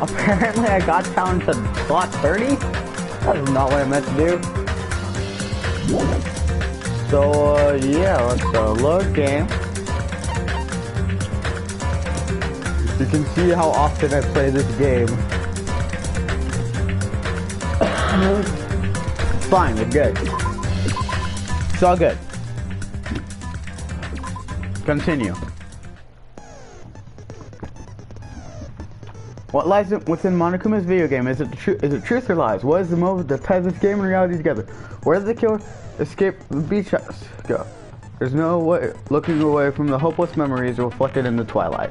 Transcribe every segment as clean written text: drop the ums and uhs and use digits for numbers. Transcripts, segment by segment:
Apparently I got down to slot 30? That is not what I meant to do. So, yeah, let's load game. You can see how often I play this game. It's fine, we're good. It's all good. Continue. What lies within Monokuma's video game? Is it truth or lies? What is the motive that ties this game and reality together? Where did the killer escape the beach house go? There's no way looking away from the hopeless memories reflected in the twilight.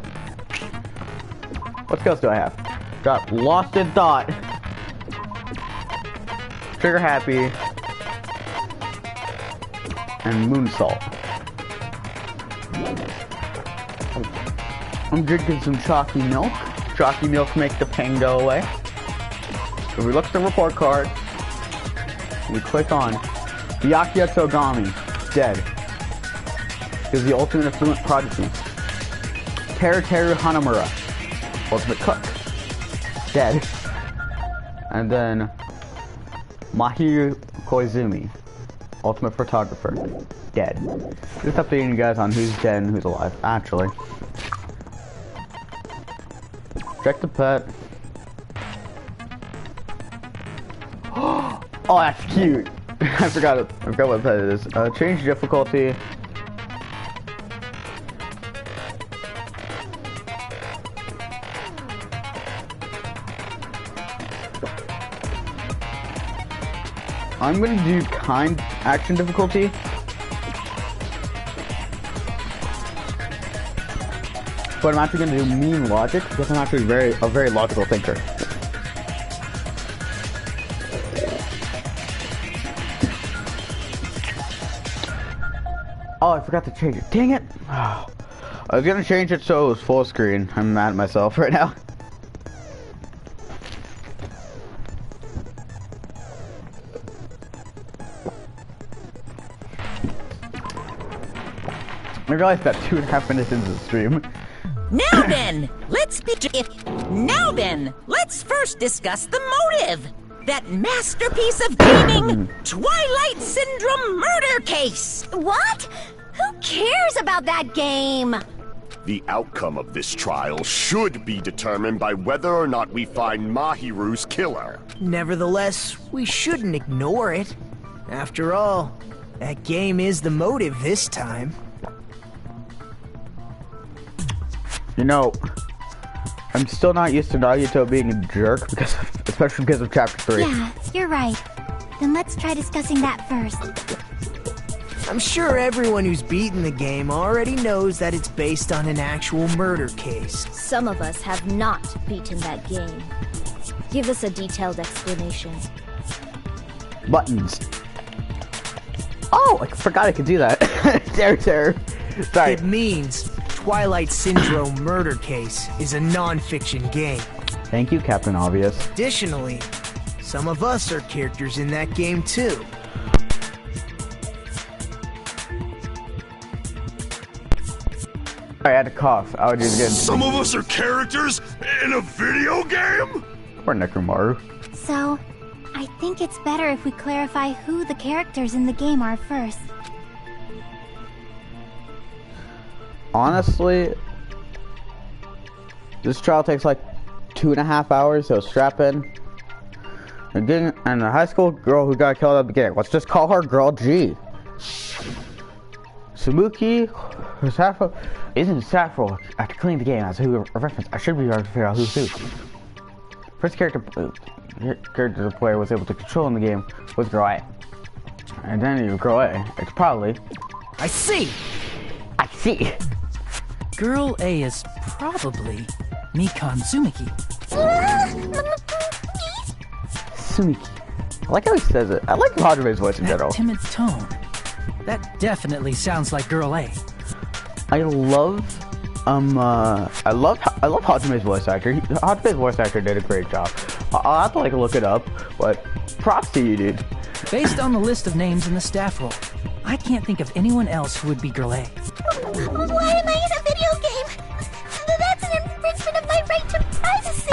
What skills do I have? Got Lost in Thought, Trigger Happy, and Moonsault. I'm drinking some chalky milk. Chalky milk makes the pain go away. If we look at the report card, we click on Byakuya Togami, dead. Is the ultimate affluent prodigy. Teru Hanamura, ultimate cook, dead. And then Mahiru Koizumi, ultimate photographer, dead. Just updating you guys on who's dead and who's alive, actually. Check the pet. Oh, that's cute. I forgot what pet it is. Change difficulty. I'm gonna do kind action difficulty. But I'm actually gonna do mean logic because I'm actually a very logical thinker. Oh, I forgot to change it. Dang it! Oh, I was gonna change it so it was full screen. I'm mad at myself right now. I realized that 2.5 minutes into the stream. Now then, let's first discuss the motive. That masterpiece of gaming, Twilight Syndrome murder case. What? Who cares about that game? The outcome of this trial should be determined by whether or not we find Mahiru's killer. Nevertheless, we shouldn't ignore it. After all, that game is the motive this time. You know, I'm still not used to Nagito being a jerk, especially because of Chapter 3. Yeah, you're right. Then let's try discussing that first. I'm sure everyone who's beaten the game already knows that it's based on an actual murder case. Some of us have not beaten that game. Give us a detailed explanation. Buttons. Oh, I forgot I could do that. Terror. Sorry. It means Twilight Syndrome murder case is a non-fiction game. Thank you, Captain Obvious. Additionally, some of us are characters in that game too. I had to cough. I would do it again. Some of us are characters in a video game? Poor Nekomaru. So, I think it's better if we clarify who the characters in the game are first. Honestly, this trial takes like 2.5 hours, so strap in. And the high school girl who got killed at the beginning. Let's just call her Girl G. Sumuki Sappho isn't Sappho after cleaning the game as who a reference. I should be able to figure out who's who. First character the player was able to control in the game was Girl A. And then you Girl A. It's probably I see. Girl A is probably Mikan Sumiki. Sumiki. I like how he says it. I like Hajime's voice in general. That timid tone. That definitely sounds like Girl A. I love Hajime's voice actor. Hajime's voice actor did a great job. I'll have to like look it up, but props to you, dude. Based on the list of names in the staff roll, I can't think of anyone else who would be Girl A. Why am I in a video game? That's an infringement of my right to privacy!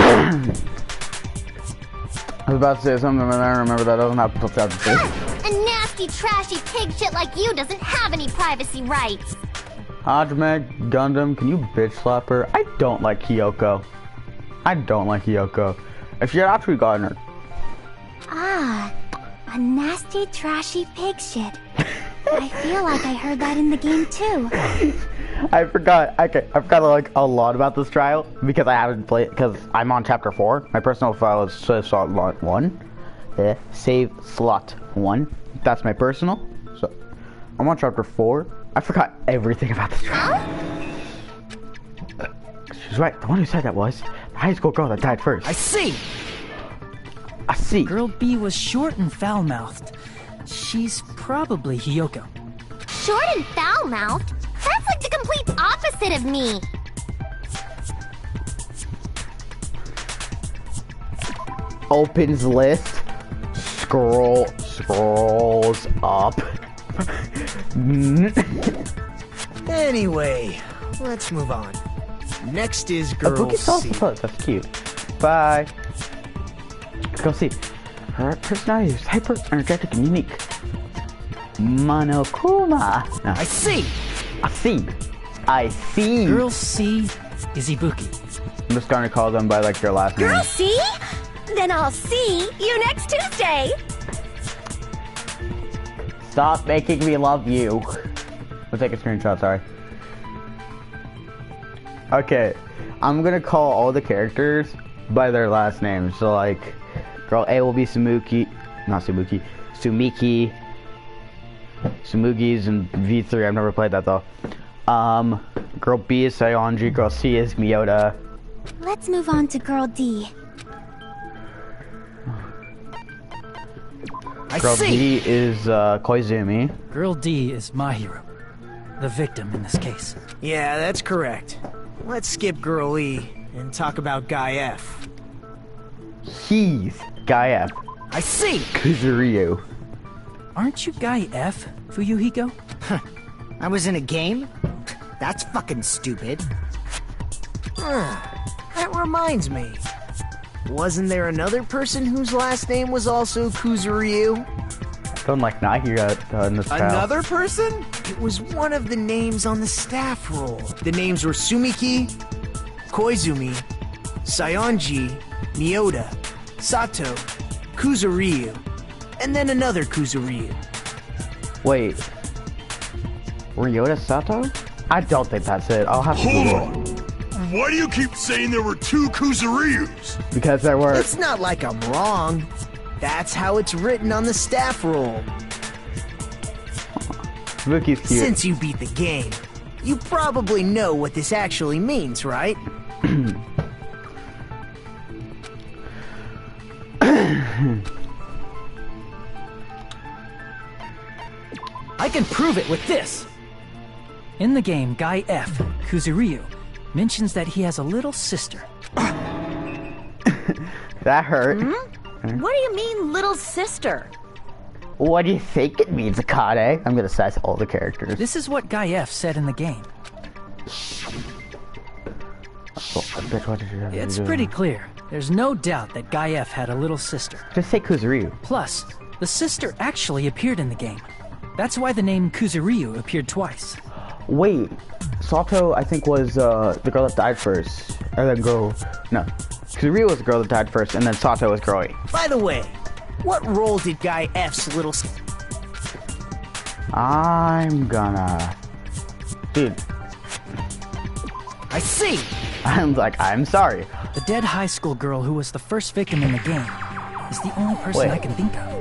I was about to say something, and I remember that doesn't happen until chapter 2. A nasty, trashy pig shit like you doesn't have any privacy rights. Hajime, Gundam, can you bitch slap her? I don't like Kyoko. I don't like Kyoko. If you're actually gotten her. Ah, a nasty, trashy pig shit. I feel like I heard that in the game too. I forgot. Okay, I forgot like a lot about this trial because I haven't played. Because I'm on chapter 4. My personal file is save slot 1. Save slot 1. That's my personal. So I'm on chapter 4. I forgot everything about this trial. She's right. The one who said that was the high school girl that died first. I see. I see. Girl B was short and foul-mouthed. She's probably Hiyoko. Short and foul-mouthed? That's like the complete opposite of me. Opens list. Scrolls up. Anyway, let's move on. Next is A girl Bookie sauce C. plus. That's cute. Bye. Let's go see. Her personality is hyper energetic and unique. Monokuma. No. I see. I see. I see. Girl C is Ibuki. I'm just gonna call them by like their last name. Girl, see? Then I'll see you next Tuesday. Stop making me love you. We'll take a screenshot, sorry. Okay, I'm gonna call all the characters by their last names. So like, girl A will be Sumiki. Sumugi's in V3, I've never played that though. Girl B is Sayonji, girl C is Miyota. Let's move on to girl D. Girl B is Koizumi. Girl D is Mahiru, the victim in this case. Yeah, that's correct. Let's skip girl E and talk about guy F. He's Guy F. I see. Kuzuryu. Aren't you Guy F, Fuyuhiko? I was in a game? That's fucking stupid. That reminds me. Wasn't there another person whose last name was also Kuzuryu? Don't like Nahira in this trial. Another person? It was one of the names on the staff roll. The names were Sumiki, Koizumi, Sayonji, Miyota, Sato, Kuzuryu, and then another Kuzuryu. Wait. Ryota Sato? I don't think that's it. I'll have to Hold Google on. Why do you keep saying there were two Kuzuryus? it. Because there were. It's not like I'm wrong. That's how it's written on the staff roll. Buki's cute. Since you beat the game, you probably know what this actually means, right? I can prove it with this! In the game, Guy F, Kuzuryu, mentions that he has a little sister. That hurt. What do you mean, little sister? What do you think it means, Akane? I'm gonna size all the characters. This is what Guy F said in the game. Oh, bitch, what did you have to It's do? pretty clear. There's no doubt that Guy F had a little sister. Just say Kuzuryu. Plus, the sister actually appeared in the game. That's why the name Kuzuryu appeared twice. Wait. Sato, I think, was the girl that died first. And then girl. No. Kuzuryu was the girl that died first, and then Sato was girl A. By the way, what role did Guy F's little... I'm gonna. Dude. I see! I'm like, I'm sorry. The dead high school girl who was the first victim in the game is the only person Wait. I can think of.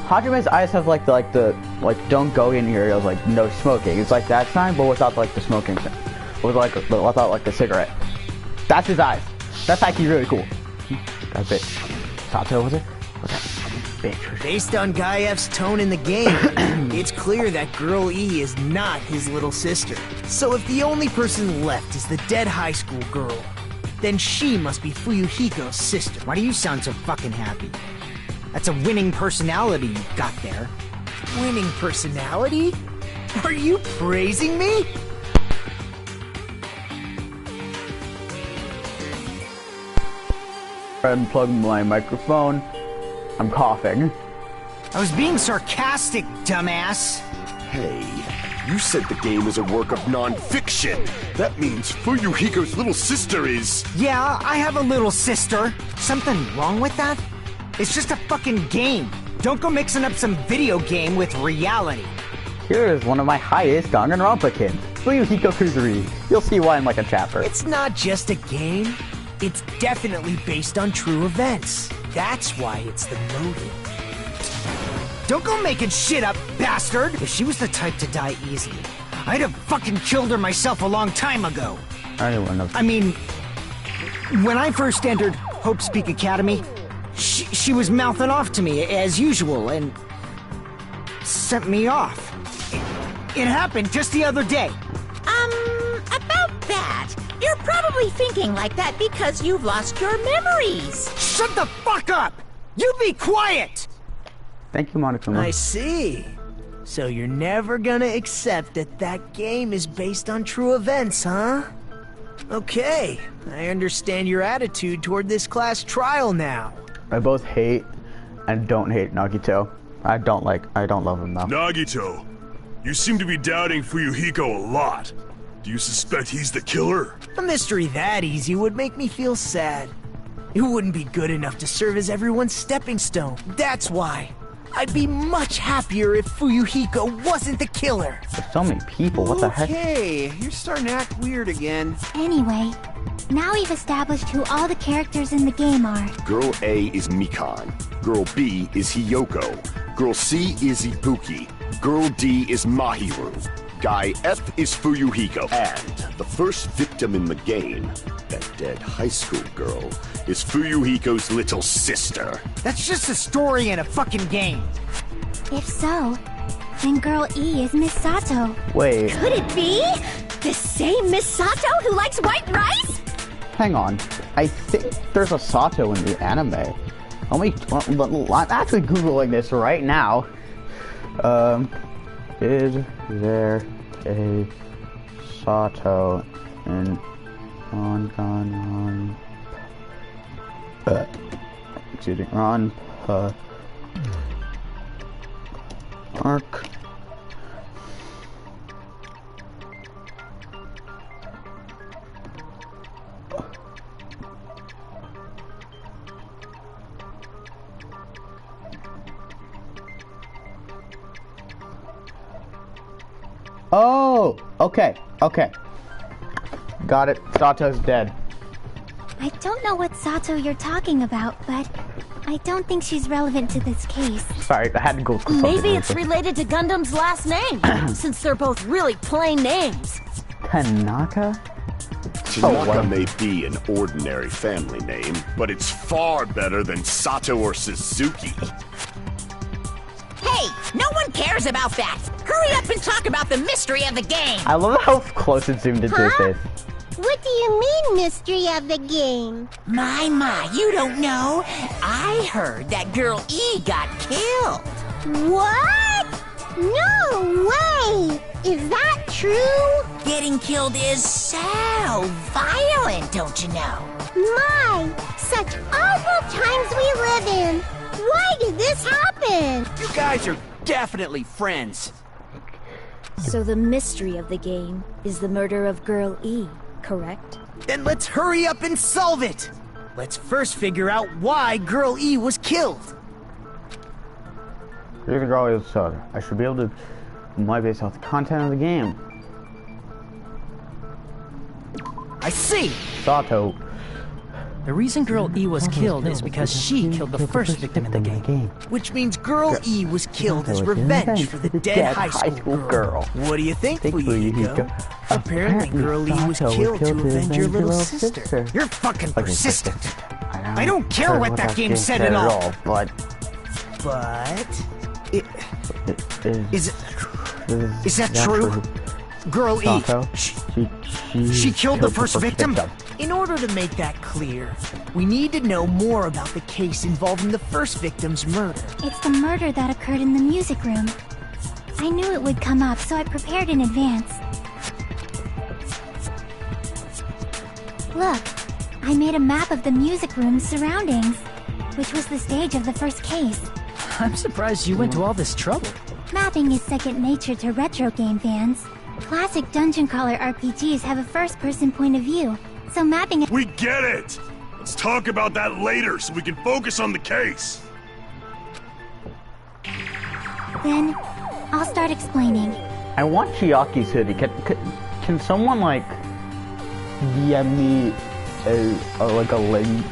Hajime's eyes have like the don't go in here. It was like no smoking. It's like that sign, but without like the smoking thing. Without like the cigarette. That's his eyes. That's actually really cool. That bitch. Sato was it? What's that bitch? Based on Guy F's tone in the game, it's clear that Girl E is not his little sister. So if the only person left is the dead high school girl, then she must be Fuyuhiko's sister. Why do you sound so fucking happy? That's a winning personality you've got there. Winning personality? Are you praising me? Unplug my microphone. I'm coughing. I was being sarcastic, dumbass. Hey, you said the game is a work of non-fiction. That means Fuyuhiko's little sister is... Yeah, I have a little sister. Something wrong with that? It's just a fucking game. Don't go mixing up some video game with reality. Here is one of my highest Danganronpa kids, Fuyuhiko Kuzuri. You'll see why in like a chapter. It's not just a game. It's definitely based on true events. That's why it's the motive. Don't go making shit up, bastard! If she was the type to die easily, I'd have fucking killed her myself a long time ago. I mean, when I first entered Hope's Peak Academy, she was mouthing off to me as usual and sent me off. It happened just the other day. About that, you're probably thinking like that because you've lost your memories. Shut the fuck up! You be quiet! Thank you, Monica. I see. So you're never gonna accept that game is based on true events, huh? Okay, I understand your attitude toward this class trial now. I both hate and don't hate Nagito. I don't love him though. Nagito, you seem to be doubting Fuyuhiko a lot. Do you suspect he's the killer? A mystery that easy would make me feel sad. It wouldn't be good enough to serve as everyone's stepping stone. That's why. I'd be much happier if Fuyuhiko wasn't the killer. There's so many people, what the heck? Okay, you're starting to act weird again. Anyway, now we've established who all the characters in the game are. Girl A is Mikan. Girl B is Hiyoko. Girl C is Ibuki. Girl D is Mahiru. Guy F is Fuyuhiko. And the first victim in the game, that dead high school girl, is Fuyuhiko's little sister. That's just a story in a fucking game. If so, then Girl E is Miss Sato. Wait. Could it be the same Miss Sato who likes white rice? Hang on. I think there's a Sato in the anime. I'm actually Googling this right now. Is there a Sato in Danganronpa? Excuse me, Ronpa arc. Oh, okay. Got it. Sato's dead. I don't know what Sato you're talking about, but I don't think she's relevant to this case. Sorry, I had to go. Maybe it's related to Gundam's last name, since they're both really plain names. Tanaka? Tanaka may be an ordinary family name, but it's far better than Sato or Suzuki. Hey, no one cares about that. Hurry up and talk about the mystery of the game. I love how close it zoomed into his face. What do you mean, mystery of the game? My, you don't know. I heard that Girl E got killed. What? No way! Is that true? Getting killed is so violent, don't you know? My, such awful times we live in. Why did this happen? You guys are definitely friends. So the mystery of the game is the murder of Girl E, correct? Then let's hurry up and solve it! Let's first figure out why Girl E was killed. You can draw it, so I should be able to my base off the content of the game. I see! Sato. The reason Girl E was killed is because she killed the first victim in the game. Which means Girl E was killed as revenge for the dead high school girl. What do you think, Fuyuhiko? Apparently Girl E was killed to avenge your little sister. You're fucking persistent. I don't care what that game said at all. But is that true? Girl E, she killed the first victim? In order to make that clear, we need to know more about the case involving the first victim's murder. It's the murder that occurred in the music room. I knew it would come up, so I prepared in advance. Look, I made a map of the music room's surroundings, which was the stage of the first case. I'm surprised you went to all this trouble. Mapping is second nature to retro game fans. Classic dungeon crawler RPGs have a first-person point of view, so mapping... We get it! Let's talk about that later so we can focus on the case. Then, I'll start explaining. I want Chiaki's hoodie. Can someone, like, DM me a link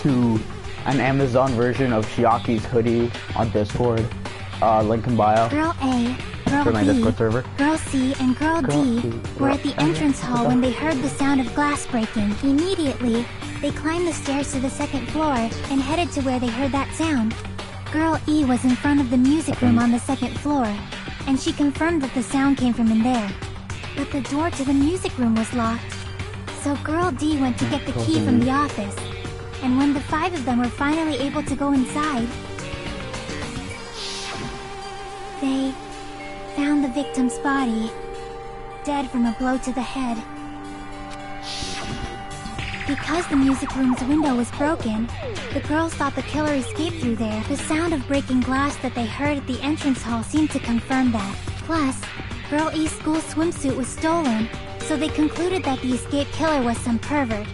to an Amazon version of Chiaki's hoodie on Discord? Link in bio. Girl A, Girl For my B, Discord server. Girl C, and Girl D were at the entrance hall when they heard the sound of glass breaking. Immediately, they climbed the stairs to the second floor and headed to where they heard that sound. Girl E was in front of the music room on the second floor, and she confirmed that the sound came from in there. But the door to the music room was locked. So Girl D went to get the key from the office, and when the 5 of them were finally able to go inside, they found the victim's body, dead from a blow to the head. Because the music room's window was broken, the girls thought the killer escaped through there. The sound of breaking glass that they heard at the entrance hall seemed to confirm that. Plus, Girl E's school swimsuit was stolen, so they concluded that the escaped killer was some pervert.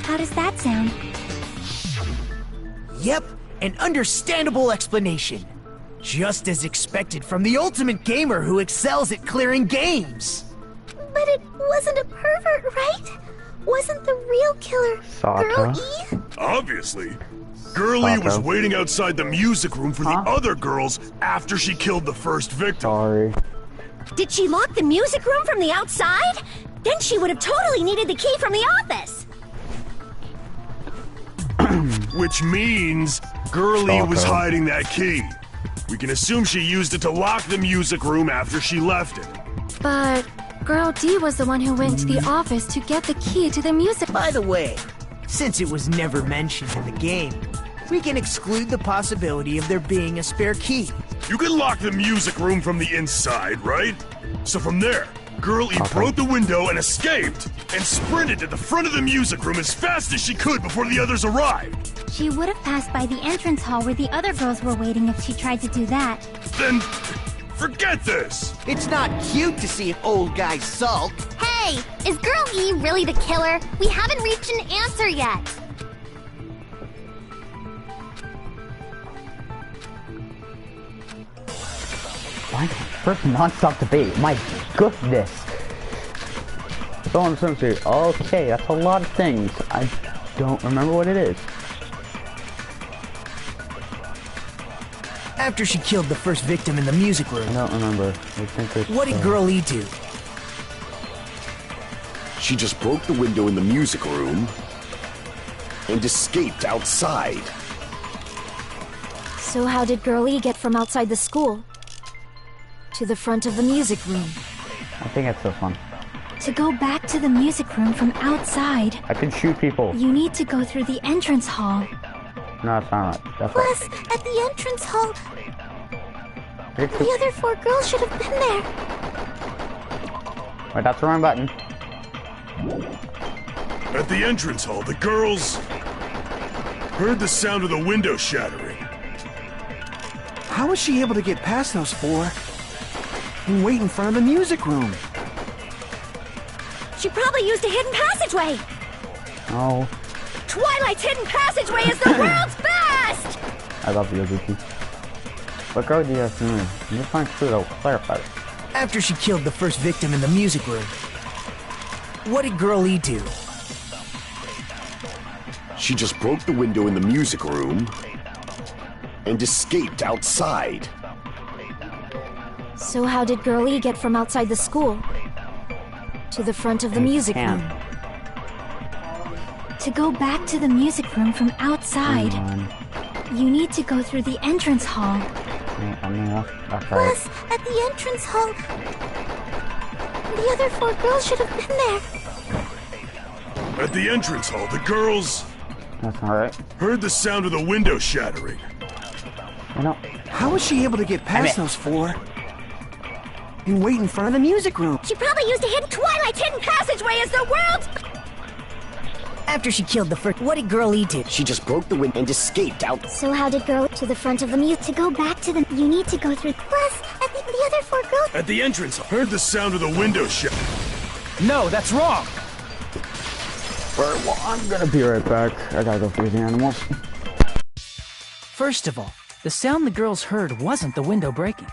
How does that sound? Yep, an understandable explanation. Just as expected from the ultimate gamer who excels at clearing games. But it wasn't a pervert, right? Wasn't the real killer Girl E? Obviously. Girl E was waiting outside the music room for the other girls after she killed the first victim. Sorry. Did she lock the music room from the outside? Then she would have totally needed the key from the office. Which means Girl E was hiding that key. We can assume she used it to lock the music room after she left it. But Girl D was the one who went to the office to get the key to the music. By the way, since it was never mentioned in the game, we can exclude the possibility of there being a spare key. You can lock the music room from the inside, right? So from there, Girl E broke the window and escaped, and sprinted to the front of the music room as fast as she could before the others arrived. She would have passed by the entrance hall where the other girls were waiting if she tried to do that. Then, forget this! It's not cute to see an old guy sulk. Hey, is Girl E really the killer? We haven't reached an answer yet. Why? First non-stop debate. My goodness. Stolen swimsuit. Okay, that's a lot of things. I don't remember what it is. After she killed the first victim in the music room. I don't remember. What did Girl E do? She just broke the window in the music room and escaped outside. So how did Girl E get from outside the school to the front of the music room? I think it's this one. To go back to the music room from outside, I can shoot people. you need to go through the entrance hall. No, that's not right. That's Plus, at the entrance hall, the other 4 girls should have been there. Wait, that's the wrong button. At the entrance hall, the girls heard the sound of the window shattering. How was she able to get past those 4 and wait in front of the music room? She probably used a hidden passageway. Oh. Twilight's hidden passageway is the world's best! I love the Yoguchi. What girl do you have to know? I'm just trying to clarify it. After she killed the first victim in the music room, what did Girl E do? She just broke the window in the music room and escaped outside. So how did Girl E get from outside the school to the front of the music room? To go back to the music room from outside, you need to go through the entrance hall. That's right. Plus, at the entrance hall, the other 4 girls should have been there. At the entrance hall, the girls That's not right. heard the sound of the window shattering. How was she able to get past those 4 and wait in front of the music room? She probably used a hidden Twilight's hidden passageway as the world's... After she killed the first, what did Girl E do? She just broke the window and escaped out. So how did Girl to the front of the mute? To go back to them, you need to go through. Plus, I think the other 4 girls... At the entrance, heard the sound of the window shut. No, that's wrong! Alright, well, I'm gonna be right back. I gotta go feed the animals. First of all, the sound the girls heard wasn't the window breaking.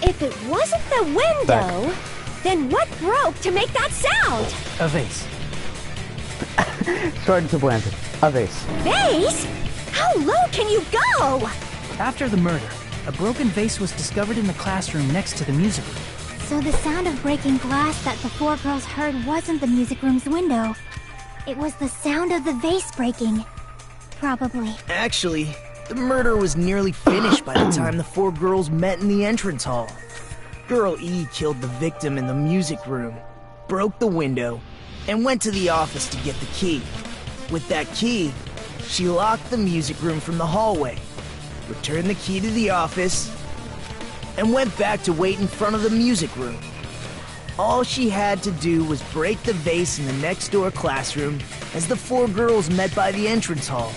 If it wasn't the window, then what broke to make that sound? A vase. Short and simple answer. A vase. Vase? How low can you go? After the murder, a broken vase was discovered in the classroom next to the music room. So the sound of breaking glass that the 4 girls heard wasn't the music room's window. It was the sound of the vase breaking. Probably. Actually, the murder was nearly finished by the time the 4 girls met in the entrance hall. Girl E killed the victim in the music room, broke the window, and went to the office to get the key. With that key, she locked the music room from the hallway, returned the key to the office, and went back to wait in front of the music room. All she had to do was break the vase in the next door classroom as the 4 girls met by the entrance hall.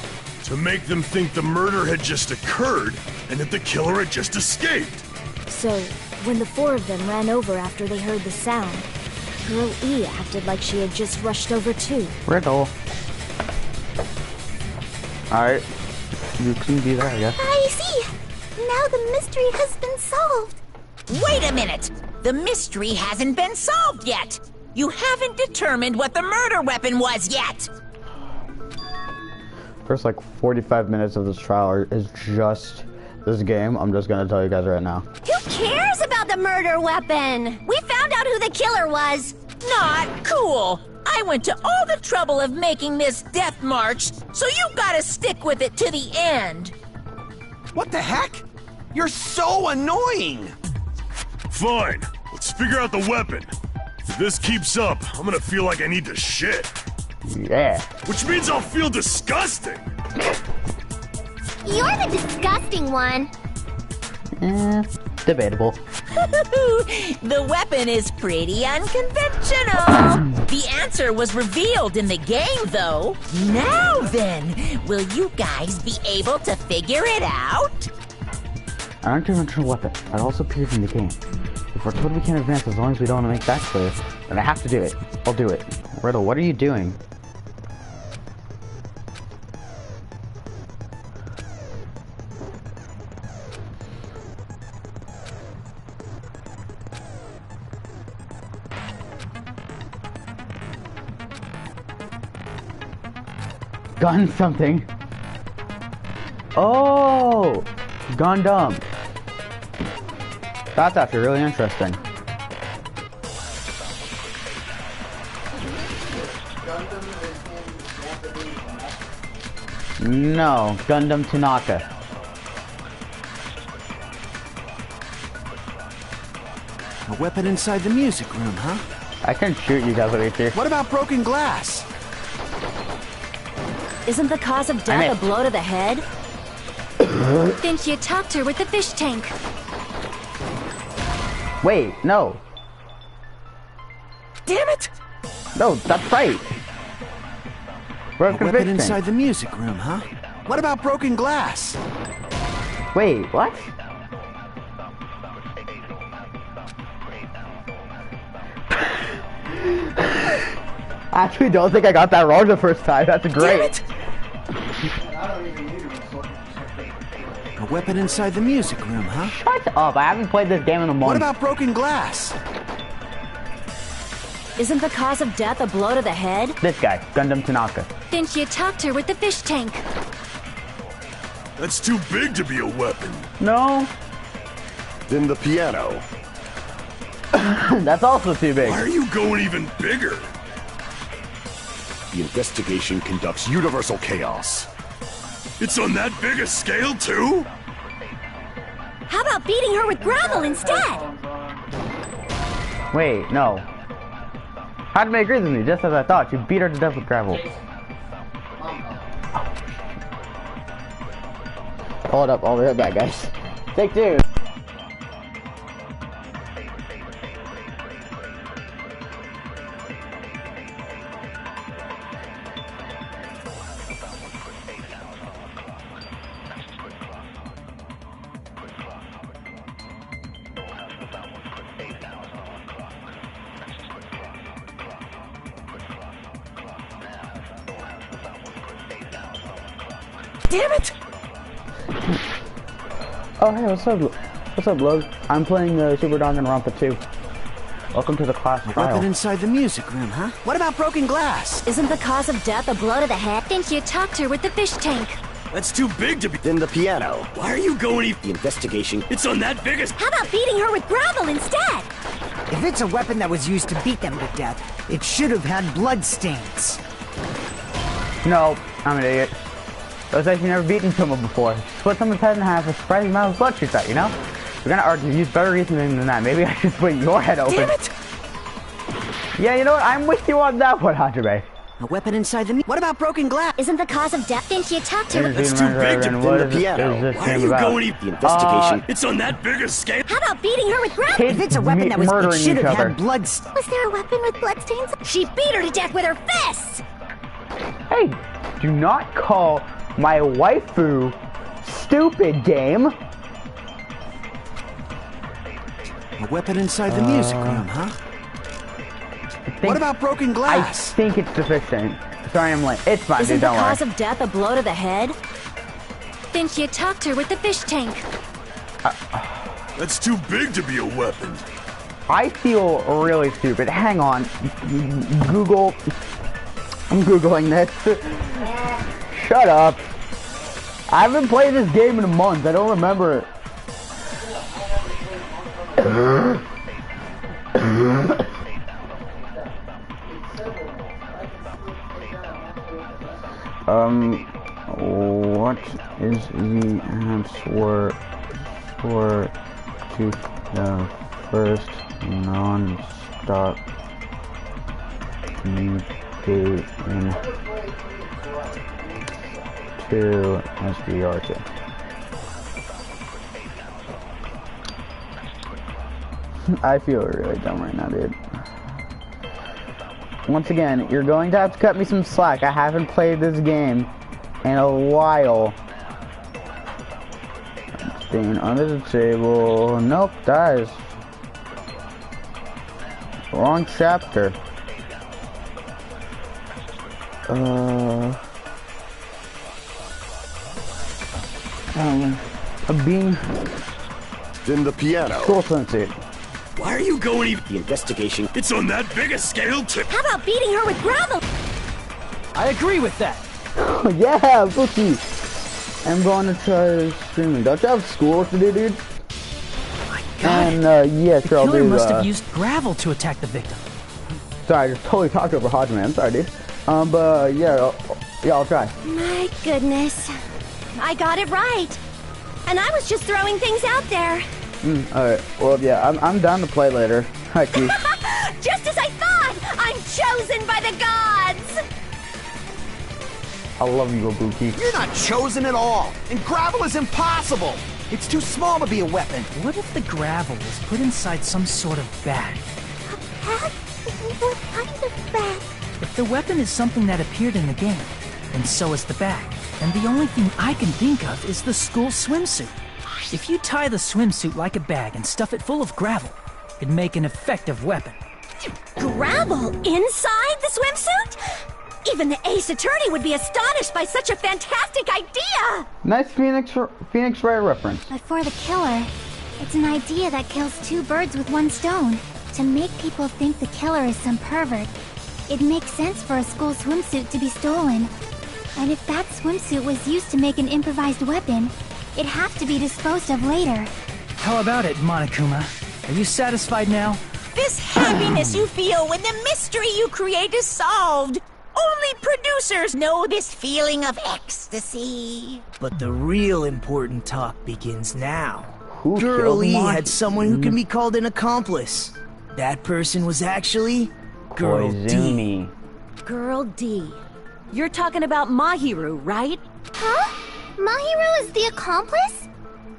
To make them think the murder had just occurred and that the killer had just escaped. So, when the 4 of them ran over after they heard the sound, Girl E acted like she had just rushed over too. Riddle. Alright. You can be there, I guess. I see. Now the mystery has been solved. Wait a minute! The mystery hasn't been solved yet! You haven't determined what the murder weapon was yet! First, like, 45 minutes of this trial is just this game. I'm just gonna tell you guys right now. Who cares about the murder weapon? We found out who the killer was. Not cool! I went to all the trouble of making this death march, so you gotta stick with it to the end! What the heck? You're so annoying! Fine, let's figure out the weapon. If this keeps up, I'm gonna feel like I need to shit. Yeah. Which means I'll feel disgusting. You're the disgusting one. Debatable. The weapon is pretty unconventional. The answer was revealed in the game, though. Now then, will you guys be able to figure it out? An unconventional weapon that also appears in the game. If we're told we can't advance as long as we don't want to make that clear, then I have to do it. I'll do it. Riddle, what are you doing? Gun something. Oh, Gundam. That's actually really interesting. No, Gundam Tanaka. A weapon inside the music room, huh? I can shoot you guys right here. What about broken glass? Isn't the cause of death a blow to the head? Then she attacked her with the fish tank. Wait, no. Damn it! No, that's right. A weapon inside the music room, huh? What about broken glass? Wait, what? I actually don't think I got that wrong the first time. That's great. A weapon inside the music room, huh? Shut up, I haven't played this game in a month. What about broken glass? Isn't the cause of death a blow to the head? This guy, Gundam Tanaka. Then she attacked her with the fish tank. That's too big to be a weapon. No. Then the piano. That's also too big. Why are you going even bigger? The investigation conducts universal chaos. It's on that big a scale, too? How about beating her with gravel instead? Wait, no. Hajime agrees with me, just as I thought. You beat her to death with gravel. Hold up, I'll be right back, guys. Take two. Damn it! Oh, hey, what's up? What's up, Lug? I'm playing Super Danganronpa 2. Welcome to the class trial. Weapon inside the music room, huh? What about broken glass? Isn't the cause of death a blow to the head? Then she attacked her with the fish tank. That's too big to be. Then the piano. Why are you going even? The investigation. It's on that big a. How about beating her with gravel instead? If it's a weapon that was used to beat them to death, it should have had blood stains. No, I'm an idiot. Looks like you've never beaten someone before. Split someone's head in half, a surprising amount of blood shoots out, you know? We're gonna argue, use better reasoning than that. Maybe I should split your head open. Damn it! Yeah, you know what? I'm with you on that one, Hajime. A weapon inside the What about broken glass? Isn't the cause of death? Then she attacked her with That's too big to what the piano. Why are you going even? The investigation. It's on that big a scale. How about beating her with gravel? Kids If it's a weapon that was it murdering should each have other. had blood stains. Was there a weapon with bloodstains? She beat her to death with her fists! Hey, do not call my waifu stupid, game. A weapon inside the music room, huh? What about broken I glass? think it's sufficient. Sorry, I'm late. It's fine, Isn't dude, the don't worry. cause of death a blow to the head? Then she attacked her with the fish tank. That's too big to be a weapon. I feel really stupid. Hang on. Google. I'm Googling this. Shut up. I haven't played this game in a month. I don't remember it. What is the answer to the first non-stop communication to SBR2? I feel really dumb right now, dude. Once again, you're going to have to cut me some slack. I haven't played this game in a while. Staying under the table. Nope, that is wrong chapter. A bean. Then the piano. School swimsuit. Why are you going even? The investigation. It's on that big a scale too. How about beating her with gravel? I agree with that. Yeah, Bookie. I'm going to try streaming. Don't you have schoolwork to do, dude? My God. And yeah, sure, I'll The killer do. must have used gravel to attack the victim. Sorry, I just totally talked over Hajime. I'm sorry, dude. But yeah, I'll try. My goodness. I got it right. And I was just throwing things out there. Alright, well, yeah, I'm down to play later. Hi, Keith. Just as I thought! I'm chosen by the gods! I love you, Ibuki. You're not chosen at all, and gravel is impossible. It's too small to be a weapon. What if the gravel was put inside some sort of bag? Bag? What kind of bag? If the weapon is something that appeared in the game, then so is the bag. And the only thing I can think of is the school swimsuit. If you tie the swimsuit like a bag and stuff it full of gravel, it'd make an effective weapon. Gravel inside the swimsuit? Even the ace attorney would be astonished by such a fantastic idea! Nice Phoenix Wright reference. But for the killer, it's an idea that kills two birds with one stone. To make people think the killer is some pervert, it makes sense for a school swimsuit to be stolen. And if that swimsuit was used to make an improvised weapon, it'd have to be disposed of later. How about it, Monokuma? Are you satisfied now? This happiness you feel when the mystery you create is solved. Only producers know this feeling of ecstasy. But the real important talk begins now. Who Girl killed E Mon- had someone who can be called an accomplice. That person was actually Girl D. Koizumi. Girl D. You're talking about Mahiru, right? Huh? Mahiru is the accomplice?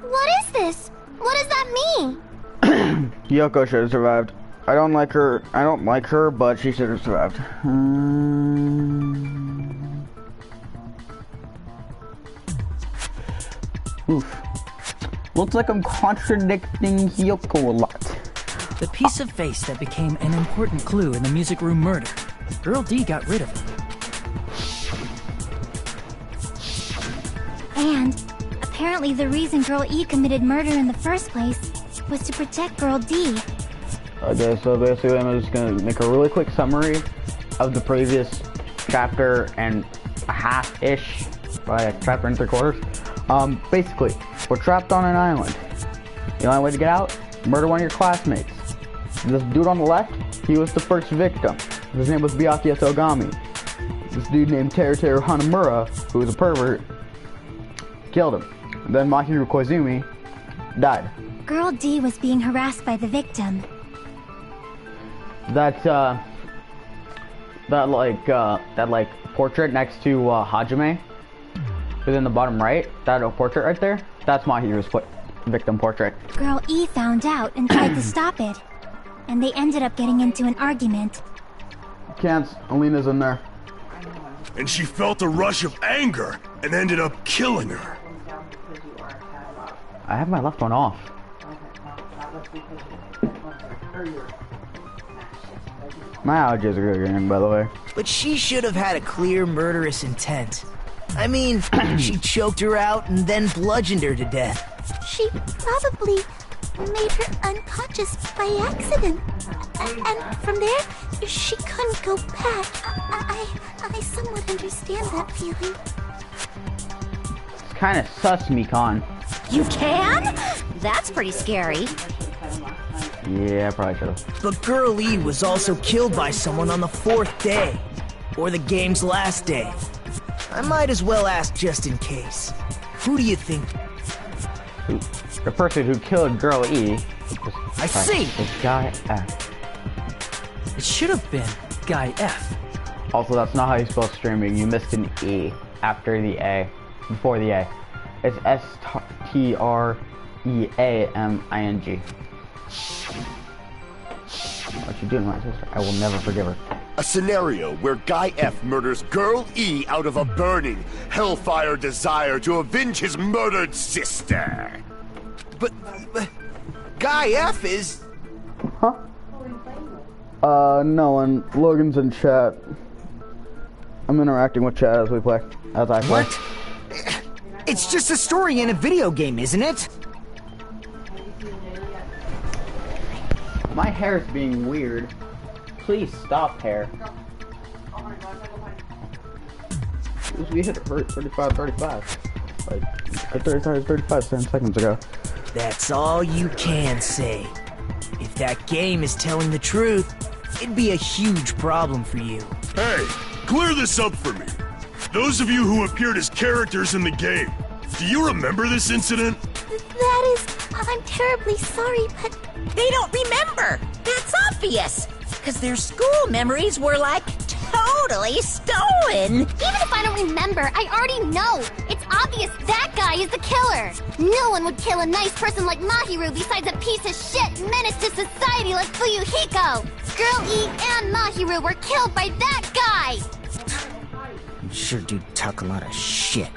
What is this? What does that mean? Yoko should have survived. I don't like her, but she should have survived. Oof. Looks like I'm contradicting Yoko a lot. The piece of face that became an important clue in the music room murder. Girl D got rid of it. And apparently the reason Girl E committed murder in the first place was to protect Girl D. Okay, so basically I'm just gonna make a really quick summary of the previous chapter and a half-ish, by a chapter and 3/4. Basically, we're trapped on an island. The only way to get out, murder one of your classmates. This dude on the left, he was the first victim. His name was Byakuya Sogami. This dude named Teruteru Hanamura, who was a pervert, killed him. Then Mahiru Koizumi died. Girl D was being harassed by the victim. That portrait next to Hajime, within the bottom right, that portrait right there, that's Mahiru's victim portrait. Girl E found out and tried to stop it. And they ended up getting into an argument. Can't, Alina's in there. And she felt a rush of anger and ended up killing her. I have my left one off. My allergies are good again, by the way. But she should have had a clear murderous intent. I mean, she choked her out and then bludgeoned her to death. She probably made her unconscious by accident. And from there, she couldn't go back. I somewhat understand that feeling. It's kind of sus, Mikan. You can? That's pretty scary. Yeah, I probably should have. But Girl E was also killed by someone on the 4th day. Or the game's last day. I might as well ask just in case. Who do you think? The person who killed Girl E. I see! Is Guy F. It should have been Guy F. Also, that's not how you spell streaming. You missed an E after the A. Before the A. It's S-T-R-E-A-M-I-N-G. What you doing to my sister? I will never forgive her. A scenario where Guy F murders Girl E out of a burning, hellfire desire to avenge his murdered sister. But Guy F is... Huh? No, and Logan's in chat. I'm interacting with chat as I play. What? It's just a story in a video game, isn't it? My hair's being weird. Please stop, hair. We hit 35. Like, 35 10 seconds ago. That's all you can say. If that game is telling the truth, it'd be a huge problem for you. Hey, clear this up for me. Those of you who appeared as characters in the game, do you remember this incident? I'm terribly sorry, but... They don't remember! That's obvious! Because their school memories were, like, totally stolen! Even if I don't remember, I already know! It's obvious that guy is the killer! No one would kill a nice person like Mahiru besides a piece of shit menace to society like Fuyuhiko! Girl E and Mahiru were killed by that guy! I'm sure dude talk a lot of shit.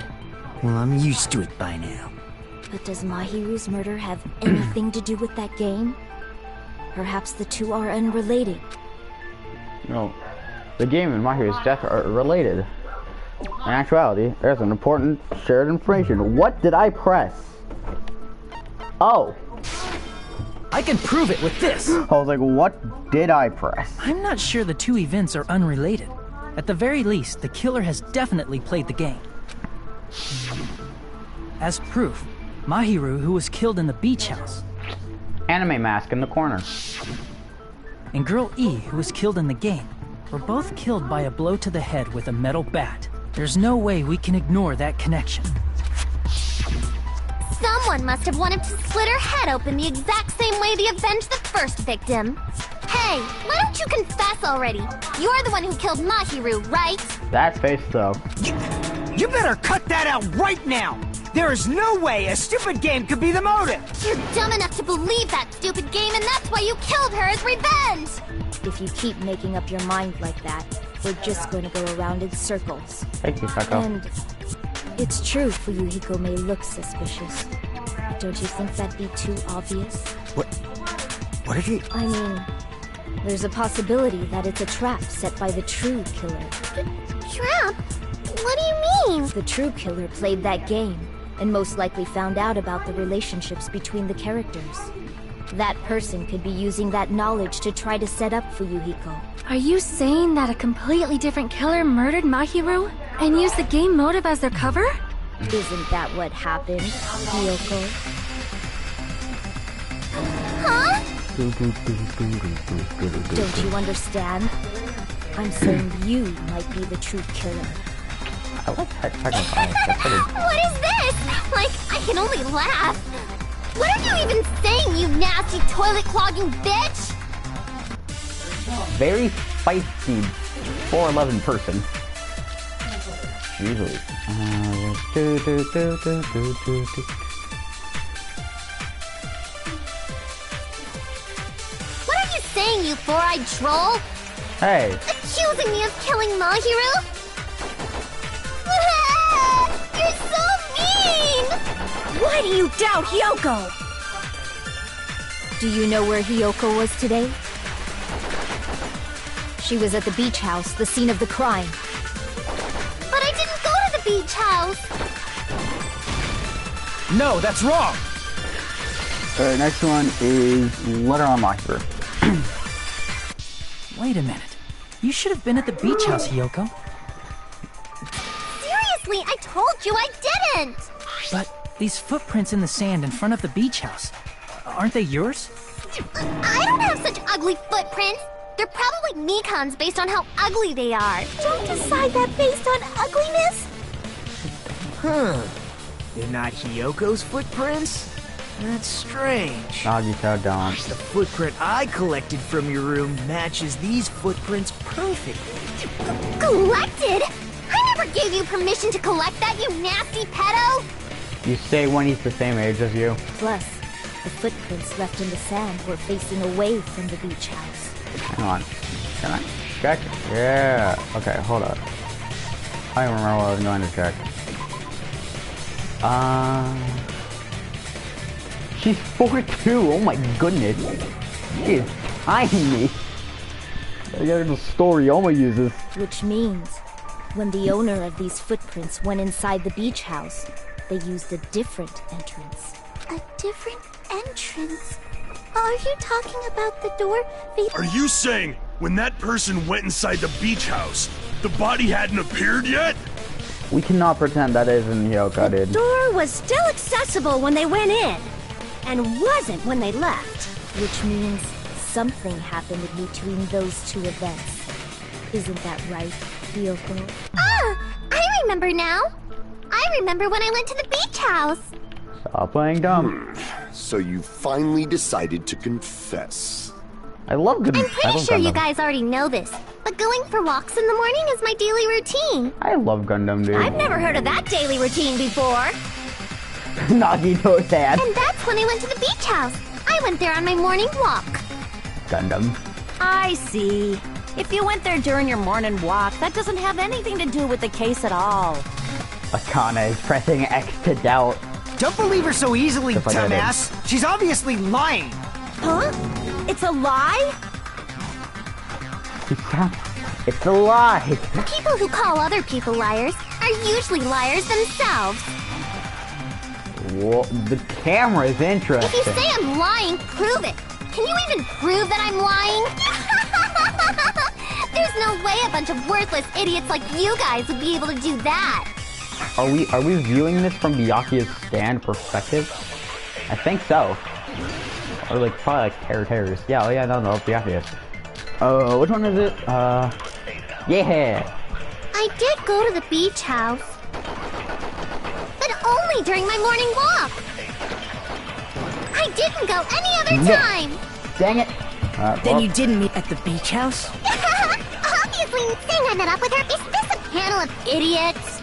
Well, I'm used to it by now. But does Mahiru's murder have anything to do with that game? Perhaps the two are unrelated. No, the game and Mahiru's death are related. In actuality, there's an important shared information. What did I press? Oh. I can prove it with this. I was like, what did I press? I'm not sure the two events are unrelated. At the very least, the killer has definitely played the game. As proof, Mahiru, who was killed in the beach house. Anime mask in the corner. And Girl E, who was killed in the game, were both killed by a blow to the head with a metal bat. There's no way we can ignore that connection. Someone must have wanted to split her head open the exact same way they avenged the first victim. Hey, why don't you confess already? You're the one who killed Mahiru, right? That face, though. You better cut that out right now! There is no way a stupid game could be the motive! You're dumb enough to believe that stupid game, and that's why you killed her as revenge! If you keep making up your mind like that, we're just going to go around in circles. Thank you, Sako. And it's true Fuyuhiko may look suspicious. Don't you think that'd be too obvious? What did you... I mean, there's a possibility that it's a trap set by the true killer. Trap? What do you mean? The true killer played that game, and most likely found out about the relationships between the characters. That person could be using that knowledge to try to set up Fuyuhiko. Are you saying that a completely different killer murdered Mahiru and used the game motive as their cover? Isn't that what happened, Hiyoko? Huh? Don't you understand? I'm saying you might be the true killer. I like that. What is this? Like, I can only laugh. What are you even saying, you nasty toilet-clogging bitch? Very feisty 4'11" person. Usually. What are you saying, you four-eyed troll? Hey. Accusing me of killing Mahiru? You're so mean! Why do you doubt Hiyoko? Do you know where Hiyoko was today? She was at the beach house, the scene of the crime. But I didn't go to the beach house! No, that's wrong! Alright, next one is Letter on Mahiru. Wait a minute. You should have been at the beach house, Hiyoko. Seriously, I told you I didn't! But these footprints in the sand in front of the beach house, aren't they yours? I don't have such ugly footprints! They're probably Mikan's based on how ugly they are. Don't decide that based on ugliness! Huh. They're not Hiyoko's footprints? That's strange. Nagito don't. The footprint I collected from your room matches these footprints perfectly. Collected? I never gave you permission to collect that, you nasty pedo! You say when he's the same age as you. Plus, the footprints left in the sand were facing away from the beach house. Hang on. Can I check? Yeah. Okay, hold up. I don't remember what I was going to check. She's 4'2". Oh my goodness. She is tiny. I got the story Oma uses. Which means, when the owner of these footprints went inside the beach house, they used a different entrance. A different entrance? Are you talking about the door? Are you saying when that person went inside the beach house, the body hadn't appeared yet? We cannot pretend that isn't Hiyoko, dude. The door was still accessible when they went in, and wasn't when they left. Which means something happened in between those two events. Isn't that right, Hiyoko? Ah! I remember now! I remember when I went to the beach house! Stop playing dumb. So you finally decided to confess. I love Gundam. I'm pretty sure you guys already know this, but going for walks in the morning is my daily routine. I love Gundam, dude. I've never heard of that daily routine before. Nagito-san. And that's when I went to the beach house. I went there on my morning walk. Gundam. I see. If you went there during your morning walk, that doesn't have anything to do with the case at all. Akane is pressing X to doubt. Don't believe her so easily, Just like I did. dumbass. She's obviously lying. Huh? It's a lie? It's a lie. People who call other people liars are usually liars themselves. Whoa, the camera is interesting. If you say I'm lying, prove it. Can you even prove that I'm lying? There's no way a bunch of worthless idiots like you guys would be able to do that. Are we viewing this from Byakuya's stand perspective? I think so. Or like probably like terrors. Yeah, oh yeah, no, Byakuya. Which one is it? Yeah. I did go to the beach house, but only during my morning walk. I didn't go any other time. Dang it. Then Well, you didn't meet at the beach house? Obviously, saying I met up with her, is this a panel of idiots?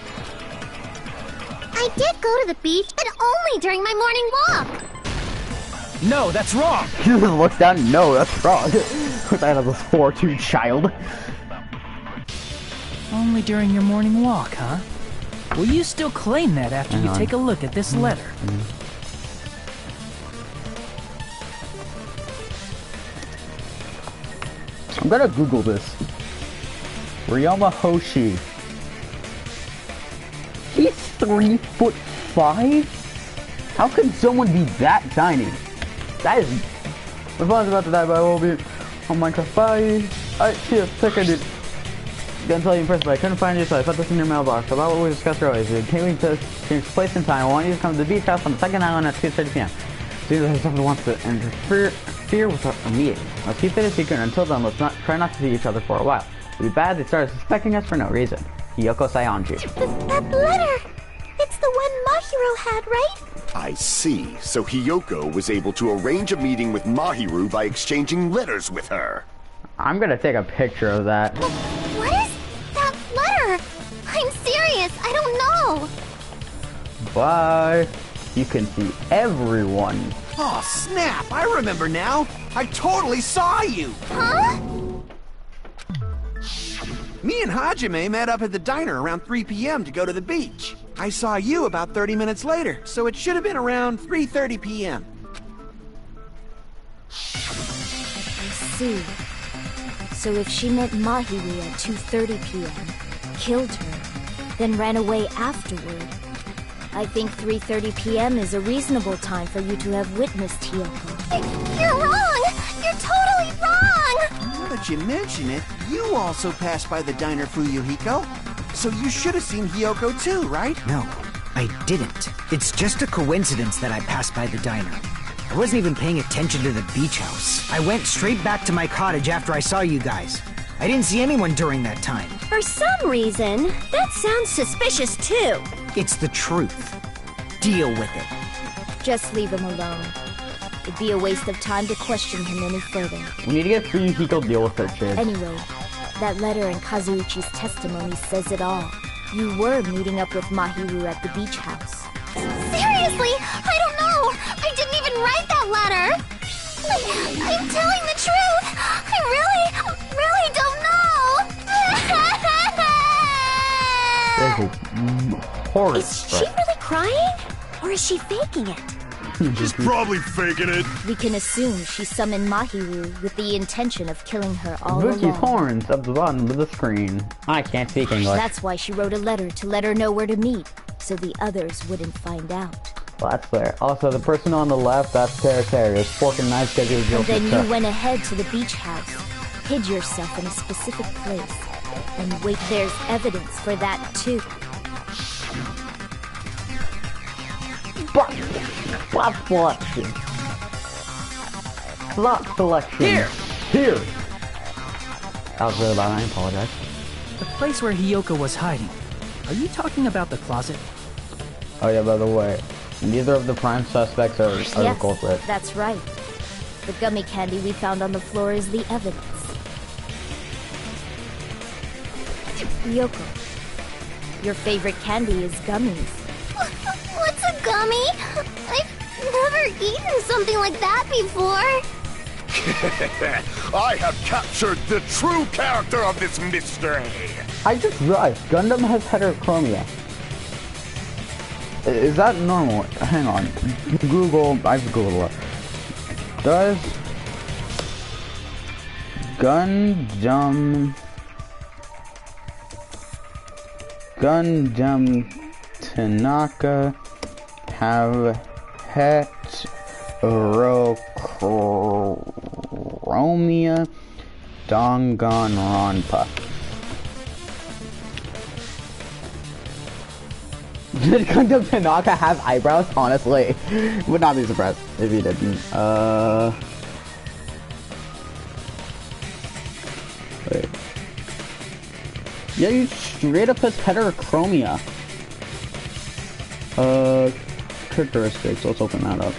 I did go to the beach, but only during my morning walk. No, that's wrong. He just looks down. No, that's wrong. With that as a 4'2" child. Only during your morning walk, huh? Will you still claim that after you Hang on. take a look at this letter? I'm gonna Google this. Ryoma Hoshi. He's 3'5"? How can someone be that tiny? That is. My phone's about to die, but I will be on Minecraft. Bye. Alright, see ya. Take care, dude. Gonna tell you in person, but I couldn't find you, so I put this in your mailbox. About what we discussed earlier. If you can't wait to change place and time, I want you to come to the beach house on the second island at 2:30 p.m. See if someone wants to interfere with our meeting. Let's keep it a secret. Until then, let's try not to see each other for a while. It'd be bad they started suspecting us for no reason. Hiyoko Saionji. That letter! It's the one Mahiro had, right? I see. So Hiyoko was able to arrange a meeting with Mahiru by exchanging letters with her. I'm gonna take a picture of that. What is that letter? I'm serious, I don't know. Bye. You can see everyone. Oh, snap! I remember now! I totally saw you! Huh? Me and Hajime met up at the diner around 3 p.m. to go to the beach. I saw you about 30 minutes later, so it should have been around 3:30 p.m. I see. So if she met Mahiru at 2:30 p.m., killed her, then ran away afterward, I think 3:30 p.m. is a reasonable time for you to have witnessed Hiyoko. You're wrong! You're totally wrong! Now that you mention it, you also passed by the diner, Fuyuhiko. So you should have seen Hiyoko too, right? No, I didn't. It's just a coincidence that I passed by the diner. I wasn't even paying attention to the beach house. I went straight back to my cottage after I saw you guys. I didn't see anyone during that time. For some reason, that sounds suspicious too. It's the truth. Deal with it. Just leave him alone. It'd be a waste of time to question him any further. We need to get Fuyuhiko to deal with her shit. Anyway, that letter in Kazuichi's testimony says it all. You were meeting up with Mahiru at the beach house. Seriously, I don't know! I didn't even write that letter! I'm telling the truth! really don't know. Horrid Is she really crying? Or is she faking it? She's probably faking it. We can assume she summoned Mahiru with the intention of killing her all Bookie's along. horns up the bottom of the screen. I can't speak English. That's why she wrote a letter to let her know where to meet, so the others wouldn't find out. Well, that's fair. Also, the person on the left, that's Territorious. Fork and knife schedule And then you went ahead to the beach house, hid yourself in a specific place, and wait, there's evidence for that too. Plot selection. Plot selection. Here. That was really bad. I apologize. The place where Hiyoko was hiding. Are you talking about the closet? Oh yeah, by the way, neither of the prime suspects are the Yes, culprit. that's right. The gummy candy we found on the floor is the evidence. Hiyoko, your favorite candy is gummies. What's a gummy? I've never eaten something like that before. I have captured the true character of this mystery. I just realized Gundam has heterochromia. Is that normal? Hang on. Google. I've Googled it. Does Gundam Tanaka have heterochromia? Danganronpa. Did Gundam Tanaka have eyebrows? Honestly, would not be surprised if he didn't. Wait. Yeah, you straight up has heterochromia. Characteristics. Let's open that up.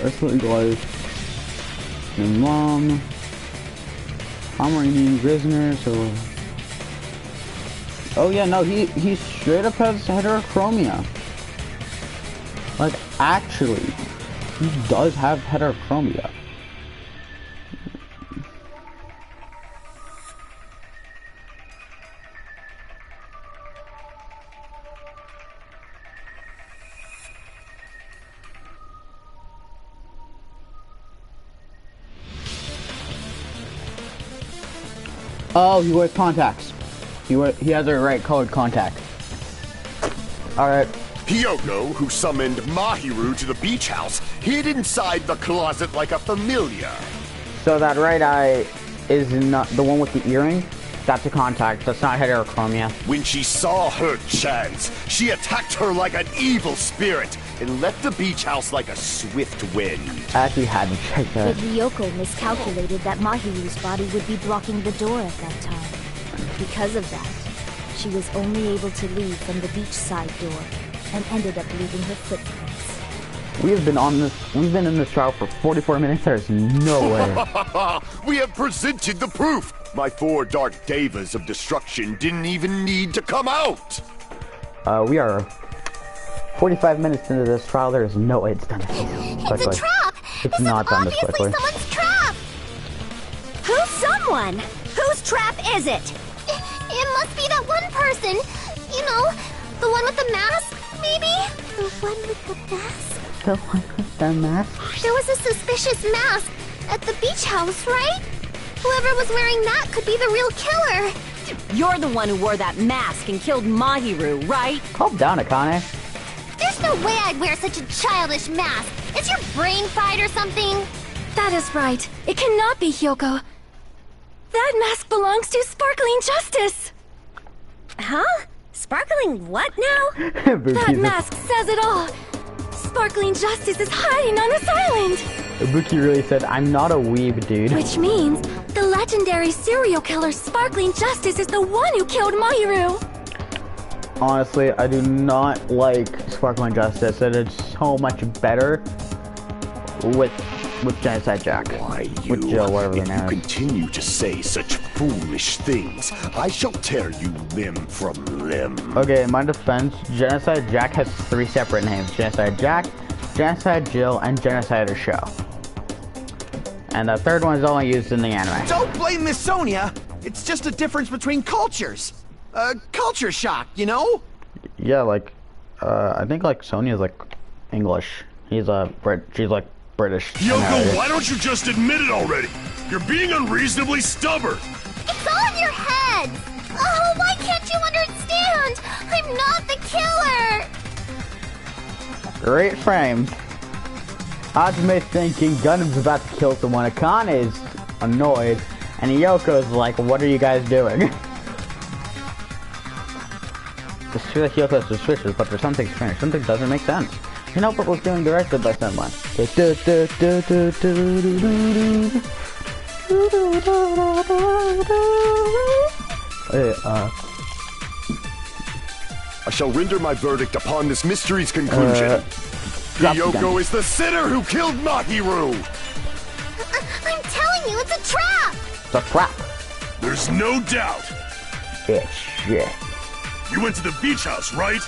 Earthly life. And mom. Pomeranian prisoner. So. Oh yeah, no, he straight up has heterochromia. Like, actually, he does have heterochromia. Oh, he wears contacts. He has the right colored contact. Alright. Hiyoko, who summoned Mahiru to the beach house, hid inside the closet like a familiar. So that right eye is not the one with the earring? That's a contact. That's not heterochromia. When she saw her chance, she attacked her like an evil spirit and left the beach house like a swift wind. I actually had to check that. But Hiyoko miscalculated that Mahiru's body would be blocking the door at that time. Because of that, she was only able to leave from the beachside door and ended up leaving her footprints. We've been in this trial for 44 minutes. There's no way. We have presented the proof. My 4 dark devas of destruction didn't even need to come out. We are 45 minutes into this trial. There is no way it's done this quickly. It's a trap! It's not done this quickly. Someone's trap! Who's someone? Whose trap is it? It must be that one person. You know, the one with the mask, maybe? The one with the mask? The one with the mask? There was a suspicious mask at the beach house, right? Whoever was wearing that could be the real killer. You're the one who wore that mask and killed Mahiru, right? Calm down, Akane. There's no way I'd wear such a childish mask. Is your brain fried or something? That is right. It cannot be Hiyoko. That mask belongs to Sparkling Justice! Huh? Sparkling what now? That mask says it all! Sparkling Justice is hiding on this island! Ibuki really said, I'm not a weeb, dude. Which means the legendary serial killer Sparkling Justice is the one who killed Mahiru! Honestly, I do not like Sparkling Justice. It is so much better with Genocide Jack. Why, with Jill, whatever if the you name is. continue to say such foolish things, I shall tear you limb from limb. Okay, in my defense, Genocide Jack has 3 separate names. Genocide Jack, Genocide Jill, and Genocide Show. And the third one is only used in the anime. Don't blame Miss Sonia. It's just a difference between cultures. Culture shock, you know? Yeah, like, I think like Sonia's like English. She's like British. Yoko, why don't you just admit it already? You're being unreasonably stubborn. It's all in your head. Oh, why can't you understand? I'm not the killer. Great frame. Hajime's thinking Gundam's about to kill someone. Akane is annoyed, and Yoko's like, "What are you guys doing?" It's true that Yoko is suspicious, but there's something strange. Something doesn't make sense. You know what was being directed by someone. I shall render my verdict upon this mystery's conclusion. Yoko is the sinner who killed Mahiru! I'm telling you, it's a trap! It's a trap. There's no doubt. It's shit. You went to the beach house, right?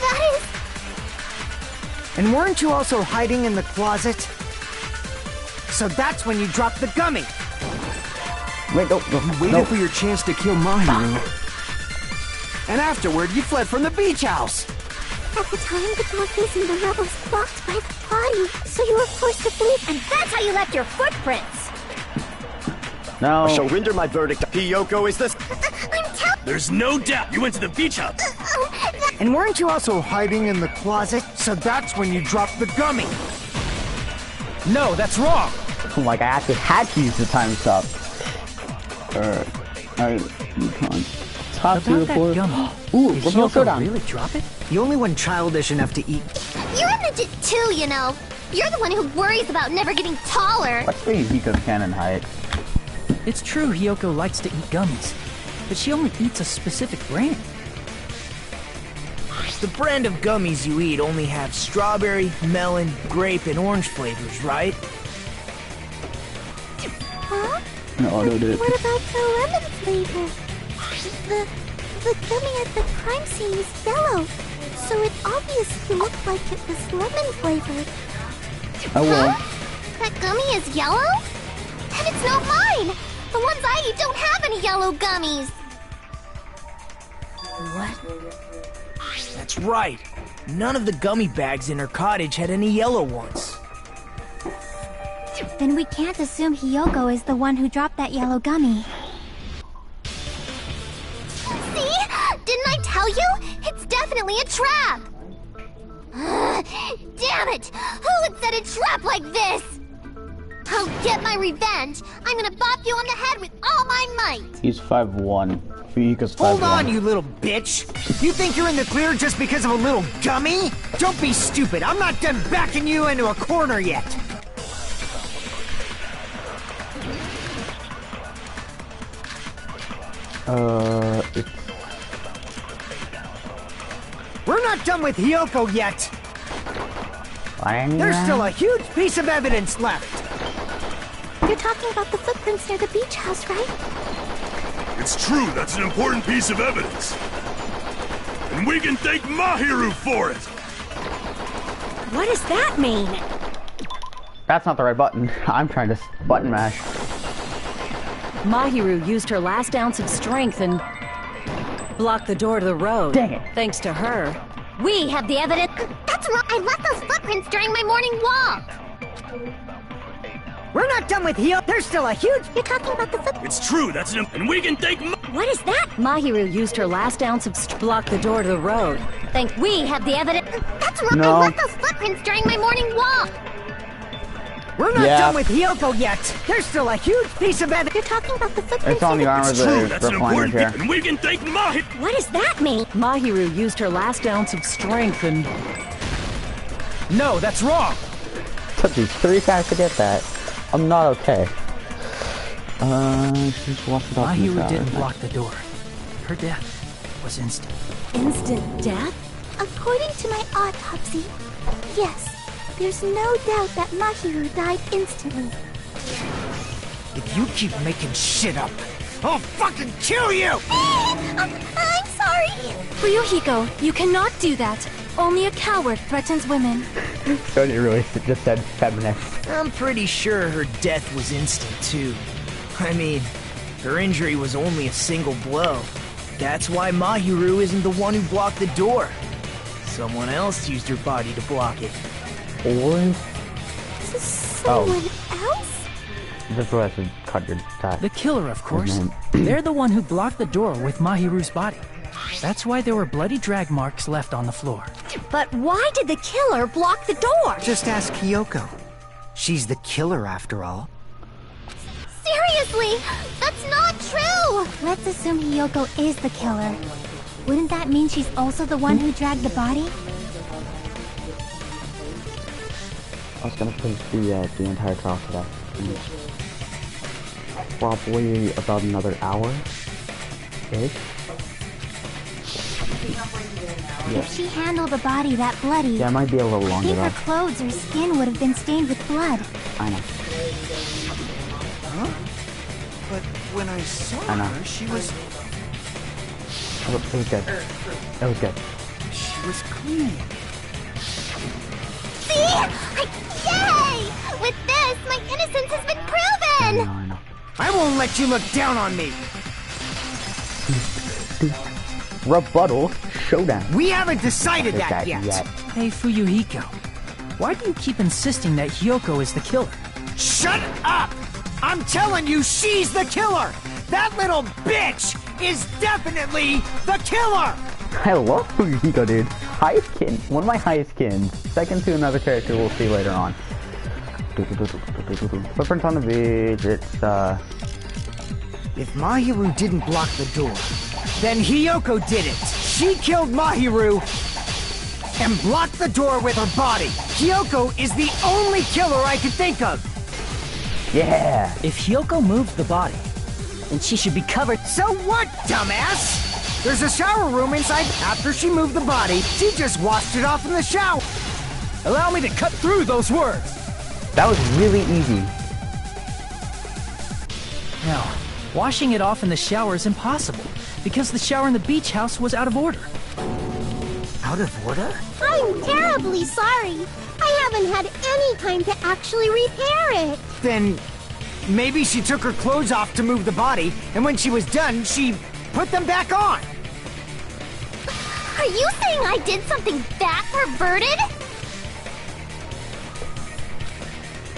That is... And weren't you also hiding in the closet? So that's when you dropped the gummy! Wait, no, You waited for your chance to kill Mahiru. And afterward, you fled from the beach house! At the time, the doctors and the rebels blocked by the body, so you were forced to flee, and that's how you left your footprints! No. I shall render my verdict. Hiyoko is the... There's no doubt. You went to the beach house. And weren't you also hiding in the closet? So that's when you dropped the gummy! No, that's wrong! Like, I actually had to use the time stop. About that gummy. Ooh, Did remote Hiyoko showdown. really drop it? The only one childish enough to eat. You're a midget too, you know. You're the one who worries about never getting taller. What's Hiko's canon height? It's true Hiyoko likes to eat gummies, but she only eats a specific brand. The brand of gummies you eat only have strawberry, melon, grape, and orange flavors, right? Huh? No, did it. What about the lemon flavor? The gummy at the crime scene is yellow, so it obviously looked like it was lemon flavored. Oh well. Huh? That gummy is yellow? Then it's not mine! The ones I eat don't have any yellow gummies! What? That's right. None of the gummy bags in her cottage had any yellow ones. Then we can't assume Hiyoko is the one who dropped that yellow gummy. See? Didn't I tell you? It's definitely a trap! Damn it! Who would set a trap like this? I'll get my revenge! I'm gonna bop you on the head with all my might! He's 5'1". Hiko's 5'1". Hold on, you little bitch! You think you're in the clear just because of a little gummy? Don't be stupid, I'm not done backing you into a corner yet! It's... We're not done with Hiyoko yet! Fine. There's still a huge piece of evidence left! You're talking about the footprints near the beach house, right? It's true. That's an important piece of evidence. And we can thank Mahiru for it. What does that mean? That's not the right button. I'm trying to button mash. Mahiru used her last ounce of strength and blocked the door to the road. Dang it. Thanks to her. We have the evidence. That's wrong. I left those footprints during my morning walk. We're not done with Hiyoko. There's still a huge... You're talking about the footprints. It's true. That's an... And we can thank What is that? Mahiru used her last ounce of blocked the door to the road. We have the evidence. That's wrong. No. I left those footprints during my morning walk. We're not Yeah. done with Hiyoko yet! There's still a huge piece of evidence! You're talking about the footprints. It's on the armor It's true. that That's an recliners important here. piece. And we can thank Mahiru. What does that mean? Mahiru used her last ounce of strength and... No, that's wrong! Took me 3 times to get that. I'm not okay. She's walking off in the Mahiru shower. didn't block the door. Her death was instant. Instant death? According to my autopsy, yes. There's no doubt that Mahiru died instantly. If you keep making shit up, I'll fucking kill you! I'm sorry. Fuyuhiko, you cannot do that. Only a coward threatens women. Cody really just said feminist. I'm pretty sure her death was instant, too. I mean, her injury was only a single blow. That's why Mahiru isn't the one who blocked the door. Someone else used her body to block it. Or? Someone else? That's what I said, cut your tie. The killer, of course. They're the one who blocked the door with Mahiru's body. That's why there were bloody drag marks left on the floor. But why did the killer block the door? Just ask Hiyoko. She's the killer, after all. Seriously, that's not true. Let's assume Hiyoko is the killer. Wouldn't that mean she's also the one who dragged the body? I was gonna post the entire trial for that. Probably about another hour-ish. If she handled the body that bloody, Yeah, it might be a little I longer think though. her clothes or skin would have been stained with blood. I know. Huh? But when I saw I know. her, she was It was good. It was good. clean. See? Yay! With this, my innocence has been proven! I know. I won't let you look down on me! Rebuttal showdown. We haven't decided that yet. Hey, Fuyuhiko. Why do you keep insisting that Hiyoko is the killer? Shut up! I'm telling you, she's the killer! That little bitch is definitely the killer! I love Fuyuhiko, dude. Highest kin. One of my highest kins. Second to another character we'll see later on. Footprints on the beach. It's, If Mahiru didn't block the door, then Hiyoko did it. She killed Mahiru and blocked the door with her body. Hiyoko is the only killer I can think of. Yeah. If Hiyoko moved the body, then she should be covered. So what, dumbass? There's a shower room inside. After she moved the body, she just washed it off in the shower. Allow me to cut through those words. That was really easy. No, washing it off in the shower is impossible, because the shower in the beach house was out of order. Out of order? I'm terribly sorry. I haven't had any time to actually repair it. Then maybe she took her clothes off to move the body, and when she was done, she put them back on. Are you saying I did something that perverted?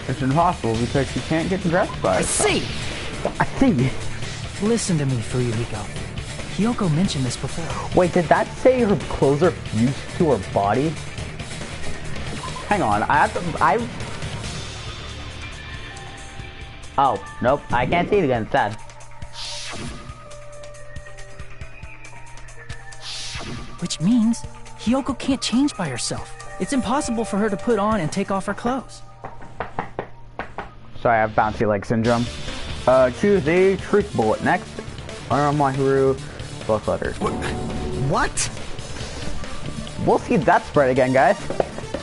It's impossible because she can't get dressed by I herself. see. I see. Listen to me, Fuyuhiko. Hiyoko mentioned this before. Wait, did that say her clothes are fused to her body? Hang on, I have to, Oh, nope, I can't see it again, it's sad. Which means Hiyoko can't change by herself. It's impossible for her to put on and take off her clothes. So I have bouncy leg syndrome. Choose the truth bullet next. Mahiru, both letters. What? We'll see that spread again, guys.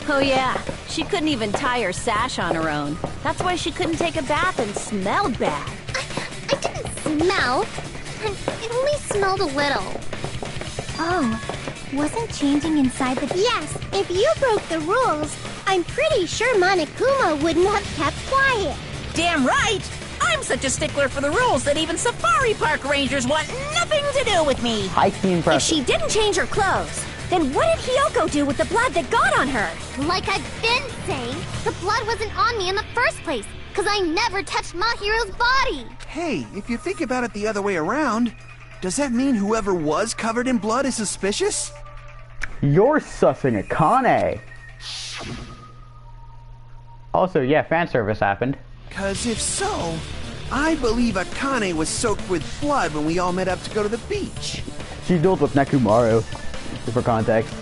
Oh yeah, she couldn't even tie her sash on her own. That's why she couldn't take a bath and smelled bad. I didn't smell. It only smelled a little. Oh, wasn't changing inside the... Yes, if you broke the rules, I'm pretty sure Monokuma wouldn't have kept quiet. Damn right! I'm such a stickler for the rules that even safari park rangers want nothing to do with me. High key If impressive. she didn't change her clothes, then what did Hiyoko do with the blood that got on her? Like I've been saying, the blood wasn't on me in the first place, because I never touched Mahiru's body. Hey, if you think about it the other way around, does that mean whoever was covered in blood is suspicious? You're sussing Akane. Also, yeah, fan service happened. Cause if so, I believe Akane was soaked with blood when we all met up to go to the beach. She dueled with Nekomaru, for context.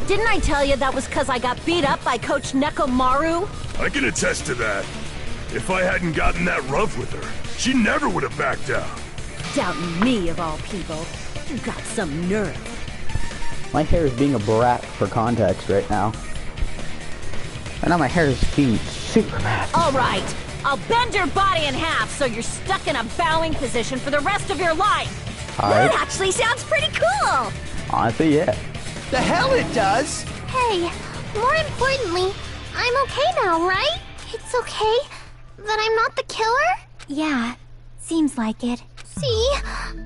Didn't I tell you that was because I got beat up by Coach Nekomaru? I can attest to that. If I hadn't gotten that rough with her, she never would have backed down. Doubting me, of all people. You got some nerve. My hair is being a brat for context right now. And now my hair is being super mad. All right, I'll bend your body in half so you're stuck in a bowing position for the rest of your life. Alright. That actually sounds pretty cool. Honestly, yeah. The hell it does! Hey, more importantly, I'm okay now, right? It's okay that I'm not the killer? Yeah, seems like it. See,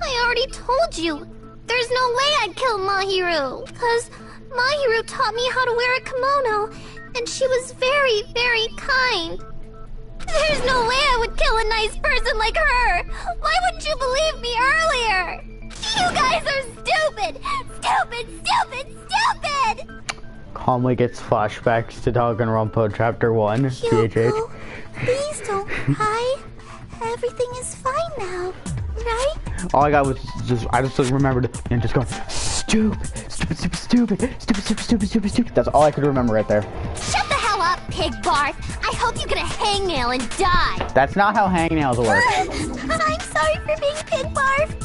I already told you. There's no way I'd kill Mahiru, because Mahiru taught me how to wear a kimono, and she was very, very kind. There's no way I would kill a nice person like her. Why wouldn't you believe me earlier? You guys are stupid! Stupid, stupid, stupid! Calmly gets flashbacks to Danganronpa Chapter 1, Yoko, THH. please don't cry. Everything is fine now, right? All I got was I just remembered and just going, stupid, stupid, stupid, stupid, stupid, stupid, stupid, stupid, stupid. That's all I could remember right there. Shut the hell up, pig barf. I hope you get a hangnail and die. That's not how hangnails work. I'm sorry for being pig barf.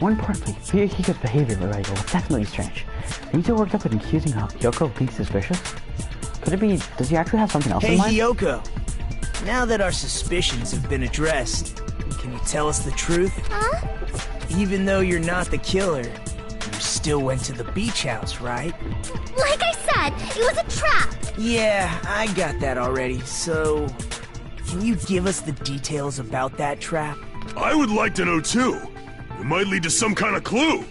More importantly, Hiko's behavior was definitely strange. Are you so worked up at accusing Yoko of being suspicious? Could it be, does he actually have something else in mind? Hey, Hiyoko. Now that our suspicions have been addressed, can you tell us the truth? Huh? Even though you're not the killer, you still went to the beach house, right? Like I said, it was a trap. Yeah, I got that already, so... Can you give us the details about that trap? I would like to know too. It might lead to some kind of clue.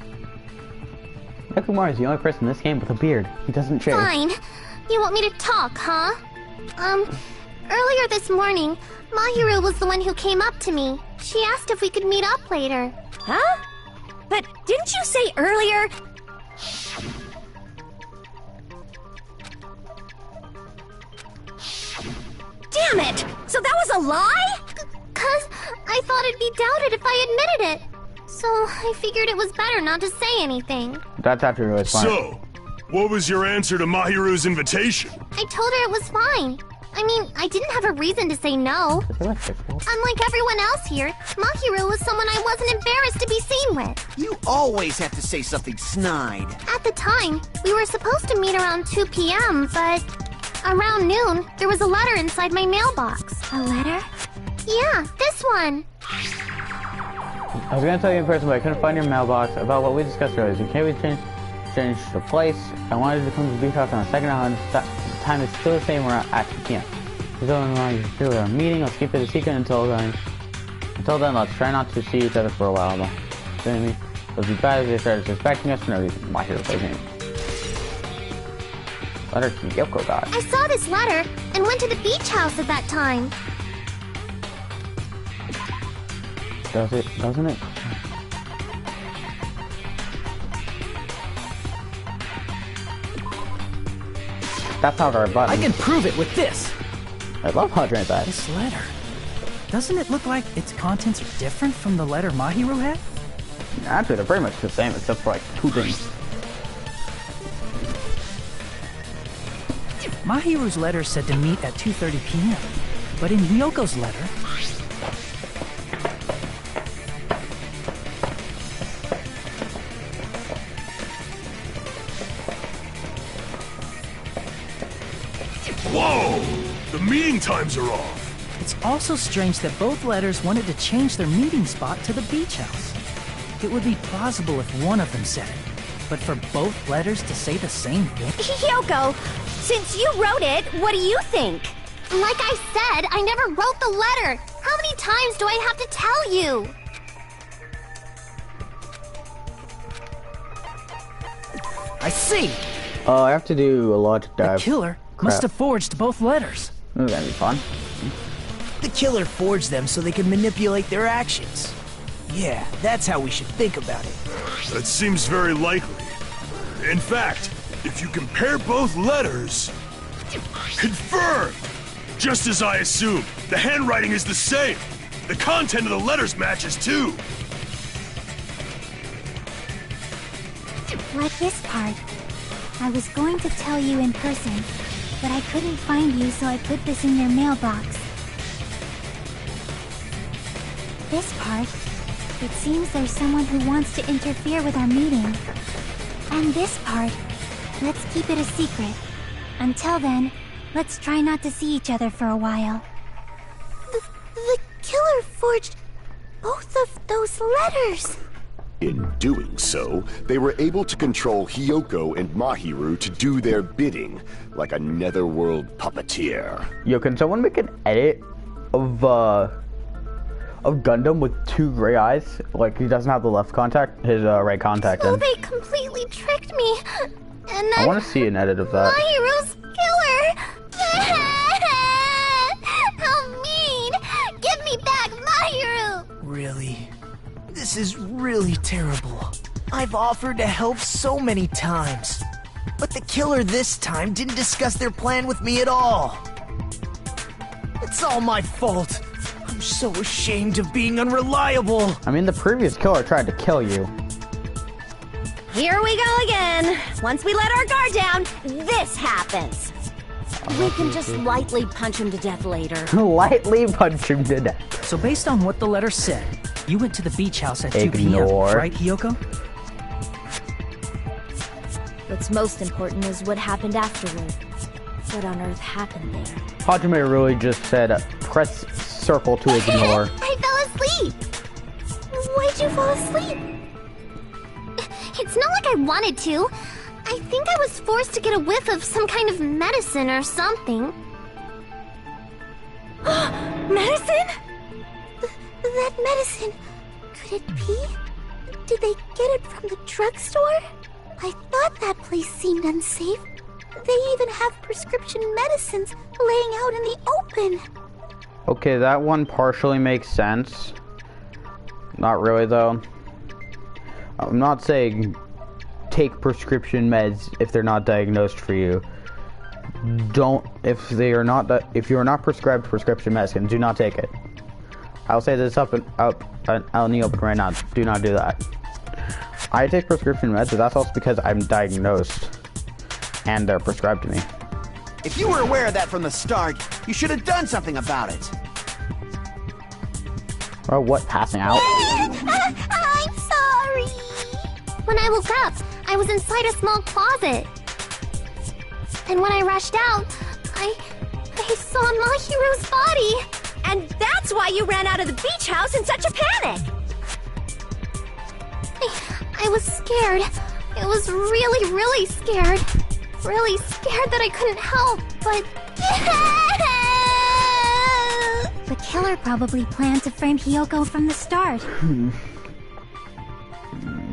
Nekumar is the only person in this game with a beard. He doesn't shave. Fine. You want me to talk, huh? Earlier this morning, Mahiru was the one who came up to me. She asked if we could meet up later. Huh? But didn't you say earlier... Damn it! So that was a lie? 'Cause I thought it'd be doubted if I admitted it. So I figured it was better not to say anything. That's actually really smart. So, what was your answer to Mahiru's invitation? I told her it was fine. I mean, I didn't have a reason to say no. Unlike everyone else here, Mahiru was someone I wasn't embarrassed to be seen with. You always have to say something snide. At the time, we were supposed to meet around 2 p.m., but around noon, there was a letter inside my mailbox. A letter? Yeah, this one. I was gonna tell you in person, but I couldn't find your mailbox about what we discussed earlier. You can't be change the place. I wanted to come to the beach house on a second island. The time is still the same around at 2 p.m. He's only wrong. You're still at a meeting. Let's keep it a secret until then. Until then, let's try not to see each other for a while. Though. You know what I mean? It'll be bad if they started suspecting us for no reason. My hero plays me. Letter to Yoko got. I saw this letter and went to the beach house at that time. Does it? Doesn't it? That's not our button. I can prove it with this. I love how Dre that. This letter. Doesn't it look like its contents are different from the letter Mahiru had? Actually, they're pretty much the same, except for like 2 things. Mahiru's letter said to meet at 2:30 p.m. But in Yoko's letter... Whoa! The meeting times are off. It's also strange that both letters wanted to change their meeting spot to the beach house. It would be plausible if one of them said it, but for both letters to say the same thing? Yoko, since you wrote it, what do you think? Like I said, I never wrote the letter. How many times do I have to tell you? I see. Oh, I have to do a logic dive. The killer must have forged both letters. Ooh, that'd be fun. The killer forged them so they could manipulate their actions. Yeah, that's how we should think about it. That seems very likely. In fact, if you compare both letters... Confirmed! Just as I assumed, the handwriting is the same. The content of the letters matches too. Like this part. I was going to tell you in person, but I couldn't find you, so I put this in your mailbox. This part. It seems there's someone who wants to interfere with our meeting. And this part. Let's keep it a secret. Until then, Let's try not to see each other for a while. The killer forged both of those letters. In doing so, they were able to control Hiyoko and Mahiru to do their bidding, like a netherworld puppeteer. Yo, can someone make an edit of Gundam with 2 gray eyes? Like, he doesn't have the left contact, his right contact. So in. they completely tricked me. And then I want to see an edit of that. Mahiru's killer. How mean! Give me back Mahiru! Really? This is really terrible. I've offered to help so many times. But the killer this time didn't discuss their plan with me at all. It's all my fault. I'm so ashamed of being unreliable. I mean, the previous killer tried to kill you. Here we go again. Once we let our guard down, this happens. We can just lightly punch him to death later. Lightly punch him to death. So based on what the letter said, you went to the beach house at 2 p.m., Ignore. right, Hiyoko? What's most important is what happened afterward. What on earth happened there? Hajime really just said, press circle to ignore. I fell asleep. Why'd you fall asleep? It's not like I wanted to. I think I was forced to get a whiff of some kind of medicine or something. Medicine? That medicine, could it be? Did they get it from the drugstore? I thought that place seemed unsafe. They even have prescription medicines laying out in the open. Okay, that one partially makes sense. Not really, though. I'm not saying take prescription meds if they're not diagnosed for you. Don't, if you're not prescribed prescription medicine, do not take it. I'll say this out in the open right now. Do not do that. I take prescription meds, but that's also because I'm diagnosed and they're prescribed to me. If you were aware of that from the start, you should have done something about it. Or what? Passing out? I'm sorry. When I woke up, I was inside a small closet. And when I rushed out, I saw Mahiru's body. And that's why you ran out of the beach house in such a panic! I was scared. I was really, really scared. Really scared that I couldn't help, but... The killer probably planned to frame Hiyoko from the start.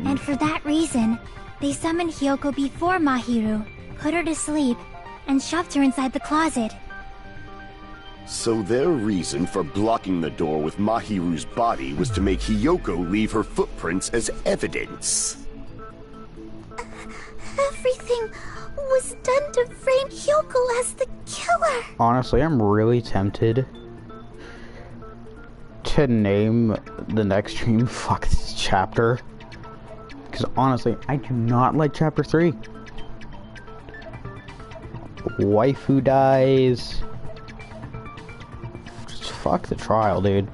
And for that reason, they summoned Hiyoko before Mahiru, put her to sleep, and shoved her inside the closet. So their reason for blocking the door with Mahiru's body was to make Hiyoko leave her footprints as evidence. Everything was done to frame Hiyoko as the killer. Honestly, I'm really tempted to name the next stream Fuck This Chapter. Because honestly, I do not like Chapter 3. Waifu dies. Just fuck the trial, dude.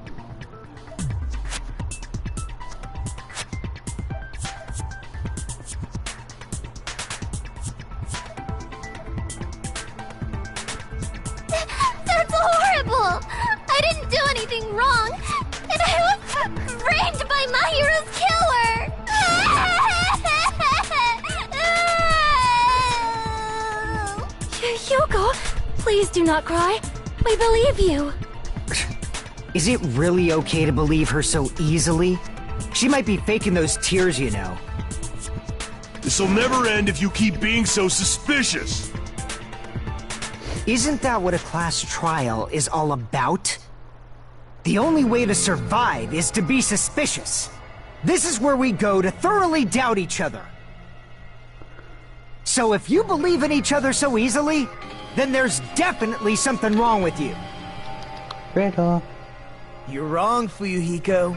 That's horrible! I didn't do anything wrong, and I was framed by Mahiru's killer! Hiyoko, please do not cry. We believe you. Is it really okay to believe her so easily? She might be faking those tears, you know. This'll never end if you keep being so suspicious. Isn't that what a class trial is all about? The only way to survive is to be suspicious. This is where we go to thoroughly doubt each other. So if you believe in each other so easily, then there's definitely something wrong with you. Riddle. You're wrong, Fuyuhiko.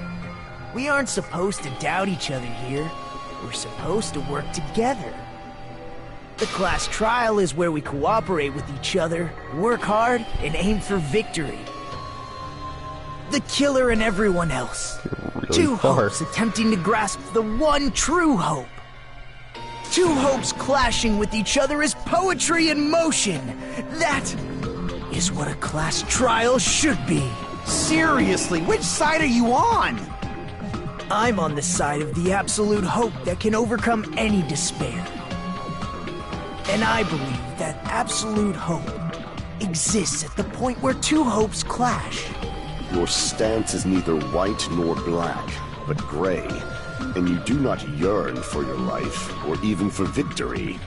We aren't supposed to doubt each other here. We're supposed to work together. The class trial is where we cooperate with each other, work hard, and aim for victory. The killer and everyone else. Really Two far. hopes attempting to grasp the one true hope. Two hopes clashing with each other is poetry in motion. That is what a class trial should be. Seriously, which side are you on? I'm on the side of the absolute hope that can overcome any despair. And I believe that absolute hope exists at the point where two hopes clash. Your stance is neither white nor black, but gray. And you do not yearn for your life, or even for victory.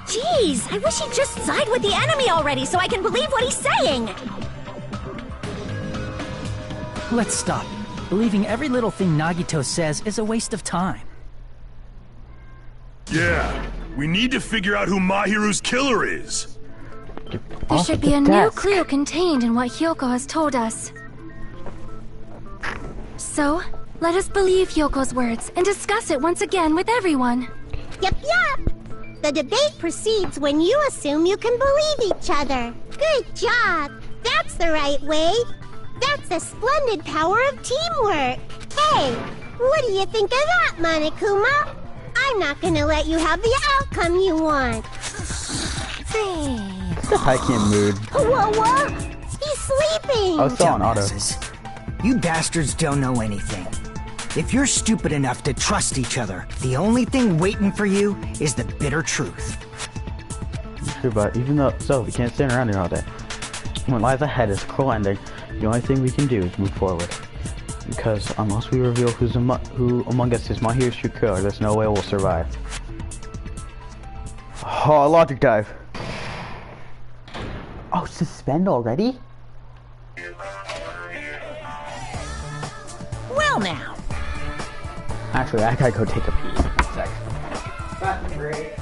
Jeez, I wish he'd just side with the enemy already so I can believe what he's saying! Let's stop. Believing every little thing Nagito says is a waste of time. Yeah, we need to figure out who Mahiru's killer is. There should be a new clue contained in what Hyoko has told us. So, let us believe Hyoko's words and discuss it once again with everyone. Yep. The debate proceeds when you assume you can believe each other. Good job. That's the right way. That's the splendid power of teamwork. Hey, what do you think of that, Monokuma? I'm not gonna let you have the outcome you want. The hiking mood. What? He's sleeping. I was still on auto. Dumbasses. You bastards don't know anything. If you're stupid enough to trust each other, the only thing waiting for you is the bitter truth. True, but even though we can't stand around here all day. What lies ahead is a cruel ending. The only thing we can do is move forward. Because unless we reveal who among us is Mahiru's true killer, there's no way we'll survive. Oh, logic dive. Oh, suspend already? Well now. Actually, I gotta go take a pee. Sec. Bathroom break.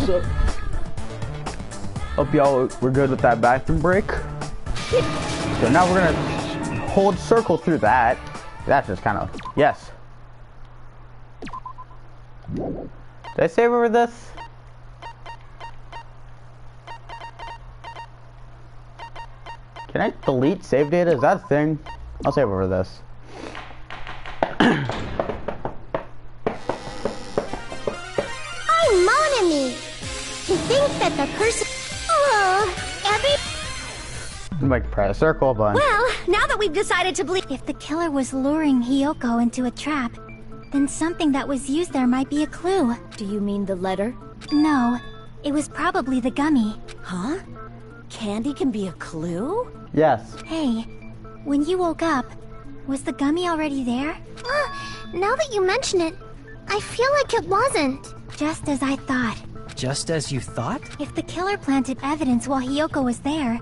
So hope y'all were good with that bathroom break. So now we're gonna hold circle through that. That's just kind of yes. Did I save over this? Can I delete save data? Is that a thing? I'll save over this. To think that the person... You might press circle button. Well, now that we've decided to believe... If the killer was luring Hyoko into a trap, then something that was used there might be a clue. Do you mean the letter? No, it was probably the gummy. Huh? Candy can be a clue? Yes. Hey, when you woke up, was the gummy already there? Now that you mention it, I feel like it wasn't. Just as I thought. Just as you thought? If the killer planted evidence while Hyoko was there,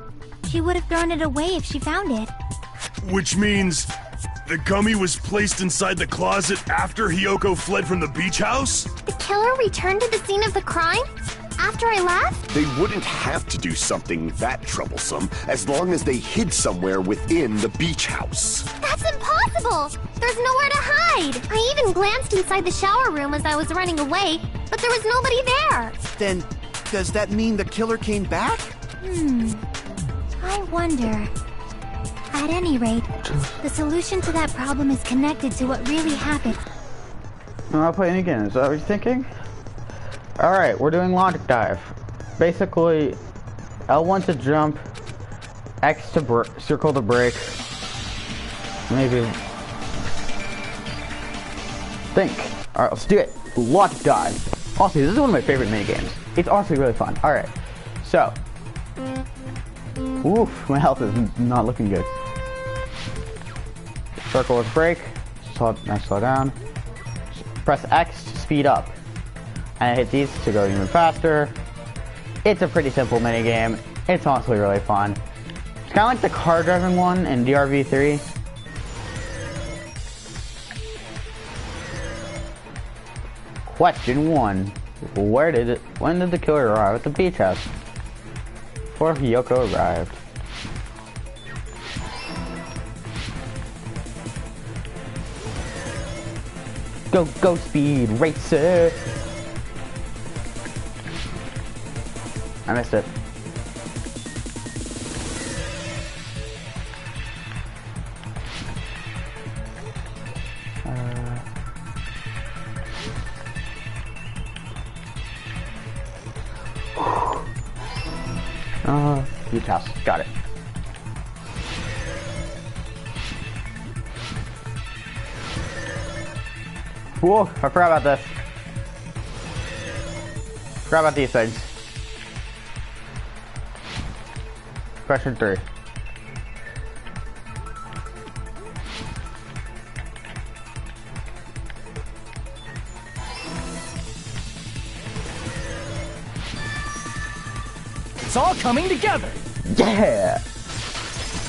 she would have thrown it away if she found it. Which means the gummy was placed inside the closet after Hyoko fled from the beach house? The killer returned to the scene of the crime? After I left? They wouldn't have to do something that troublesome as long as they hid somewhere within the beach house. That's impossible! There's nowhere to hide! I even glanced inside the shower room as I was running away, but there was nobody there! Then, does that mean the killer came back? I wonder. At any rate, the solution to that problem is connected to what really happened. I'm not playing again, is that what you're thinking? Alright, we're doing logic dive. Basically, L1 to jump, X to circle to break. Maybe. Think. Alright, let's do it. Launch dive. Honestly, this is one of my favorite minigames. It's honestly really fun. Alright, so. Oof, my health is not looking good. Circle is break. Slow down. Press X to speed up. And I hit these to go even faster. It's a pretty simple minigame. It's honestly really fun. It's kind of like the car driving one in DRV3. Question 1. When did the killer arrive at the beach house? Before Hiyoko arrived. Go speed racer! I missed it. Beach house. Got it. Whoa, I forgot about this. Forgot about these things. Question 3. It's all coming together! Yeah!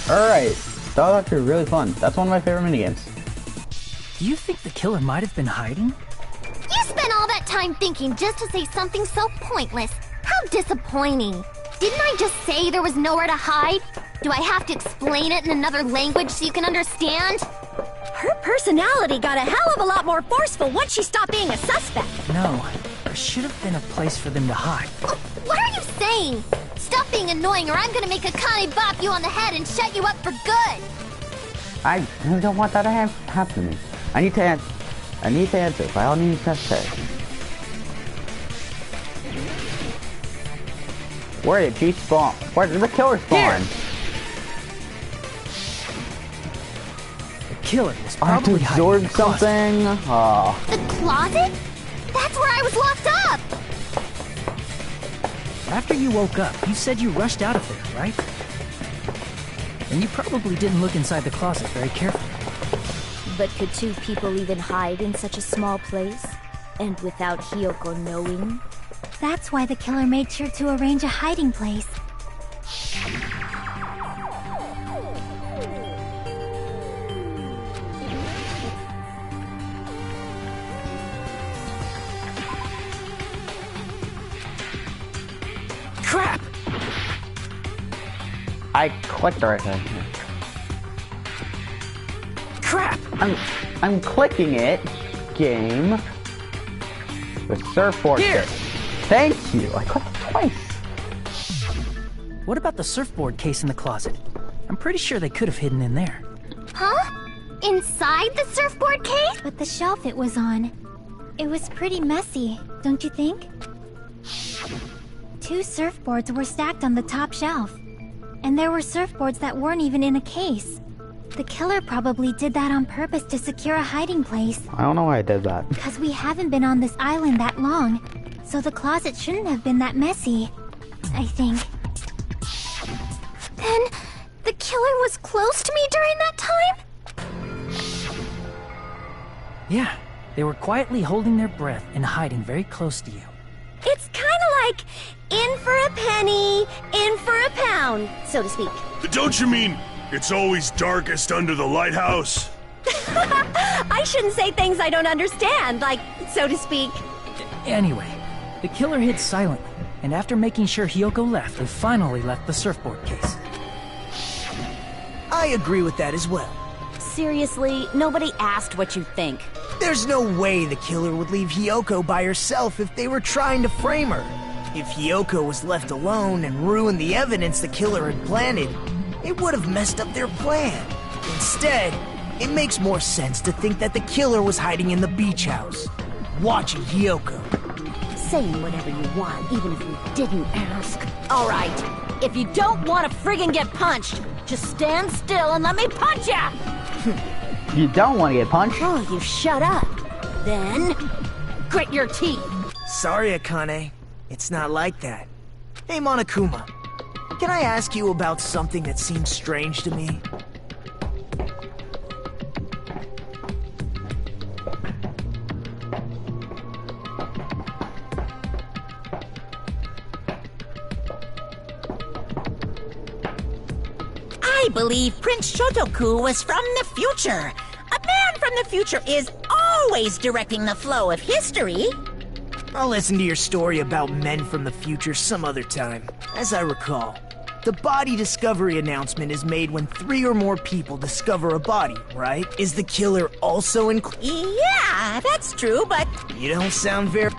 Alright. That was actually really fun. That's one of my favorite minigames. Do you think the killer might have been hiding? You spent all that time thinking just to say something so pointless. How disappointing. Didn't I just say there was nowhere to hide? Do I have to explain it in another language so you can understand? Her personality got a hell of a lot more forceful once she stopped being a suspect. No, there should have been a place for them to hide. What are you saying? Stop being annoying or I'm gonna make Akane bop you on the head and shut you up for good! I don't want that to happen to me. I need to answer. By all means necessary. Where did she spawn? Where did the killer spawn? The killer was I have to probably hiding in absorb the closet. something. Oh. The closet? That's where I was locked up! After you woke up, you said you rushed out of there, right? And you probably didn't look inside the closet very carefully. But could two people even hide in such a small place? And without Hiyoko knowing? That's why the killer made sure to arrange a hiding place. Crap! I clicked right here. Crap! I'm clicking it. Game. The surfboard. Here! Thank you. I clicked twice. What about the surfboard case in the closet? I'm pretty sure they could have hidden in there. Huh? Inside the surfboard case? But the shelf it was on, it was pretty messy, don't you think? 2 surfboards were stacked on the top shelf. And there were surfboards that weren't even in a case. The killer probably did that on purpose to secure a hiding place. I don't know why I did that. Because we haven't been on this island that long, so the closet shouldn't have been that messy, I think. Then, the killer was close to me during that time? Yeah, they were quietly holding their breath and hiding very close to you. It's kind of like in for a penny, in for a pound, so to speak. Don't you mean it's always darkest under the lighthouse? I shouldn't say things I don't understand, like, so to speak. Anyway, the killer hid silently, and after making sure Hiyoko left, they finally left the surfboard case. I agree with that as well. Seriously, nobody asked what you think. There's no way the killer would leave Hiyoko by herself if they were trying to frame her. If Hiyoko was left alone and ruined the evidence the killer had planted, it would have messed up their plan. Instead, it makes more sense to think that the killer was hiding in the beach house, watching Hiyoko. Saying whatever you want, even if we didn't ask. All right, If you don't want to friggin' get punched, just stand still and let me punch ya! You don't want to get punched? Oh, you shut up. Then, grit your teeth. Sorry, Akane. It's not like that. Hey, Monokuma. Can I ask you about something that seems strange to me? I believe Prince Shotoku was from the future. A man from the future is always directing the flow of history. I'll listen to your story about men from the future some other time. As I recall, the body discovery announcement is made when 3 or more people discover a body, right? Is the killer also Yeah, that's true, but... You don't sound very...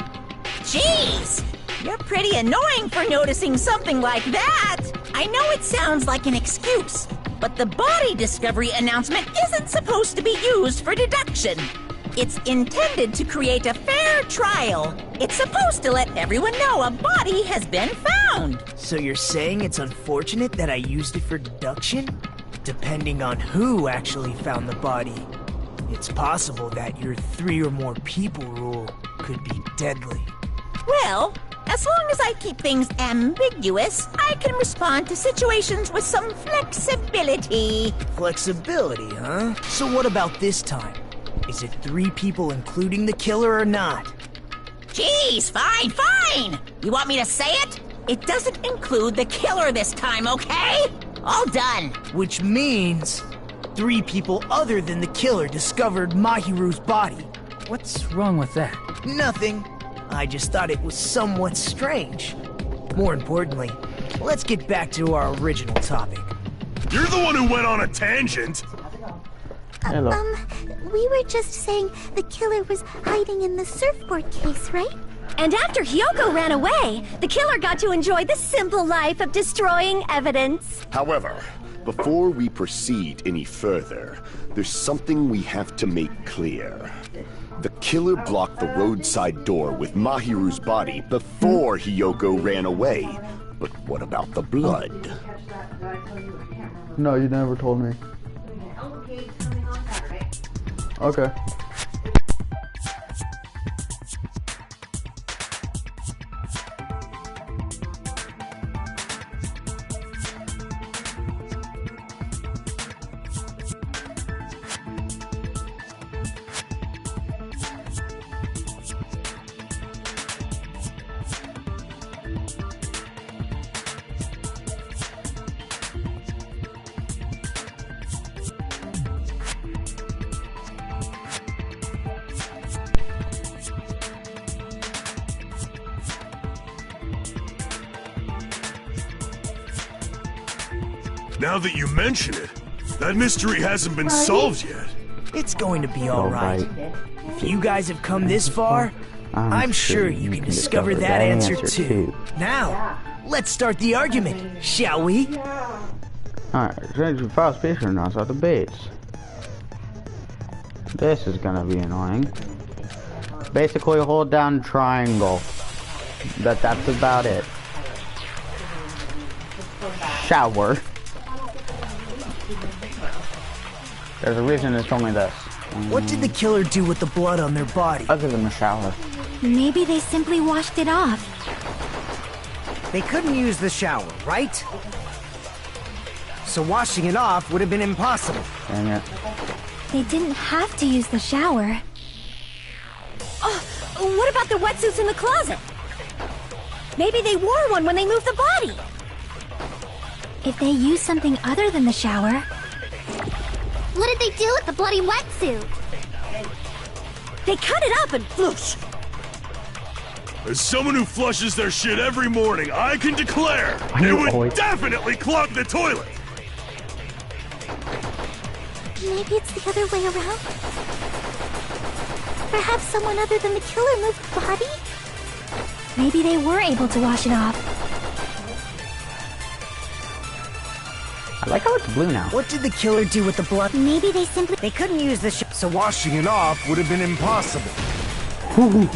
Jeez! You're pretty annoying for noticing something like that! I know it sounds like an excuse, but the body discovery announcement isn't supposed to be used for deduction. It's intended to create a fair trial. It's supposed to let everyone know a body has been found. So you're saying it's unfortunate that I used it for deduction? Depending on who actually found the body, it's possible that your 3 or more people rule could be deadly. Well, as long as I keep things ambiguous, I can respond to situations with some flexibility. Flexibility, huh? So what about this time? Is it 3 people including the killer or not? Jeez, fine! You want me to say it? It doesn't include the killer this time, okay? All done. Which means 3 people other than the killer discovered Mahiru's body. What's wrong with that? Nothing. I just thought it was somewhat strange. More importantly, let's get back to our original topic. You're the one who went on a tangent! Hello. We were just saying the killer was hiding in the surfboard case, right? And after Hyoko ran away, the killer got to enjoy the simple life of destroying evidence. However, before we proceed any further, there's something we have to make clear. The killer blocked the roadside door with Mahiru's body before Hyoko ran away. But what about the blood? No, you never told me. Okay. Now that you mention it, that mystery hasn't been solved yet. It's going to be alright. If you guys have come this far, I'm sure you can discover that answer too. Now, let's start the argument, shall we? Alright, change the file speaker now at the base. This is gonna be annoying. Basically hold down triangle. That's about it. Shower. There's a reason it's only this. What did the killer do with the blood on their body? Other than the shower. Maybe they simply washed it off. They couldn't use the shower, right? So washing it off would have been impossible. Dang it. They didn't have to use the shower. Oh, what about the wetsuits in the closet? Maybe they wore one when they moved the body. If they used something other than the shower... What did they do with the bloody wetsuit? They cut it up and floosh. As someone who flushes their shit every morning, I can declare it would definitely clog the toilet! Maybe it's the other way around? Perhaps someone other than the killer moved the body? Maybe they were able to wash it off. I like how it's blue now. What did the killer do with the blood? Maybe they simply... They couldn't use the so washing it off would have been impossible.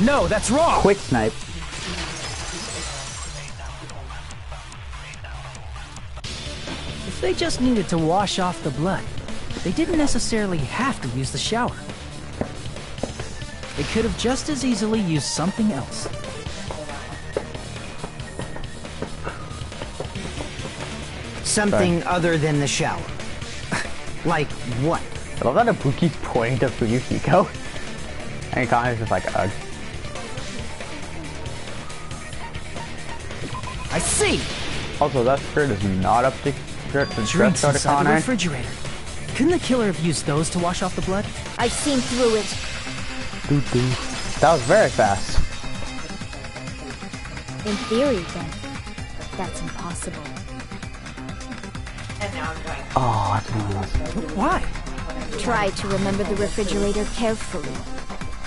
No, that's wrong! Quick snipe. They just needed to wash off the blood. They didn't necessarily have to use the shower. They could have just as easily used something else. Something other than the shower. Like what? I love that Ibuki's pointing to Fuyuhiko. And Connor's just like, ugh. I see! Also, that skirt is not up to the Drinks dress inside the Connor. refrigerator. Couldn't the killer have used those to wash off the blood? I've seen through it. That was very fast. In theory, then, that's impossible. Oh, that's nice. Why? Try to remember the refrigerator carefully,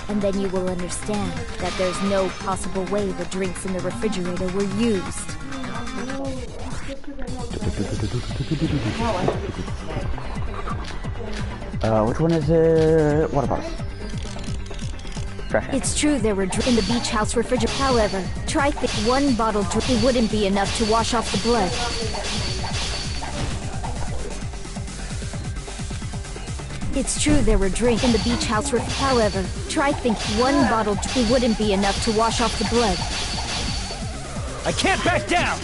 and then you will understand that there's no possible way the drinks in the refrigerator were used. Which one is it? What about? It's true there were drinks in the beach house refrigerator. However, try one bottle drink. It wouldn't be enough to wash off the blood. It's true there were drinks in the beach house however, try think one bottle it wouldn't be enough to wash off the blood. I can't back down!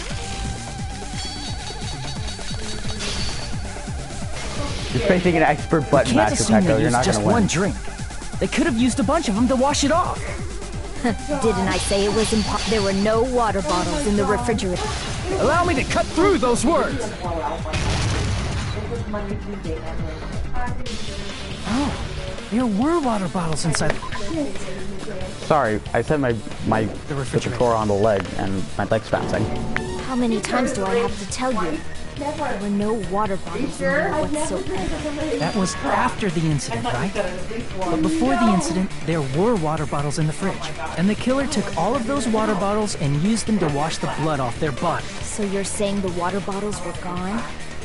You're facing an expert button match with Echo. You're not just gonna win. one drink. They could have used a bunch of them to wash it off. Didn't I say it was impossible? There were no water bottles in the refrigerator. Allow me to cut through those words! Oh, there were water bottles inside. Sorry, I set my controller on the leg and my leg's bouncing. How many times do I have to tell you? There were no water bottles in there whatsoever. That was after the incident, right? But before the incident, there were water bottles in the fridge. And the killer took all of those water bottles and used them to wash the blood off their body. So you're saying the water bottles were gone?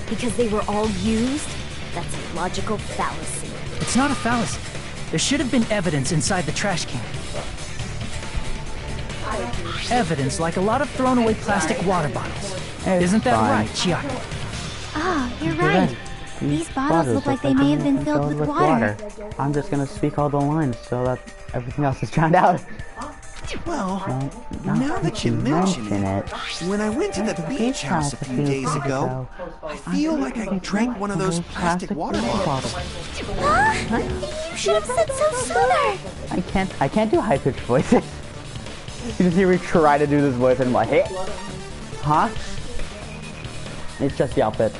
Because they were all used? That's a logical fallacy. It's not a fallacy. There should have been evidence inside the trash can. Evidence like a lot of thrown away plastic water bottles. Isn't that right, Chiaki? Ah, you're right. These bottles look like they may have been filled with water. I'm just gonna speak all the lines so that everything else is drowned out. Well, now that you mention it, when I went to the beach house a few days ago, I feel like I drank one of those plastic water bottles. You should have said so sooner. I can't do high-pitched voices. You just hear me try to do this voice and I'm like, hey, huh? It's just the outfit.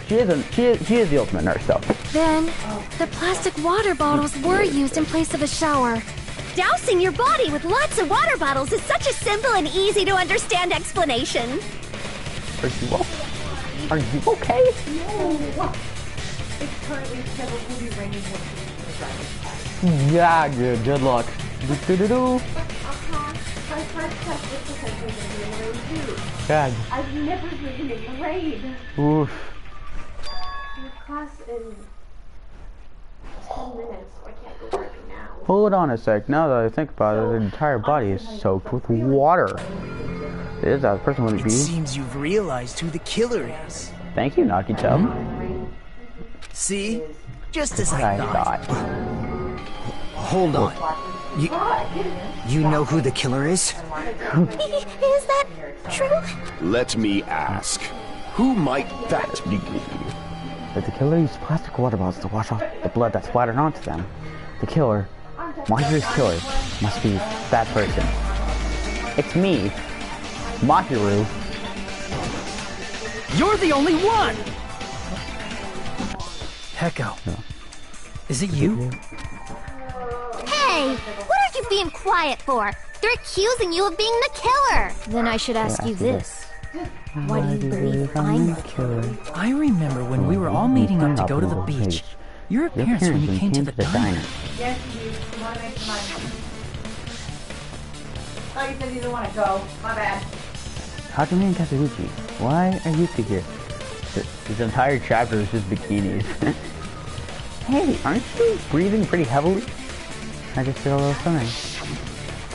She is the ultimate nurse, though. Then, the plastic water bottles were used in place of a shower. Dousing your body with lots of water bottles is such a simple and easy to understand explanation. Are you okay? No. It's currently scheduled to be raining Yeah, good luck. Do-do-do-do. My first test was potentially going to be in the rain too. God. I've never driven in the rain. Oof. I have class in 10 minutes, so I can't go right now. Hold on a sec. Now that I think about it, the entire body is soaked with water. It is that person would be. It seems you've realized who the killer is. Thank you, Naki-chan. See? Just as I thought. Hold on. You know who the killer is? Is that true? Let me ask. Who might that be? If the killer used plastic water bottles to wash off the blood that splattered onto them, the killer, Mahiru's killer, must be that person. It's me, Mahiru. You're the only one! Heko. No. Is it you? Hey, what are you being quiet for? They're accusing you of being the killer. Then I should ask you this. Why do you believe I'm the killer? I remember when we were all meeting up to go to the beach. Your appearance when you came to the diner. Yes, you want to make some money. Oh, you said you didn't want to go. My bad. Hajime and Kazuguchi, why are you two here? This entire chapter is just bikinis. Hey, aren't you breathing pretty heavily? I just feel a little swimming.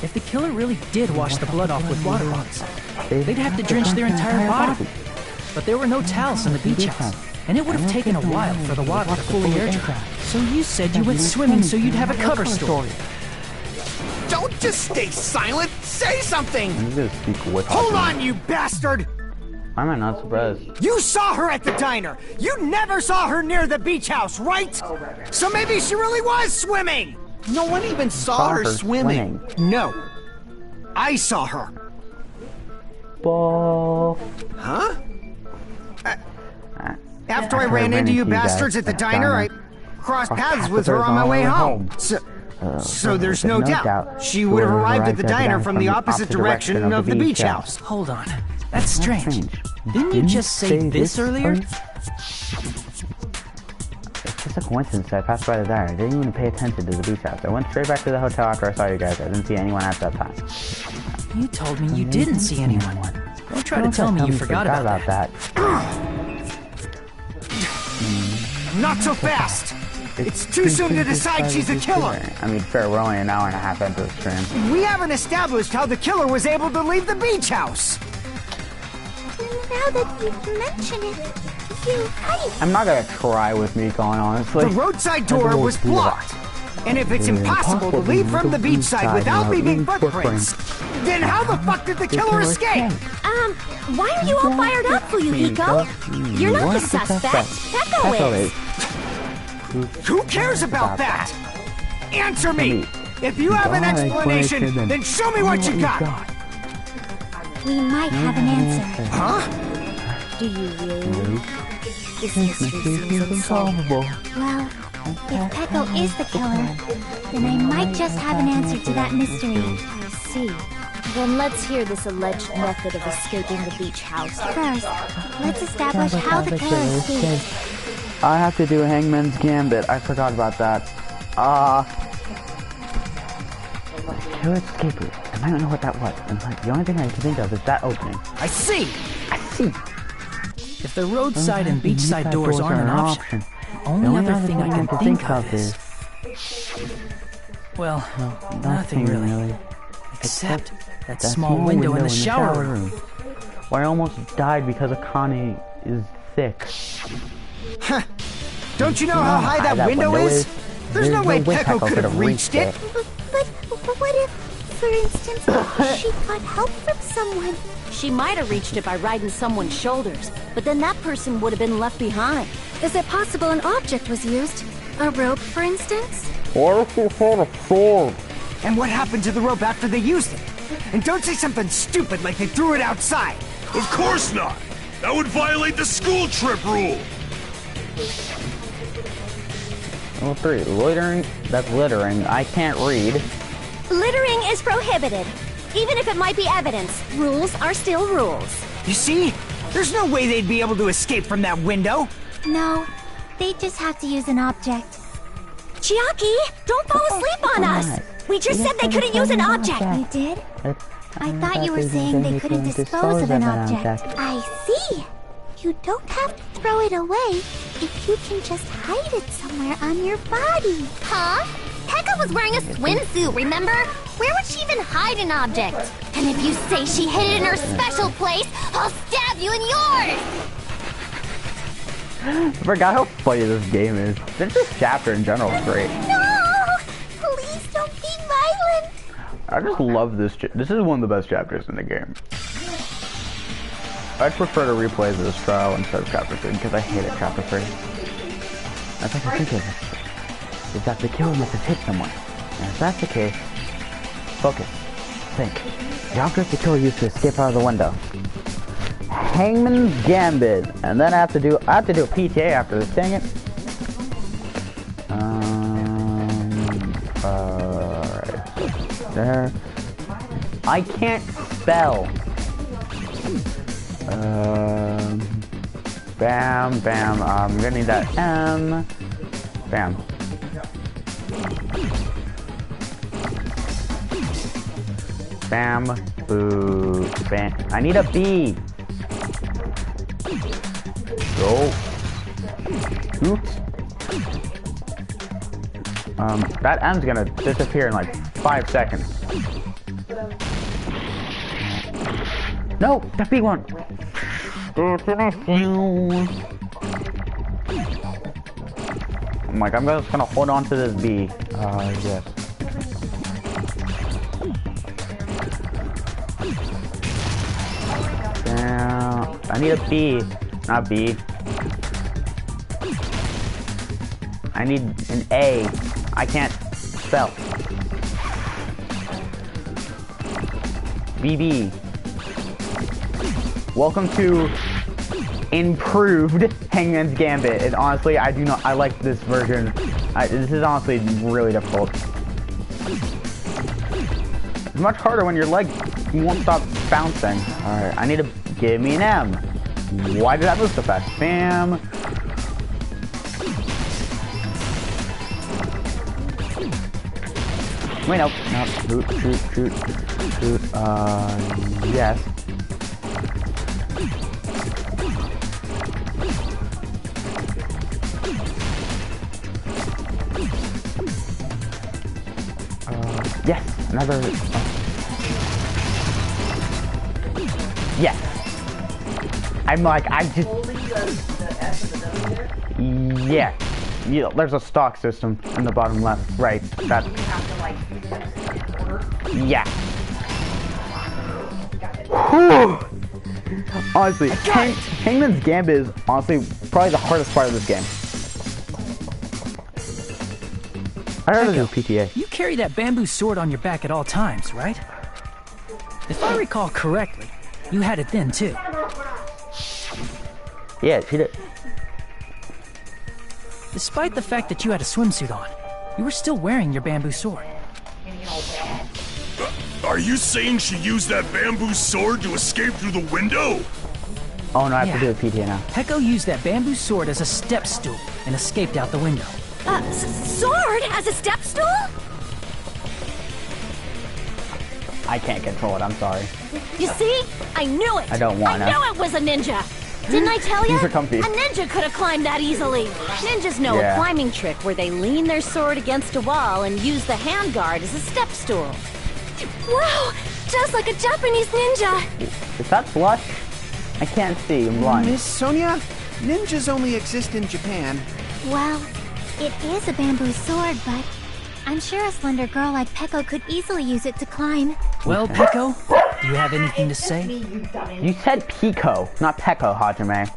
If the killer really did wash the blood off with water bottles, they'd have to drench their entire body. but there were no towels in the beach house, and it would have taken a while for the water to fully air dry. So you said you went swimming so you'd have a cover story. Don't just stay silent! Say something! I'm gonna speak with Hold on, you bastard! Why am I not surprised? You saw her at the diner! You never saw her near the beach house, right? So maybe she really was swimming! No one even saw her swimming. No. I saw her. Ball. Huh? After I ran into you bastards at the diner, I crossed paths with her on my way home. So there's no doubt she would have arrived at the diner from the opposite direction of the beach house. Hold on. That's strange. Didn't you just say this earlier? It's just a coincidence that I passed by the diner. I didn't even pay attention to the beach house. I went straight back to the hotel after I saw you guys. I didn't see anyone at that time. You told me you didn't see anyone. Don't try to tell me you forgot about that. Not so fast! It's too soon to decide she's a killer! I mean, fair, we're only an hour and a half into the stream. We haven't established how the killer was able to leave the beach house! Now that you mention it, you're right. I'm not gonna try with Miko, honestly. The roadside door was blocked! And if it's impossible to leave from the beachside without leaving footprints, then how the fuck did the killer escape? Why are you all fired up, Fuyuhiko? You're not the suspect. Peko is. Who cares about that? Answer me! If you have an explanation, then show me what you got! We might have an answer. Huh? Do you really? This mystery seems unsolvable. Well, if Peko is the killer, then I might just have an answer to that mystery. I see. Then let's hear this alleged method of escaping the beach house. First, let's establish how the killer escaped. I have to do Hangman's Gambit. I forgot about that. Killer escape route. I might not know what that was. And the only thing I can think of is that opening. I see! I see! If the roadside and beachside doors aren't an option, the only other thing I can think of is... Well, nothing really. Except that small window in the shower room. Where I almost died because Akane is thick. Huh. Don't you know how high that window is? There's no way Peko could have reached it. But what if, for instance, she got help from someone? She might have reached it by riding someone's shoulders, but then that person would have been left behind. Is it possible an object was used? A rope, for instance? Or if you had a sword? And what happened to the rope after they used it? And don't say something stupid like they threw it outside. Of course not! That would violate the school trip rule! Rule 3. Loitering. That's littering. I can't read. Littering is prohibited. Even if it might be evidence, rules are still rules. You see? There's no way they'd be able to escape from that window. No, they just have to use an object. Chiaki, don't fall asleep on us! We just said they couldn't use an object! You did? I thought you were saying they couldn't dispose of an object. I see. You don't have to throw it away if you can just hide it somewhere on your body. Huh? Pekka was wearing a swimsuit, remember? Where would she even hide an object? And if you say she hid it in her special place, I'll stab you in yours! I forgot how funny this game is. This chapter in general is great. No! Please don't be violent! I just love this. This is one of the best chapters in the game. I'd prefer to replay this trial instead of chapter 3 because I hated chapter 3. I think I think of it is that the killer must have hit someone. And if that's the case, focus. Think. The object the killer used to escape out of the window. Hangman's Gambit. And then I have to do a PTA after this, dang it. Alright. There. I can't spell. Bam, bam, I'm gonna need that M. Bam. Bam, boo, bam. I need a B. Go. Oops. That M's gonna disappear in like 5 seconds. No, that B one. I'm like, I'm just gonna hold on to this B. Yes. I need a B, not B. I need an A. I can't spell. BB. Welcome to improved Hangman's Gambit. And honestly, I like this version. This is honestly really difficult. It's much harder when your leg won't stop bouncing. Alright, I need to give me an M. Why did that move so fast? Bam. Wait, nope. Shoot. Yes. Yes, another. Yes. I'm like, I just. Yeah. Yeah, there's a stock system in the bottom left, right. That. Yeah. Whew. Honestly, Hangman's Gambit is honestly probably the hardest part of this game. I heard it was PTA. You carry that bamboo sword on your back at all times, right? If I recall correctly, you had it then too. Yeah, she did. Despite the fact that you had a swimsuit on, you were still wearing your bamboo sword. Are you saying she used that bamboo sword to escape through the window? Oh no, I have to do the PTA now. Peko used that bamboo sword as a step stool and escaped out the window. Sword as a step stool? I can't control it, I'm sorry. You see? I knew it! I don't wanna. I knew it was a ninja! Didn't I tell you? These are comfy. A ninja could have climbed that easily. Ninjas know a climbing trick where they lean their sword against a wall and use the handguard as a step stool. Wow! Just like a Japanese ninja! Is that blush? I can't see, I'm blind. Miss Sonia, ninjas only exist in Japan. Well, it is a bamboo sword, but I'm sure a slender girl like Peko could easily use it to climb. Well, Peko, do you have anything to say? You said Pico, not Peko, Hajime.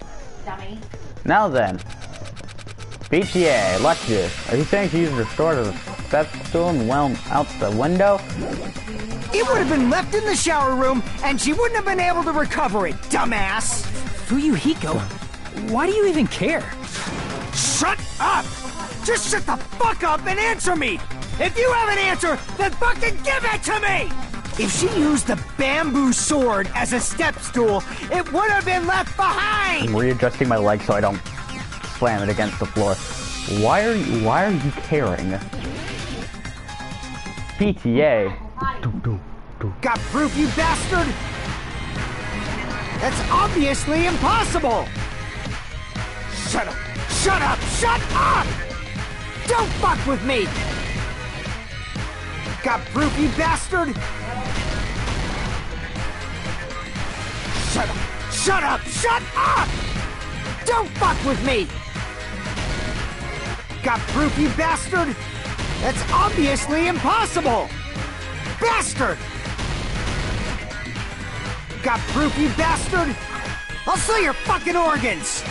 Dummy. Now then. PTA, Lexus. Are you saying she used her sword as a step stool and went out the window? It would have been left in the shower room, and she wouldn't have been able to recover it, dumbass! Fuyuhiko, why do you even care? Shut up! Just shut the fuck up and answer me! If you have an answer, then fucking give it to me! If she used the bamboo sword as a step stool, it would have been left behind! I'm readjusting my leg so I don't slam it against the floor. Why are you caring? PTA. Got proof, you bastard? That's obviously impossible! Shut up! Shut up! Shut up! Don't fuck with me! Got proof, you bastard? Shut up! Shut up! Shut up! Don't fuck with me! Got proof, you bastard? That's obviously impossible! Bastard! Got proof, you bastard? I'll sell your fucking organs!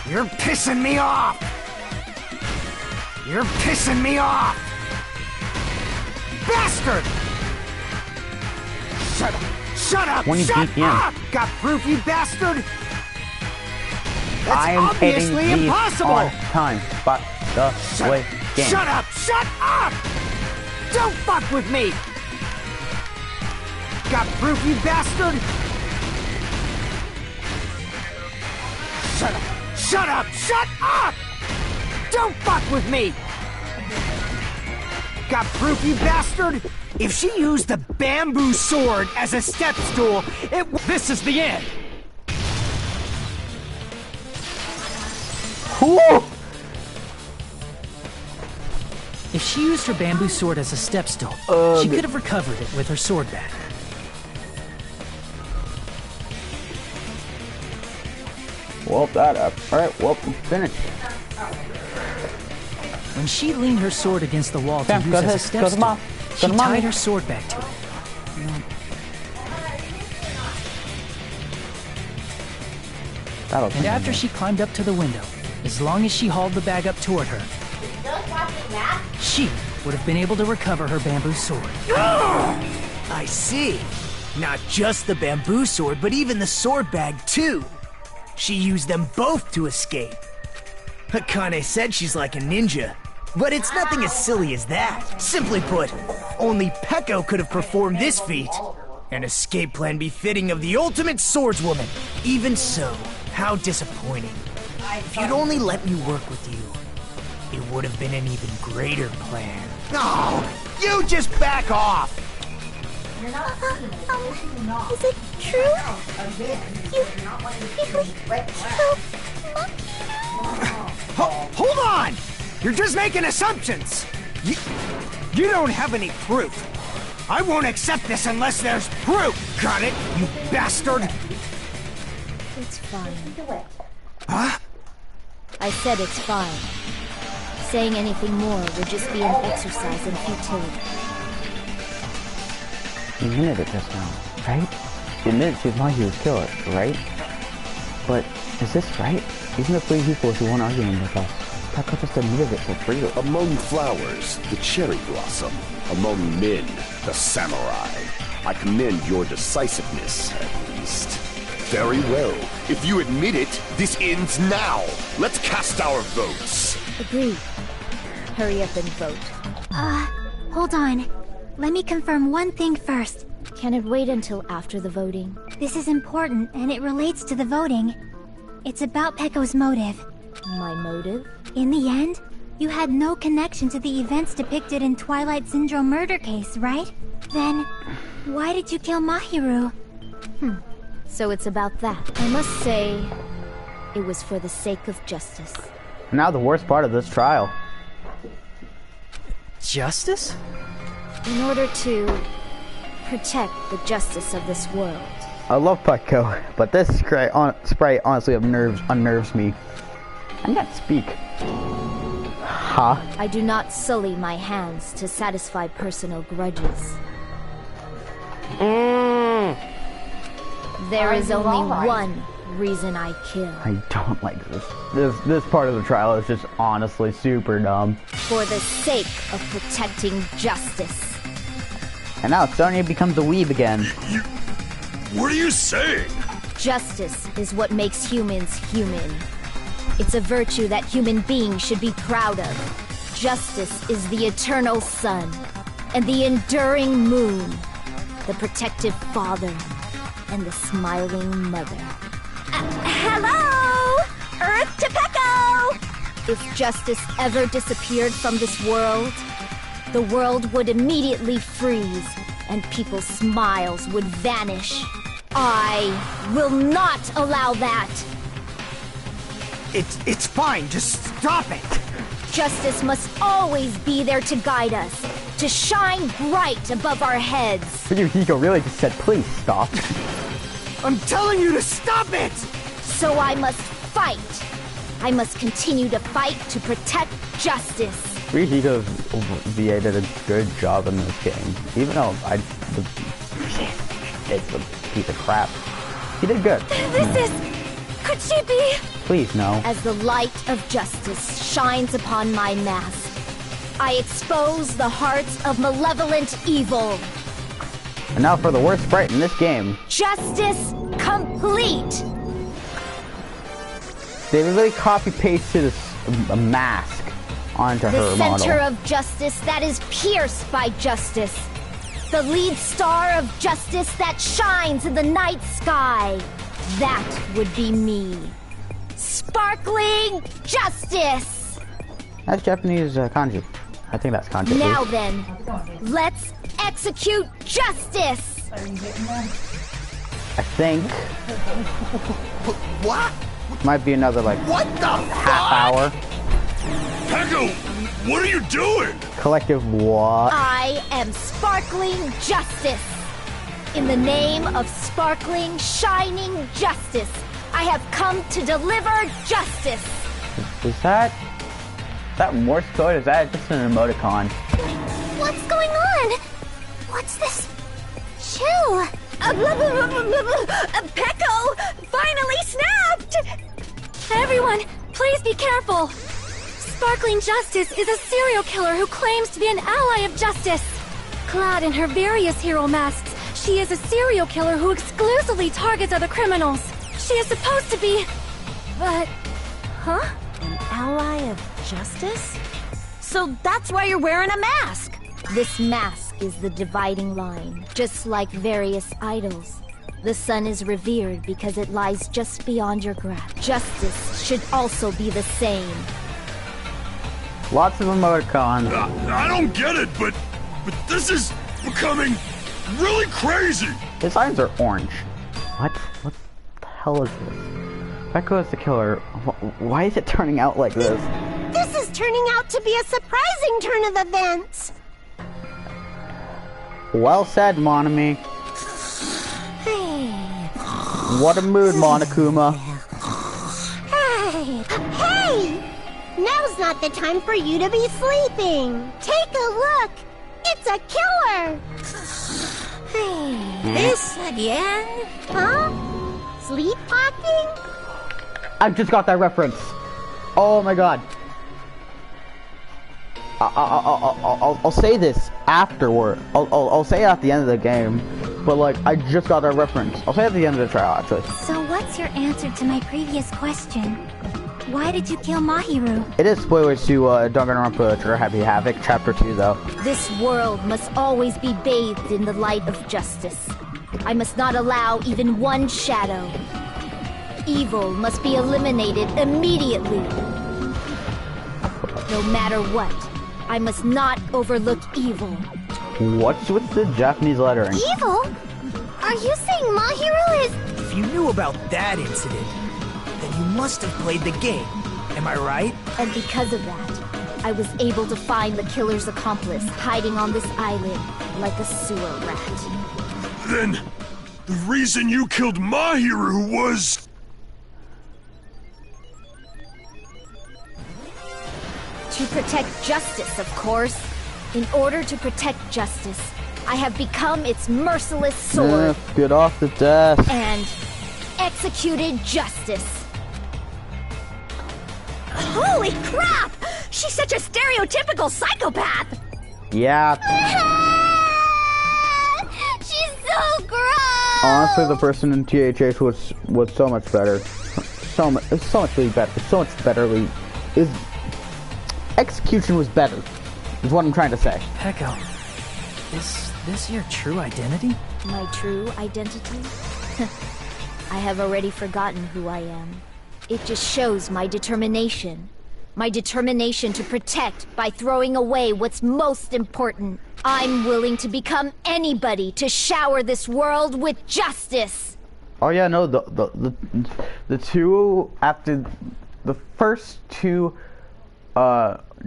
You're pissing me off! You're pissing me off! Bastard! Shut up! Shut up! 20 Shut BPM. up! Got proof, you bastard? That's I am obviously hitting these impossible! on time, but the way game. Shut up! Shut up! Don't fuck with me! Got proof, you bastard? Shut up! Shut up! Shut up! Don't fuck with me! Got proof, you bastard? If she used the bamboo sword as a step stool, this is the end! Whew. If she used her bamboo sword as a step stool, she could have recovered it with her sword back. Well, that up. Alright, well, finished. When she leaned her sword against the wall to Sam, use go as a to step stool, mom. she Go to mommy. tied her sword back to it. And after she climbed up to the window, as long as she hauled the bag up toward her, she would have been able to recover her bamboo sword. I see. Not just the bamboo sword, but even the sword bag, too. She used them both to escape. Akane said she's like a ninja, but it's nothing as silly as that. Simply put, only Peko could have performed this feat. An escape plan befitting of the ultimate swordswoman. Even so, how disappointing. If you'd only let me work with you, it would have been an even greater plan. Oh, you just back off! Is it true? You really killed Hold on! You're just making assumptions! You don't have any proof. I won't accept this unless there's proof! Got it, you bastard? It's fine. Huh? I said it's fine. Saying anything more would just be an exercise in futility. You admitted it just now, right? You admitted she's Mahiru's killer, right? But is this right? Even the three people who weren't arguing with us, Peko just admitted it so freely. Among flowers, the cherry blossom. Among men, the samurai. I commend your decisiveness, at least. Very well. If you admit it, this ends now. Let's cast our votes. Agreed. Hurry up and vote. Hold on. Let me confirm one thing first. Can it wait until after the voting? This is important, and it relates to the voting. It's about Peko's motive. My motive? In the end, you had no connection to the events depicted in Twilight Syndrome murder case, right? Then, why did you kill Mahiru? So it's about that. I must say, it was for the sake of justice. Now the worst part of this trial. Justice? In order to protect the justice of this world. I love Peko, but this sprite honestly unnerves me. I can't speak. Huh? I do not sully my hands to satisfy personal grudges. There is only one reason I kill. I don't like this. This part of the trial is just honestly super dumb. For the sake of protecting justice. And now Sonya becomes a weeb again. What are you saying? Justice is what makes humans human. It's a virtue that human beings should be proud of. Justice is the eternal sun, and the enduring moon, the protective father, and the smiling mother. Hello! Earth to Peko! If justice ever disappeared from this world, the world would immediately freeze, and people's smiles would vanish. I will not allow that! It's fine, just stop it! Justice must always be there to guide us, to shine bright above our heads. Fuyuhiko really just said, please stop. I'm telling you to stop it! So I must fight. I must continue to fight to protect justice. Fuyuhiko's VA did a good job in this game. Even though it's a piece of crap. He did good. This is... Could she be... Please, no. As the light of justice shines upon my mask, I expose the hearts of malevolent evil. And now for the worst sprite in this game. Justice complete! They really copy-pasted a mask onto her The model. center of justice that is pierced by justice. The lead star of justice that shines in the night sky. That would be me. Sparkling justice! That's Japanese kanji. I think that's kanji. Now then, let's execute justice! I think... What? Might be another, like, What the half hour. Peko, what are you doing? Collective what? I am sparkling justice. In the name of sparkling, shining justice, I have come to deliver justice. Is that Morse code? Is that just an emoticon? What's going on? What's this? Chill. Pecco finally snapped! Everyone, please be careful. Sparkling Justice is a serial killer who claims to be an ally of justice. Clad in her various hero masks, she is a serial killer who exclusively targets other criminals. She is supposed to be... but... huh? An ally of justice? So that's why you're wearing a mask! This mask is the dividing line. Just like various idols, the sun is revered because it lies just beyond your grasp. Justice should also be the same. Lots of emoticons. I don't get it, but this is becoming really crazy. His signs are orange. What the hell is this? Pecco is the killer. Why is it turning out like this? This is turning out to be a surprising turn of events. Well said, Monami. What a mood, Monokuma. Hey! Now's not the time for you to be sleeping. Take a look. It's a killer. This again? Huh? Sleepwalking? I just got that reference. Oh my god. I'll say this afterward. I'll say it at the end of the game. But like, I just got that reference. I'll say it at the end of the trial, actually. So what's your answer to my previous question? Why did you kill Mahiru? It is spoilers to Danganronpa Trigger Happy Havoc, Chapter 2, though. This world must always be bathed in the light of justice. I must not allow even one shadow. Evil must be eliminated immediately. No matter what, I must not overlook evil. What's with the Japanese lettering? Evil? Are you saying Mahiru is... If you knew about that incident, then you must have played the game. Am I right? And because of that, I was able to find the killer's accomplice hiding on this island like a sewer rat. Then, the reason you killed Mahiru was... To protect justice, of course. In order to protect justice, I have become its merciless sword. Get off the desk. And executed justice. Holy crap! She's such a stereotypical psychopath! Yeah. She's so gross! Honestly, the person in THH was so much better. So much really better. So much betterly. Execution was better, is what I'm trying to say. Pecco, is this your true identity? My true identity? I have already forgotten who I am. It just shows my determination. My determination to protect by throwing away what's most important. I'm willing to become anybody to shower this world with justice. Oh yeah, no, the two after the first two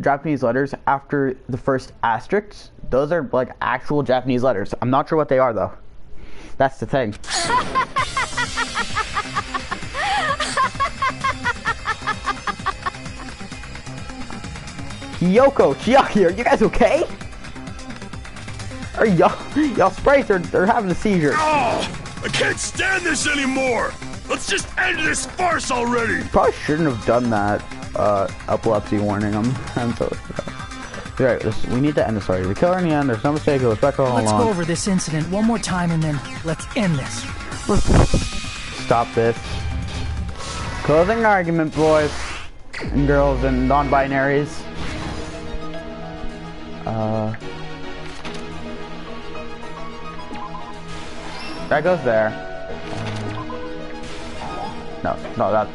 Japanese letters after the first asterisk, those are like actual Japanese letters. I'm not sure what they are though. That's the thing. Yoko, Chiaki, are you guys okay? Are y'all sprites are having a seizure. Oh, I can't stand this anymore. Let's just end this farce already. Probably shouldn't have done that. Epilepsy warning. I'm so right. We need to end this story. The killer in the end. There's no mistake. It was Pecco all along. Let's go over this incident one more time and then let's end this. Stop this. Closing argument, boys and girls and non-binaries. That goes there. No, that's.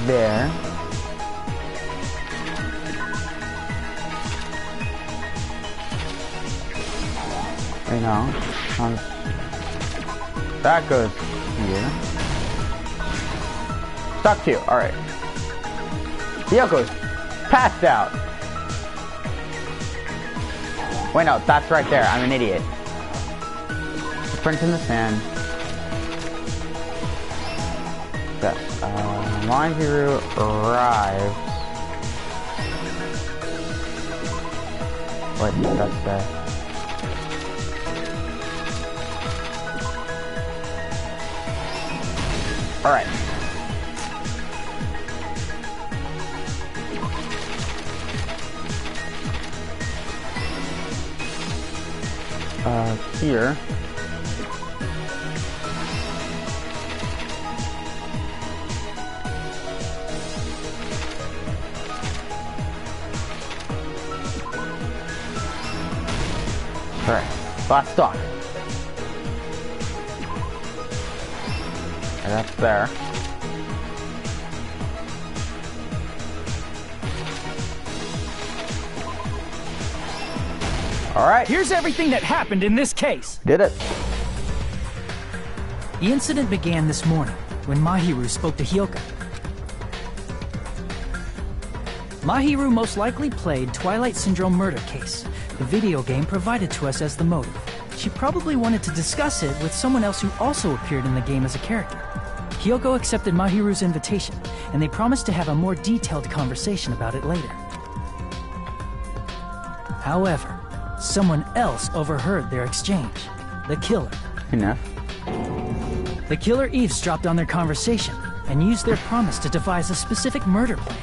There. You know, that goes here. Stuck to you. Alright. Hyoko's passed out. Wait, no, that's right there. I'm an idiot. Footprints in the sand. Yes. Mahiru arrives. What does that say? Alright. Here. Alright, last stock. And that's there. Alright. Here's everything that happened in this case. Did it. The incident began this morning when Mahiru spoke to Hyoko. Mahiru most likely played Twilight Syndrome Murder Case, the video game provided to us as the motive. She probably wanted to discuss it with someone else who also appeared in the game as a character. Hyoko accepted Mahiru's invitation, and they promised to have a more detailed conversation about it later. However, someone else overheard their exchange. The killer. Enough. The killer eavesdropped on their conversation and used their promise to devise a specific murder plan.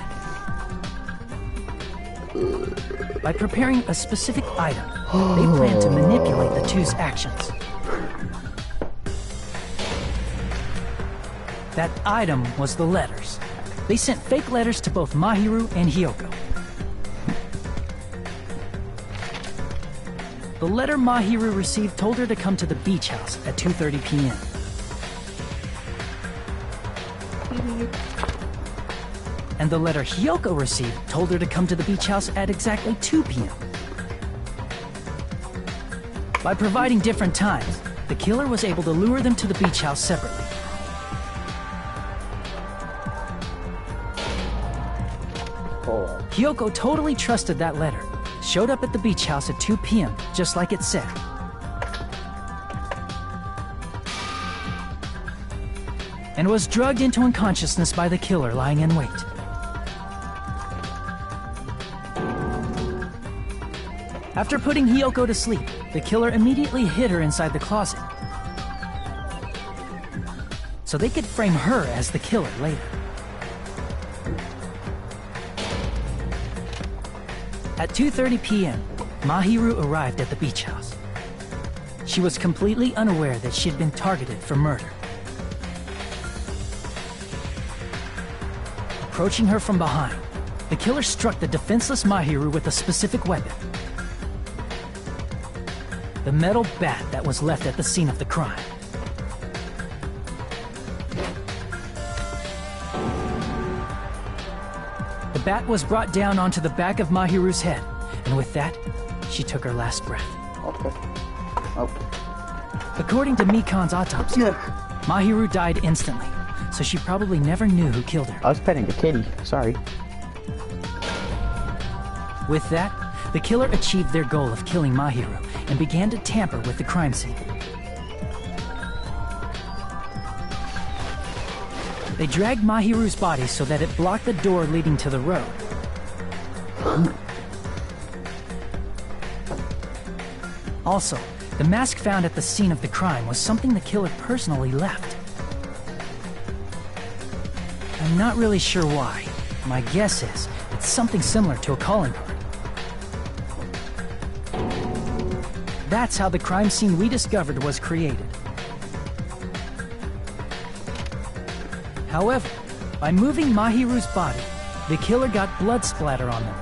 By preparing a specific item, they planned to manipulate the two's actions. That item was the letters. They sent fake letters to both Mahiru and Hyoko. The letter Mahiru received told her to come to the beach house at 2:30 p.m. And the letter Hyoko received told her to come to the beach house at exactly 2 p.m. By providing different times, the killer was able to lure them to the beach house separately. Hyoko totally trusted that letter, showed up at the beach house at 2 p.m., just like it said. And was drugged into unconsciousness by the killer lying in wait. After putting Hyoko to sleep, the killer immediately hid her inside the closet, so they could frame her as the killer later. At 2:30 p.m., Mahiru arrived at the beach house. She was completely unaware that she'd been targeted for murder. Approaching her from behind, the killer struck the defenseless Mahiru with a specific weapon. The metal bat that was left at the scene of the crime. The bat was brought down onto the back of Mahiru's head, and with that, she took her last breath. Okay. Oh. According to Mikan's autopsy, Mahiru died instantly, so she probably never knew who killed her. I was petting the kitty. Sorry. With that, the killer achieved their goal of killing Mahiru and began to tamper with the crime scene. They dragged Mahiru's body so that it blocked the door leading to the road. Also, the mask found at the scene of the crime was something the killer personally left. I'm not really sure why. My guess is it's something similar to a calling card. That's how the crime scene we discovered was created. However, by moving Mahiru's body, the killer got blood splatter on them.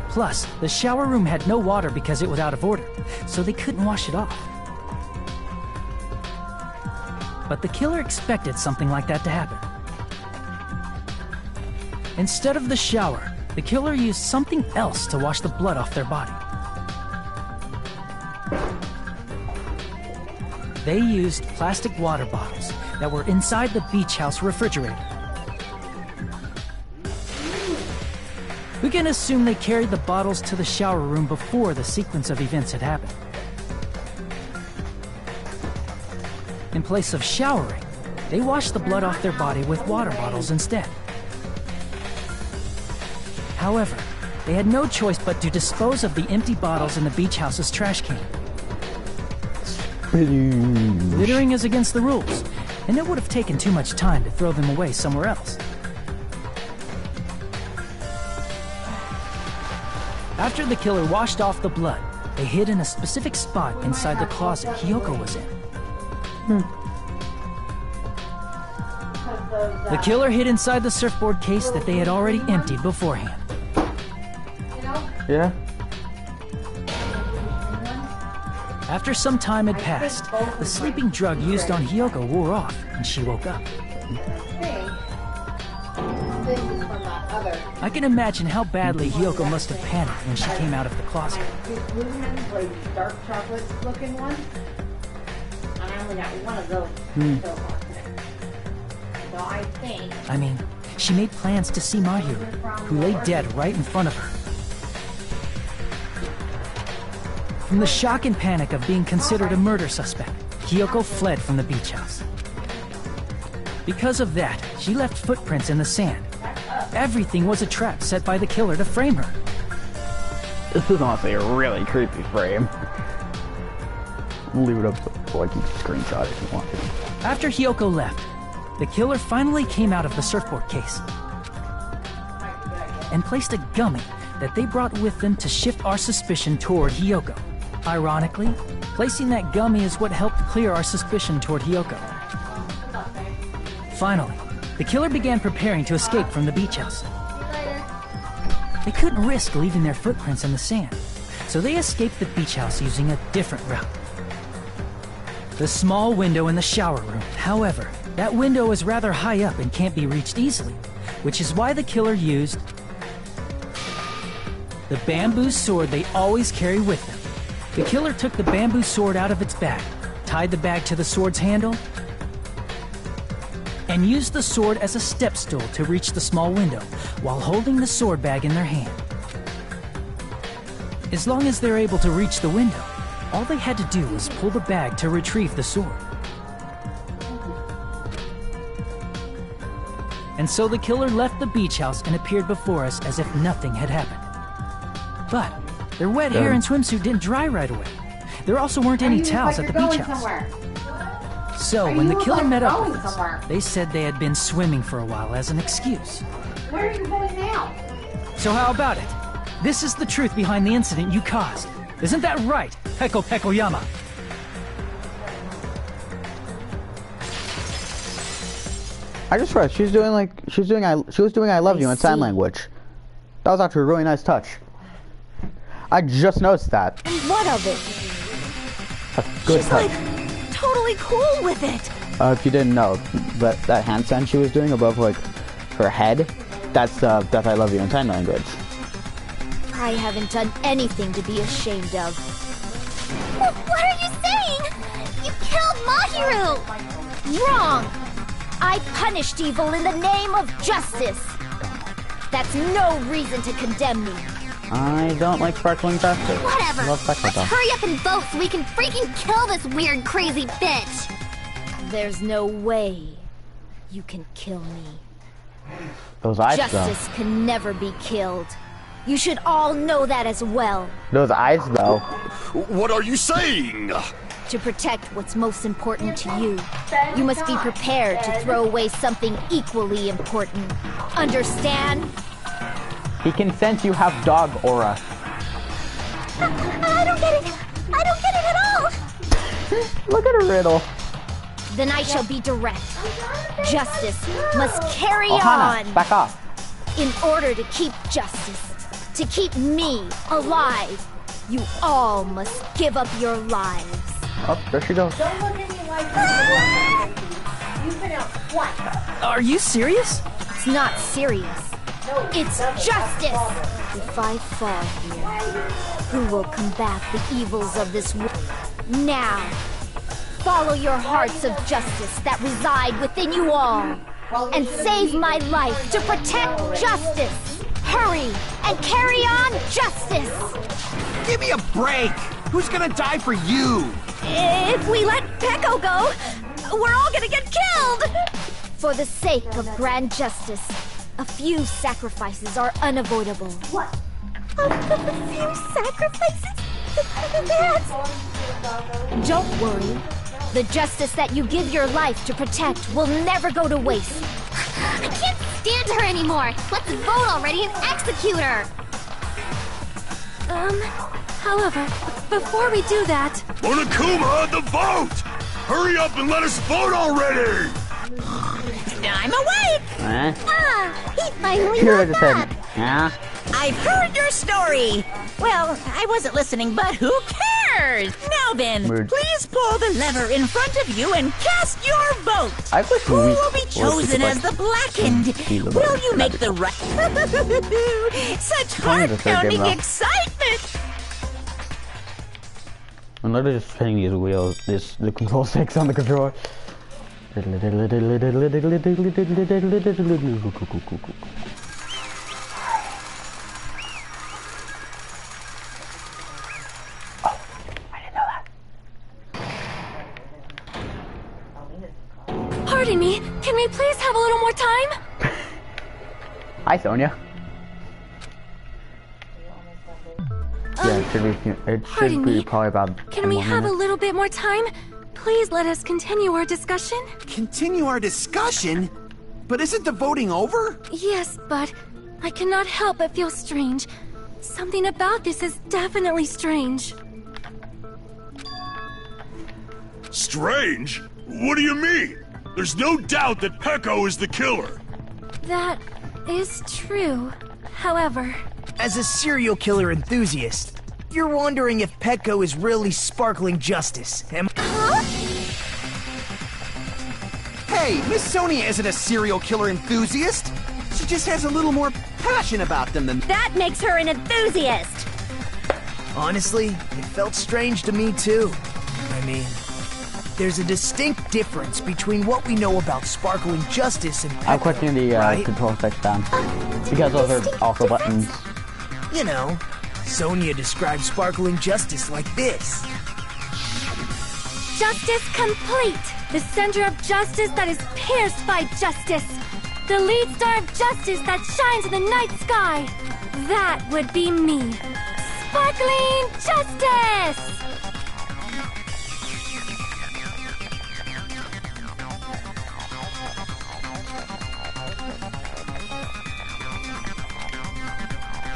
Plus, the shower room had no water because it was out of order, so they couldn't wash it off. But the killer expected something like that to happen. Instead of the shower, the killer used something else to wash the blood off their body. They used plastic water bottles that were inside the beach house refrigerator. We can assume they carried the bottles to the shower room before the sequence of events had happened. In place of showering, they washed the blood off their body with water bottles instead. However, they had no choice but to dispose of the empty bottles in the beach house's trash can. Littering is against the rules, and it would have taken too much time to throw them away somewhere else. After the killer washed off the blood, they hid in a specific spot inside the closet Hiyoko was in. The killer hid inside the surfboard case that they had already emptied beforehand. Yeah. After some time had passed, the sleeping drug used on Hiyoko wore off, and she woke up. I can imagine how badly Hiyoko must have panicked when she came out of the closet. These blue ones, like dark chocolate looking ones. And I only got one of those so far today. So I think... I mean, she made plans to see Mahiru, who lay dead right in front of her. From the shock and panic of being considered a murder suspect, Hiyoko fled from the beach house. Because of that, she left footprints in the sand. Everything was a trap set by the killer to frame her. This is honestly a really creepy frame. Leave it up so I can screenshot it if you want to. After Hiyoko left, the killer finally came out of the surfboard case and placed a gummy that they brought with them to shift our suspicion toward Hiyoko. Ironically, placing that gummy is what helped clear our suspicion toward Hiyoko. Finally, the killer began preparing to escape from the beach house. They couldn't risk leaving their footprints in the sand, so they escaped the beach house using a different route. The small window in the shower room, however, that window is rather high up and can't be reached easily, which is why the killer used the bamboo sword they always carry with them. The killer took the bamboo sword out of its bag, tied the bag to the sword's handle, and used the sword as a step stool to reach the small window while holding the sword bag in their hand. As long as they're able to reach the window, all they had to do was pull the bag to retrieve the sword. And so the killer left the beach house and appeared before us as if nothing had happened. But their wet hair and swimsuit didn't dry right away. There also weren't any towels at the beach house. So when the killer met up with us, they said they had been swimming for a while as an excuse. Where are you going now? So how about it? This is the truth behind the incident you caused. Isn't that right, Peko Pekoyama? I just read she was doing I love you in sign language. That was actually a really nice touch. I just noticed that. And what of it? A good She's touch. like totally cool with it. If you didn't know, that handstand she was doing above like her head, that's I love you in sign language. I haven't done anything to be ashamed of. What are you saying? You killed Mahiru! Wrong! I punished evil in the name of justice. That's no reason to condemn me. I don't like sparkling justice. Whatever. I love sparkling Let's hurry up and vote so we can freaking kill this weird, crazy bitch. There's no way you can kill me. Those eyes, Justice can never be killed. You should all know that as well. Those eyes, though. What are you saying? To protect what's most important to you, you must be prepared to throw away something equally important. Understand? He can sense you have dog aura. I don't get it. I don't get it at all. Look at her riddle. Then I shall be direct. Justice must carry Ohana, on. back off. In order to keep justice, to keep me alive, you all must give up your lives. Oh, there she goes. Don't look at me like you've been out twice. Are you serious? It's not serious. It's justice! If I fall here, who will combat the evils of this world? Now, follow your hearts of justice that reside within you all, and save my life to protect justice! hurry and carry on justice! Give me a break! Who's gonna die for you? If we let Peko go, we're all gonna get killed! For the sake of grand justice, a few sacrifices are unavoidable. What? A few sacrifices? Don't worry. The justice that you give your life to protect will never go to waste. I can't stand her anymore! Let's vote already and execute her! However, before we do that... Monokuma, the vote! Hurry up and let us vote already! I'm awake! He finally Here woke it up! is. Yeah? I've heard your story! Well, I wasn't listening, but who cares? Now then, Weird. please pull the lever in front of you and cast your vote! I wish Who we will be chosen as the blackened? Will you make the right... Such Only the third game, heart-pounding though. excitement! I'm literally just spinning these wheels, the control sticks on the controller. Pardon me, can we please have a little more time? Hi, Sonia. Yeah, it should Pardon be me, probably about Can 10 we more have a minutes. little bit more time? Please let us continue our discussion. Continue our discussion? But isn't the voting over? Yes, but I cannot help but feel strange. Something about this is definitely strange. Strange? What do you mean? There's no doubt that Peko is the killer. That is true. However... As a serial killer enthusiast, you're wondering if Peko is really sparkling justice, am Hey, Miss Sonia isn't a serial killer enthusiast. She just has a little more passion about them than... That makes her an enthusiast! Honestly, it felt strange to me too. I mean, there's a distinct difference between what we know about sparkling justice and Peko, I'm questioning the right? control sticks down. Because those are also buttons. You know, Sonia describes sparkling justice like this. Justice complete! The center of justice that is pierced by justice! The lead star of justice that shines in the night sky! That would be me! Sparkling justice!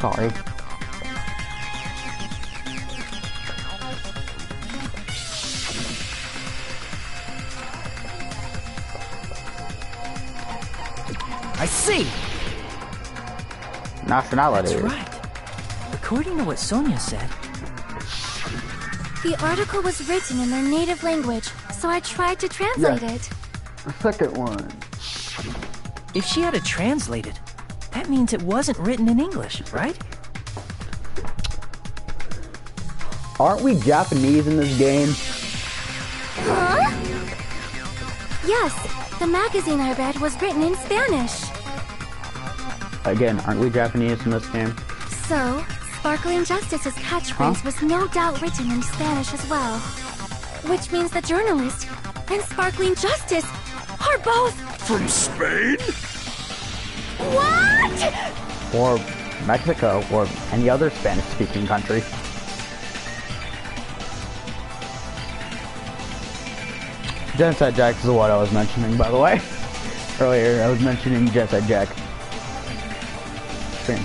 Sorry. I see! Nationality. That's right. According to what Sonia said, The article was written in their native language, so I tried to translate it. The second one. if she had it translated, that means it wasn't written in English, right? Aren't we Japanese in this game? Huh? Yes, the magazine I read was written in Spanish. Again, aren't we Japanese in this game? So, Sparkling Justice's catchphrase was no doubt written in Spanish as well. Which means the journalist and Sparkling Justice are both... From Spain? What?! Or Mexico, or any other Spanish-speaking country. Genocide Jack is what I was mentioning, by the way. Earlier, I was mentioning Genocide Jack. Stream.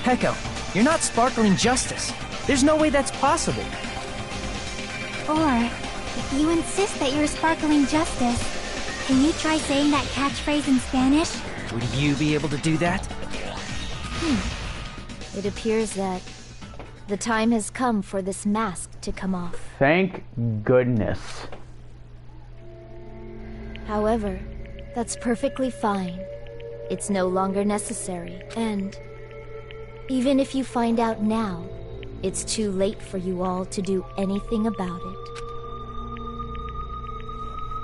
Peko, you're not Sparkling Justice. There's no way that's possible. Or, if you insist that you're Sparkling Justice, can you try saying that catchphrase in Spanish? Would you be able to do that? It appears that the time has come for this mask to come off. Thank goodness. However, that's perfectly fine. It's no longer necessary, and even if you find out now, it's too late for you all to do anything about it.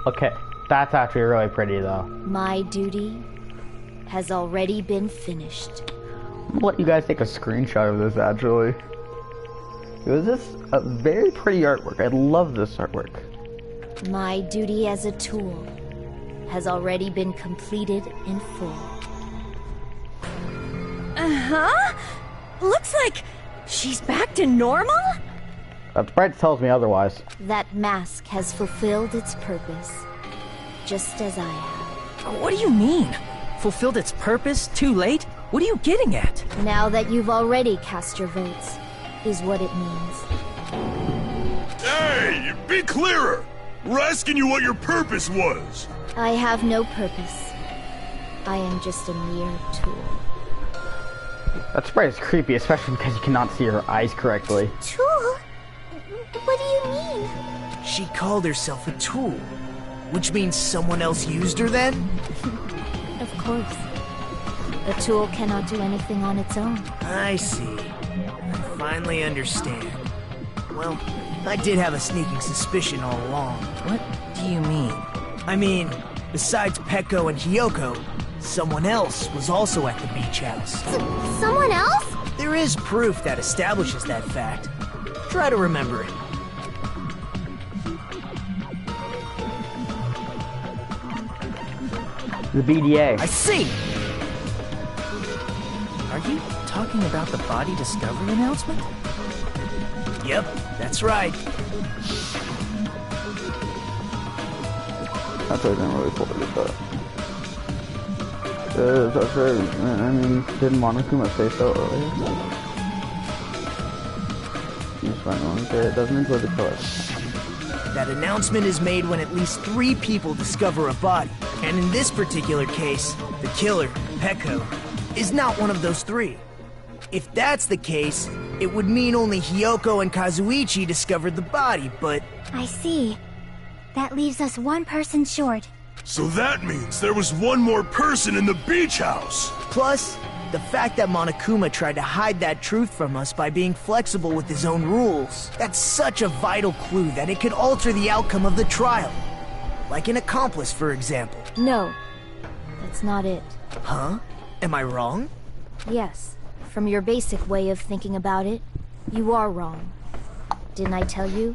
Okay, that's actually really pretty though. My duty has already been finished. I'm gonna let you guys take a screenshot of this, actually. It was just a very pretty artwork. I love this artwork. My duty as a tool has already been completed in full. Uh-huh. Looks like she's back to normal? That sprite tells me otherwise. That mask has fulfilled its purpose, just as I have. What do you mean? Fulfilled its purpose? Too late? What are you getting at? Now that you've already cast your votes, is what it means. Hey, be clearer! We're asking you what your purpose was! I have no purpose. I am just a mere tool. That sprite is creepy, especially because you cannot see her eyes correctly. Tool? What do you mean? She called herself a tool, which means someone else used her then? Of course. A tool cannot do anything on its own. I see. I finally understand. Well, I did have a sneaking suspicion all along. What do you mean? I mean, besides Peko and Hiyoko, someone else was also at the beach house. Someone else? There is proof that establishes that fact. Try to remember it. The BDA. I see! Are you talking about the body discovery announcement? Yep, that's right. That's why I didn't really forward it, but... that's right. I mean, didn't Monokuma say so earlier? He's fine, it doesn't include the killer. That announcement is made when at least 3 people discover a body. And in this particular case, the killer, Peko, is not one of those 3. If that's the case, it would mean only Hiyoko and Kazuichi discovered the body, but... I see. That leaves us one person short. So that means there was one more person in the beach house! Plus, the fact that Monokuma tried to hide that truth from us by being flexible with his own rules. That's such a vital clue that it could alter the outcome of the trial. Like an accomplice, for example. No, that's not it. Huh? Am I wrong? Yes, from your basic way of thinking about it, you are wrong. Didn't I tell you?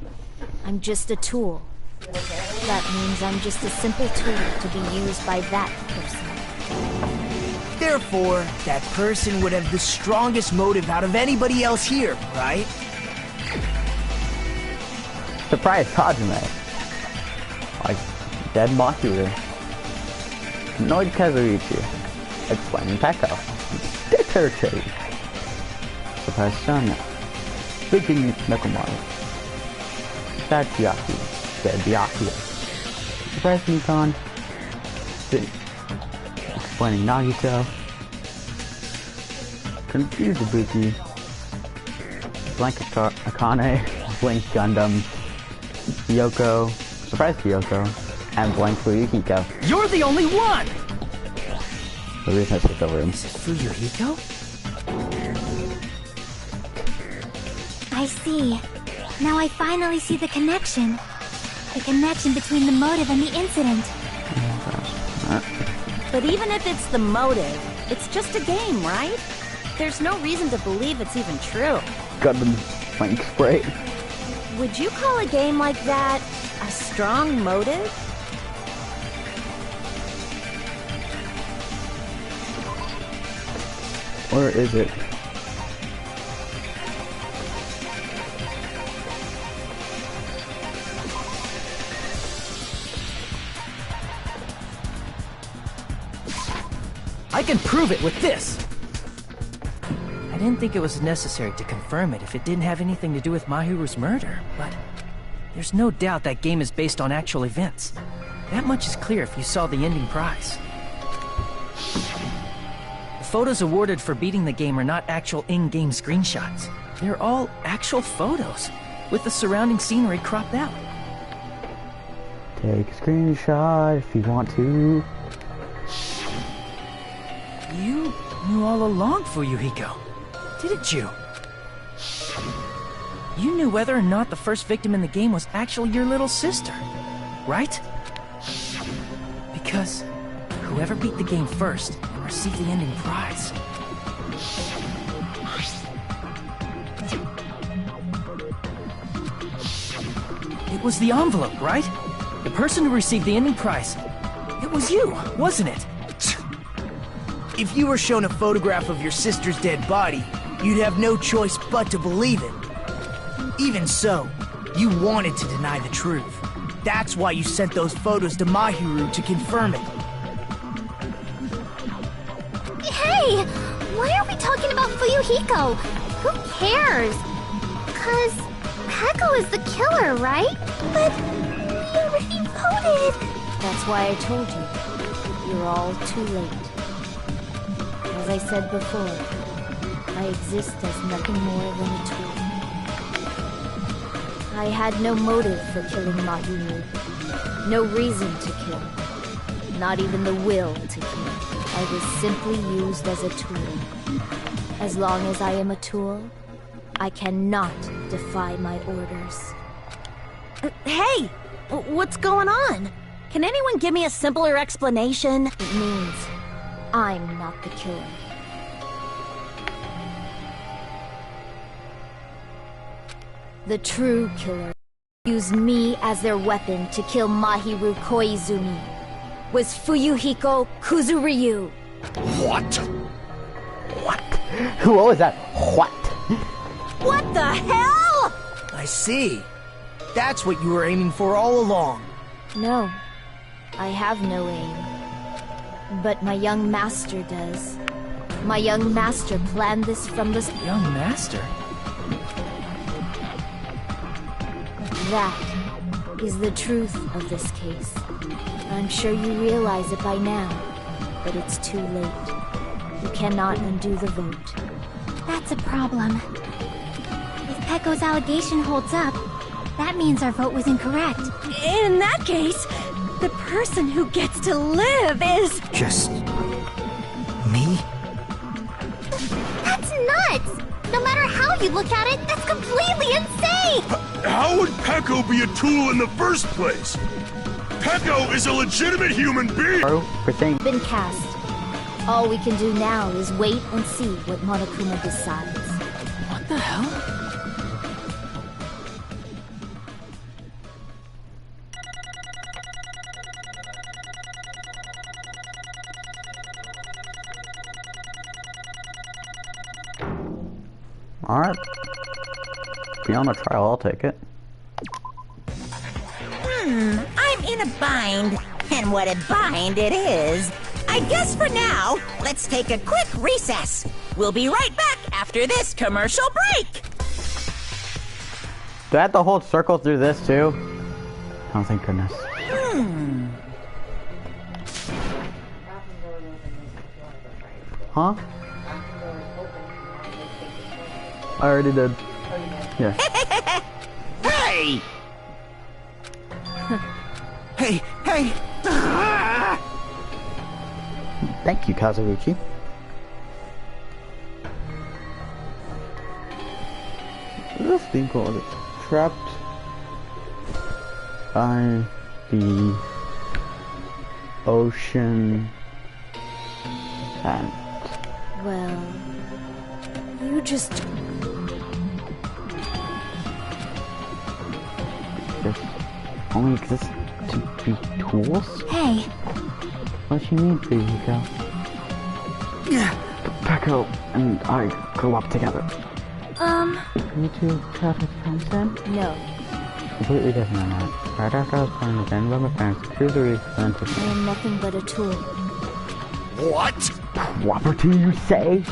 I'm just a tool. That means I'm just a simple tool to be used by that person. Therefore, that person would have the strongest motive out of anybody else here, right? Surprise Hajime. Like, dead Makura. Annoyed Kazuichi. Explaining Peko. Detective. Surprise Shana. Speaking Nekomaru. Sad Chiaki. Dead Byakuya. Surprise Nikon. Explaining Nagito. Confused Ibuki. Blank Akane. Blink Gundam. Hiyoko. Surprise Hiyoko. And Blank Fuyuhiko. You're the only one! The reason I switched over him. Is it Fuyuhiko? I see. Now I finally see the connection. The connection between the motive and the incident. But even if it's the motive, it's just a game, right? There's no reason to believe it's even true. Gundam Blank Spray. Would you call a game like that a strong motive? Or is it? I can prove it with this! I didn't think it was necessary to confirm it if it didn't have anything to do with Mahiru's murder, but there's no doubt that game is based on actual events. That much is clear if you saw the ending prize. The photos awarded for beating the game are not actual in-game screenshots. They're all actual photos, with the surrounding scenery cropped out. Take a screenshot if you want to. You knew all along, Fuyuhiko, didn't you? You knew whether or not the first victim in the game was actually your little sister, right? Because whoever beat the game first will receive the ending prize. It was the envelope, right? The person who received the ending prize. It was you, wasn't it? If you were shown a photograph of your sister's dead body, you'd have no choice but to believe it. Even so, you wanted to deny the truth. That's why you sent those photos to Mahiru to confirm it. Hey! Why are we talking about Fuyuhiko? Who cares? 'Cause Peko is the killer, right? But we already voted. That's why I told you. You're all too late. As I said before, I exist as nothing more than a tool. I had no motive for killing Mahiru. No reason to kill. Not even the will to kill. I was simply used as a tool. As long as I am a tool, I cannot defy my orders. Hey! What's going on? Can anyone give me a simpler explanation? It means I'm not the killer. The true killer used me as their weapon to kill Mahiru Koizumi. Was Fuyuhiko Kuzuryu. What? What was that? What? What the hell? I see. That's what you were aiming for all along. No, I have no aim. But my young master does. My young master planned this from the... Young master? That is the truth of this case. I'm sure you realize it by now, but it's too late. You cannot undo the vote. That's a problem. If Peko's allegation holds up, that means our vote was incorrect. In that case, the person who gets to live is... Just... me? That's nuts! No matter how you look at it, that's completely insane! How would Peko be a tool in the first place? Peko is a legitimate human being! Been cast. All we can do now is wait and see what Monokuma decides. What the hell? Alright. Be on the trial, I'll take it. I'm in a bind. And what a bind it is. I guess for now, let's take a quick recess. We'll be right back after this commercial break. Do I have to hold circle through this too? Oh, thank goodness. Huh? I already did. Yeah. Hey! Hey, hey! Thank you, Kazuuchi. What is this thing called? Trapped by the ocean and... Well, you just... This only exists to be tools? Hey. What does she mean, Fuyuhiko? Peko and I grew up together. You two have friends then? No. Completely different than that. Right after I was born again by my parents, here's the reason I am nothing but a tool. What? Property, you say?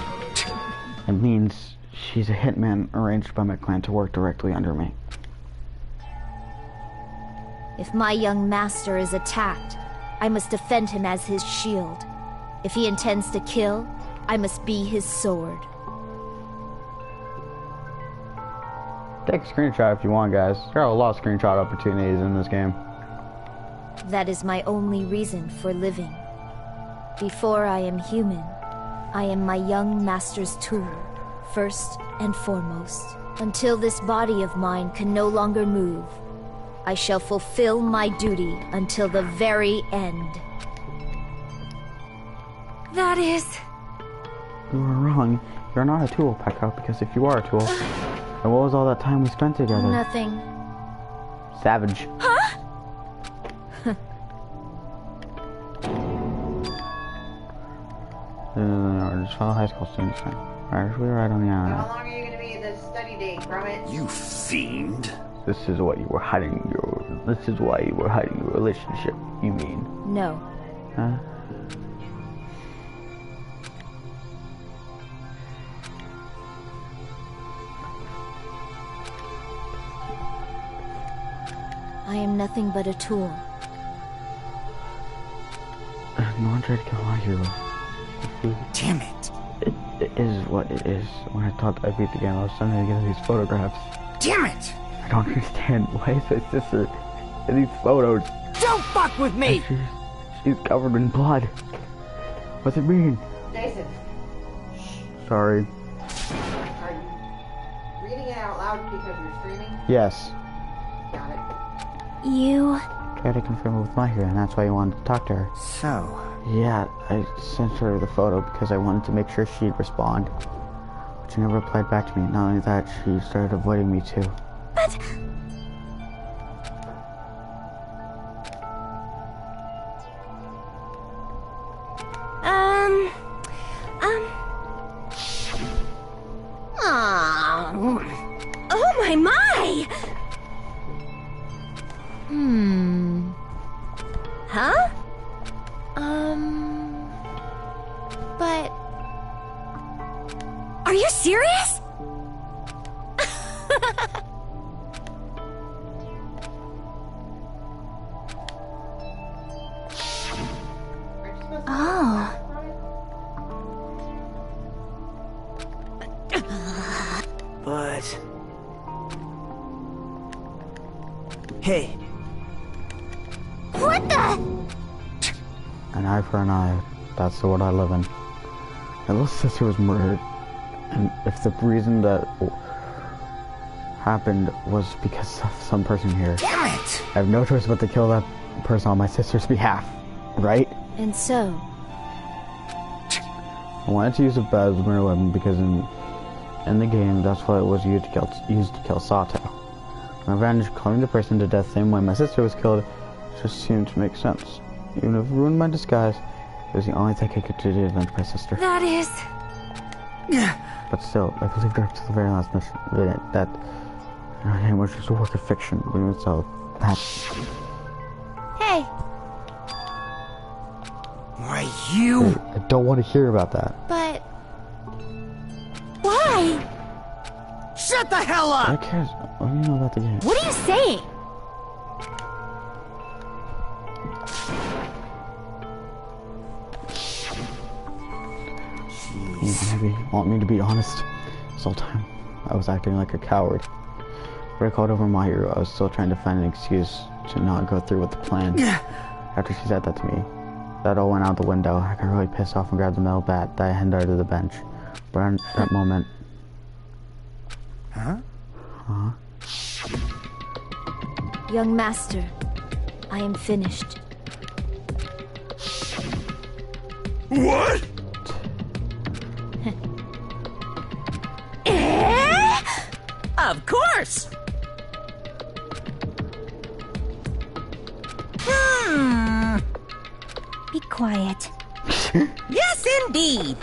It means she's a hitman arranged by my clan to work directly under me. If my young master is attacked, I must defend him as his shield. If he intends to kill, I must be his sword. Take a screenshot if you want, guys. There are a lot of screenshot opportunities in this game. That is my only reason for living. Before I am human, I am my young master's tool, first and foremost. Until this body of mine can no longer move, I shall fulfill my duty until the very end. That is... You were wrong. You're not a tool, Pekka, because if you are a tool, then what was all that time we spent together? Nothing. Savage. Huh? Just fellow high school students then. Alright, we were right on the How island. long are you gonna be at this study date, Grummet? You fiend. This is why you were hiding your relationship, you mean? No. Huh? I am nothing but a tool. No one tried to kill my hero. Damn it. It is what it is. When I thought I beat the game, I was suddenly getting these photographs. Damn it! I don't understand. Why is my sister in these photos? Don't fuck with me! She's covered in blood. What's it mean? Jason, Sorry. are you reading it out loud because you're streaming? Yes. Got it. You... Tried to confirm it with my hero, and that's why you wanted to talk to her. So... Yeah, I sent her the photo because I wanted to make sure she'd respond. But she never replied back to me. Not only that, she started avoiding me too. But... Oh my my! Huh? But... Are you serious? Oh... But... Hey. What the... An eye for an eye. That's the world I live in. My little sister was murdered. And if the reason that happened was because of some person here, Damn it! I have no choice but to kill that person on my sister's behalf. Right? And so... I wanted to use a bat as a mirror weapon because in the game, that's what it was used to kill Sato. My revenge, killing the person to death same way my sister was killed, just seemed to make sense. Even if it ruined my disguise, it was the only thing I could do to avenge my sister. That is... But still, I believed her up to the very last minute that her name was just a work of fiction. So that... Hey! Why, you... I don't want to hear about that. But... Why? Shut the hell up! Who cares? What do you know about the game? What are you saying? You maybe want me to be honest? This whole time, I was acting like a coward. When I called over my hero, I was still trying to find an excuse to not go through with the plan. After she said that to me, that all went out the window. I got really pissed off and grabbed the metal bat that I had under the bench. But in that moment... Huh? Huh? Young master, I am finished. What? Of course! Be quiet. Yes, indeed!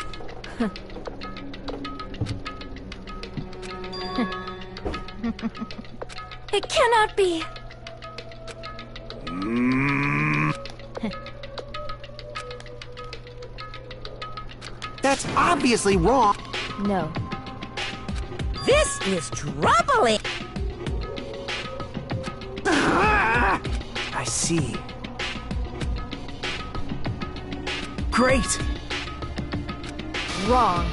It cannot be. That's obviously wrong. No. This is troubling! I see. Great! Wrong.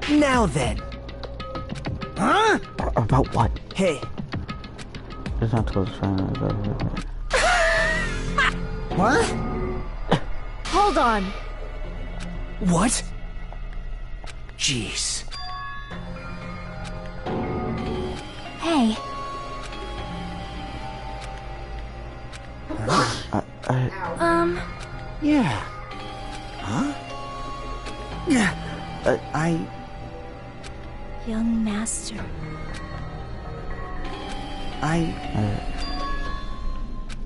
Now then. Huh? About what? Hey. It's not close friend. What? Hold on. What? Jeez. Hey. Yeah. Huh? Yeah. Young master.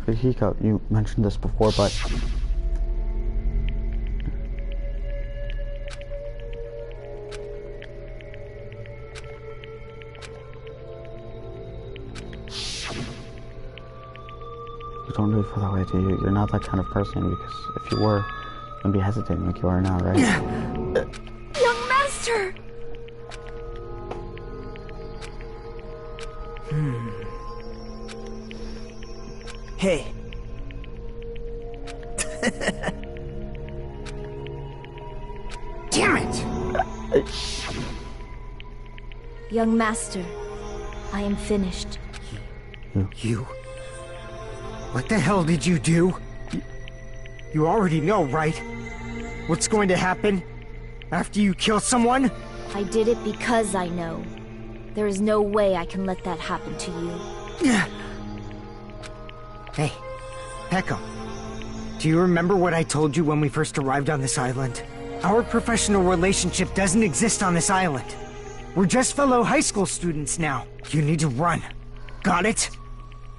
Hiko, you mentioned this before, but... You don't really feel that way, do you? You're not that kind of person, because if you were, you'd be hesitating like you are now, right? Young master! Hey. Damn it! Young master, I am finished. You? What the hell did you do? You already know, right? What's going to happen after you kill someone? I did it because I know. There is no way I can let that happen to you. Hey, Peko. Do you remember what I told you when we first arrived on this island? Our professional relationship doesn't exist on this island. We're just fellow high school students now. You need to run. Got it?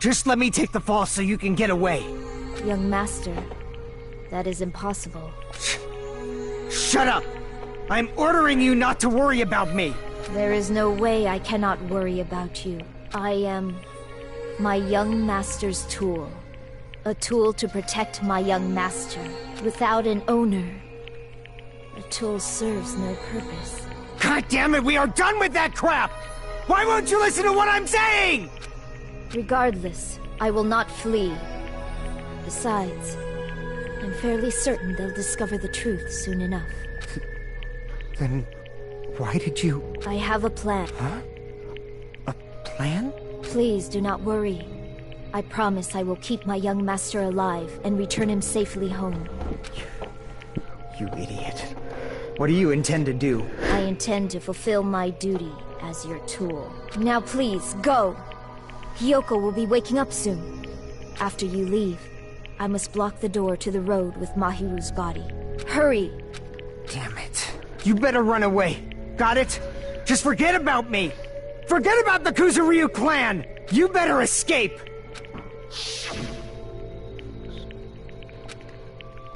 Just let me take the fall so you can get away. Young master, that is impossible. Shut up! I'm ordering you not to worry about me! There is no way I cannot worry about you. I am my young master's tool. A tool to protect my young master. Without an owner, the tool serves no purpose. God damn it, we are done with that crap! Why won't you listen to what I'm saying? Regardless, I will not flee. Besides, I'm fairly certain they'll discover the truth soon enough. Then why did you... I have a plan. Huh? A plan? Please do not worry. I promise I will keep my young master alive and return him safely home. You idiot. What do you intend to do? I intend to fulfill my duty as your tool. Now please, go! Hiyoko will be waking up soon. After you leave, I must block the door to the road with Mahiru's body. Hurry! Damn it. You better run away. Got it? Just forget about me! Forget about the Kuzuryu clan! You better escape!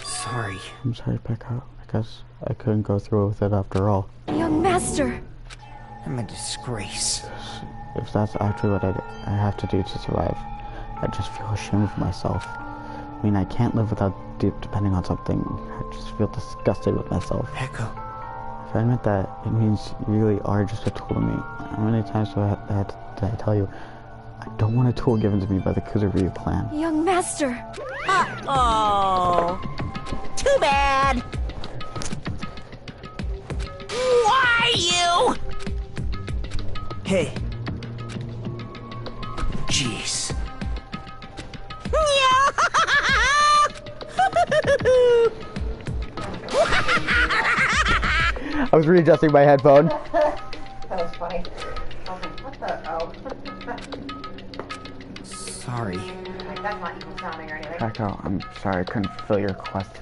Sorry. I'm sorry, Peko. I guess I couldn't go through with it after all. Young master! I'm a disgrace. If that's actually what I have to do to survive, I just feel ashamed of myself. I mean, I can't live without depending on something. I just feel disgusted with myself. Echo. If I admit that, it means you really are just a tool to me. How many times did I tell you, I don't want a tool given to me by the Kuzuryu clan. Young master! Uh-oh! Too bad! Why you? Hey. Jeez. I was readjusting my headphone. That was funny. I was like, what the? Oh. Sorry. Like, that's not evil sounding or anything. Peko, I'm sorry I couldn't fulfill your request.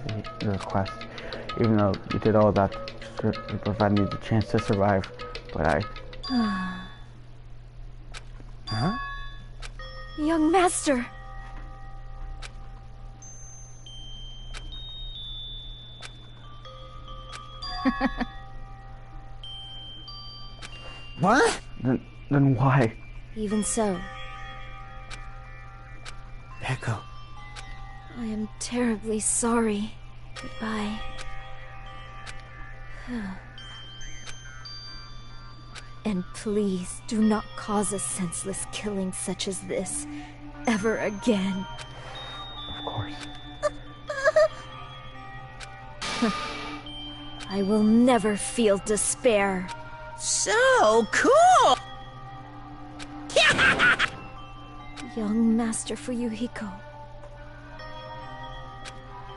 Even though you did all that to provide me the chance to survive. But I... Huh? Young master! What? Then why? Even so, Echo. I am terribly sorry. Goodbye. And please do not cause a senseless killing such as this ever again. Of course. I will never feel despair. So cool! Young Master Fuyuhiko.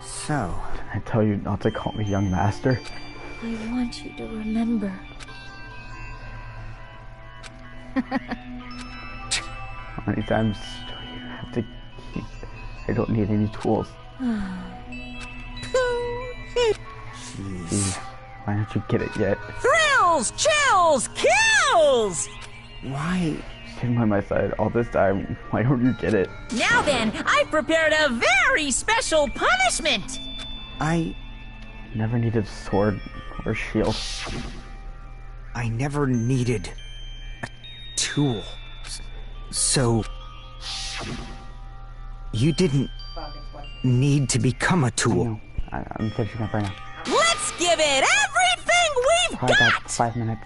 So... Did I tell you not to call me Young Master? I want you to remember. How many times do you have to keep? I don't need any tools. Jeez, why don't you get it yet? Thrills, chills, kills! Why? Staying by my side all this time. Why don't you get it? Now then, I've prepared a very special punishment! I never needed a sword or shield. I never needed a tool. So... you didn't need to become a tool. I'm finishing up right now. Let's give it everything we've Probably got! about 5 minutes.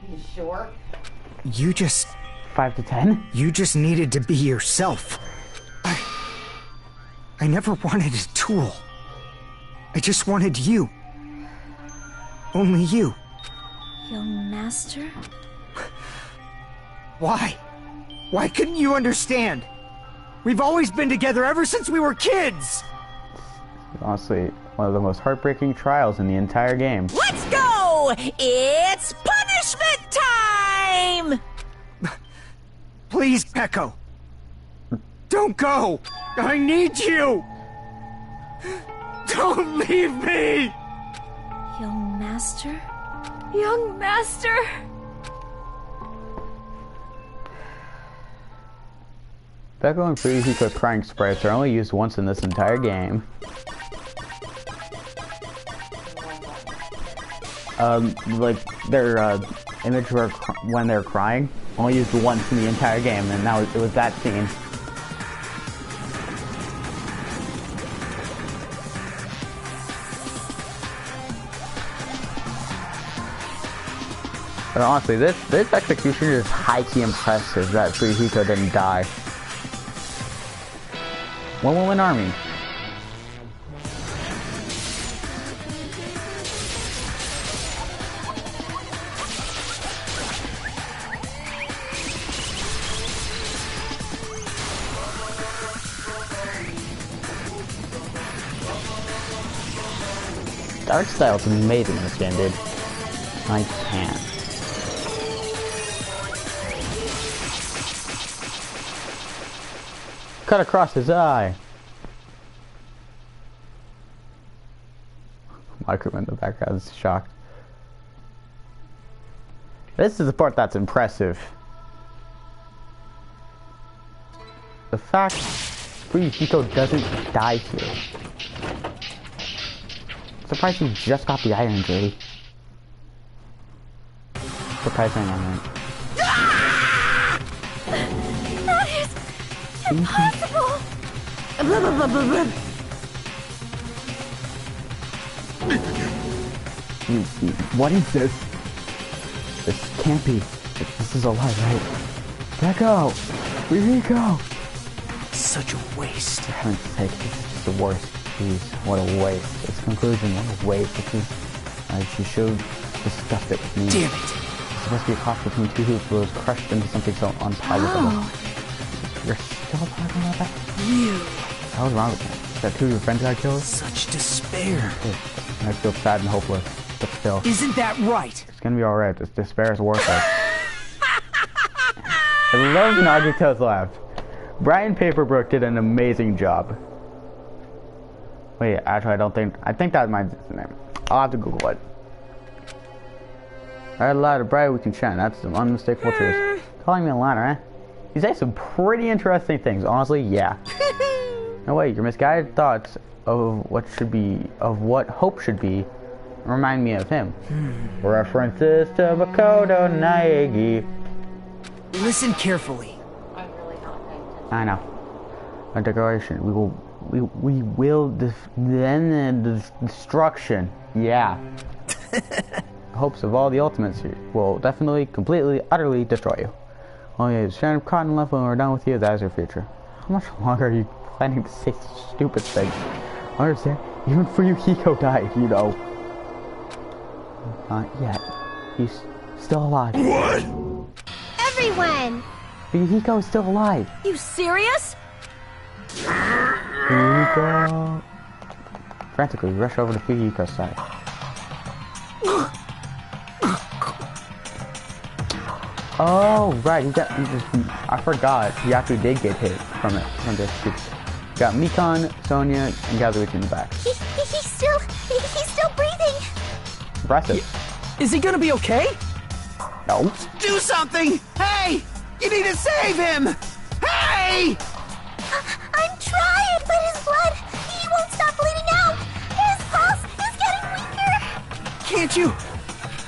You sure? You just... 5 to 10? You just needed to be yourself. I never wanted a tool. I just wanted you. Only you. Young master? Why? Why couldn't you understand? We've always been together ever since we were kids! Honestly, one of the most heartbreaking trials in the entire game. Let's go! It's punishment time! Please, Peko! Don't go! I need you! Don't leave me! Young master? Young master! Peko and Fuyuhiko crying sprites are only used once in this entire game. Like their image where when they're crying only used once in the entire game, and now it was that scene. But honestly, this execution is high-key impressive that Fuyuhiko didn't die. One-woman army. The art style is amazing in this game, dude. I can't. Cut across his eye. Michael in the background is shocked. This is the part that's impressive. The fact Fuyuhiko doesn't die here. Surprised he just got the eye injury. Surprising moment. That is impossible! Blah, blah, blah, blah, blah. What is this? This can't be. This is a lie, right? Peko! Fuyuhiko! Such a waste. For heaven's sake, this is just the worst. Jeez, what a waste. Its conclusion, what a waste. This is, she showed disgusted with me. Damn it! It's supposed to be a cross between two hoops, but it was crushed into something so unpalatable. Oh. You're still talking about that? You. What was wrong with that? Is that two of your friends got killed? Such despair. I feel sad and hopeless, but still. Isn't that right? It's gonna be alright. This despair is worth it. I love Nagito's laugh. Brian Paperbrook did an amazing job. Wait, actually, I think that might be his name. I'll have to Google it. Alright, ladder, bright, we can shine. That's some unmistakable truth. Calling me a ladder, eh? You say some pretty interesting things. Honestly, yeah. No way, your misguided thoughts of what hope should be remind me of him. References to Makoto Naegi. Listen carefully. I'm really not paying attention. I know. A declaration. We will then destruction. Yeah. Hopes of all the ultimates here will definitely, completely, utterly destroy you. Only a strand of cotton left when we're done with you. That is your future. How much longer are you planning to say stupid things? I understand. Even Fuyuhiko died, you know. Not yet. He's still alive. What? Everyone! Fuyuhiko is still alive. You serious? Fuyuhiko. Frantically, rush over to Fuyuhiko's side. Oh, right. I forgot. He actually did get hit from this. Got Mikan, Sonia, and Kazuichi in the back. He's still breathing. Impressive. Is he gonna be okay? No. Do something! Hey! You need to save him! Hey! I'm trying, but his blood, he won't stop bleeding out. His pulse is getting weaker.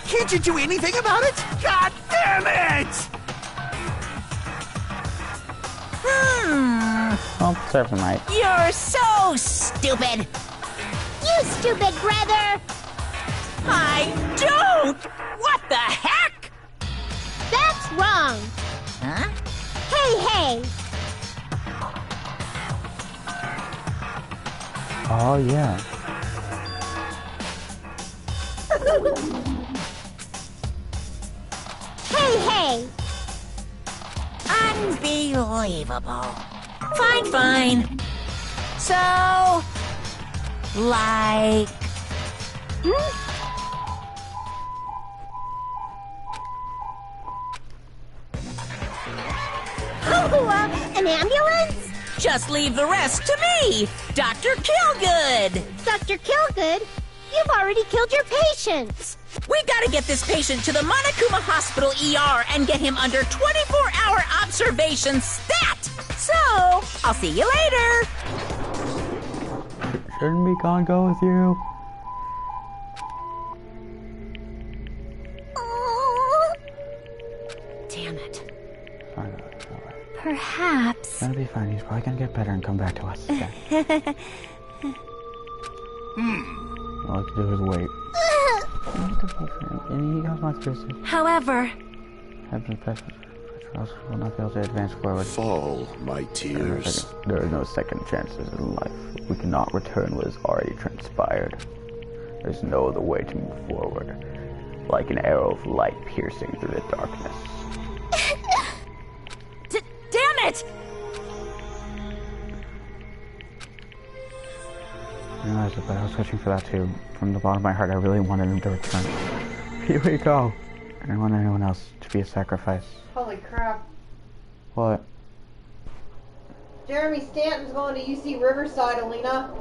Can't you do anything about it? God damn it! Well, serve him right. You're so stupid. You stupid brother! I don't. What the heck? That's wrong! Huh? Hey! Oh, yeah. Hey! Unbelievable. Fine. So, like... An ambulance? Just leave the rest to me, Dr. Killgood. Dr. Killgood? You've already killed your patients. We gotta get this patient to the Monokuma Hospital ER and get him under 24-hour observation stat. So, I'll see you later. Shouldn't Mikan go with you? Damn it. Perhaps. It's gonna be fine. He's probably gonna get better and come back to us again. All I can do is wait. And he goes much closer. However, will not be able to advance forward. Fall, my tears. There are no second chances in life. We cannot return what has already transpired. There's no other way to move forward. Like an arrow of light piercing through the darkness. damn it! I realized it, but I was wishing for that too. From the bottom of my heart, I really wanted him to return. Here we go. I didn't want anyone else to be a sacrifice. Holy crap. What? Jeremy Stanton's going to UC Riverside, Alina.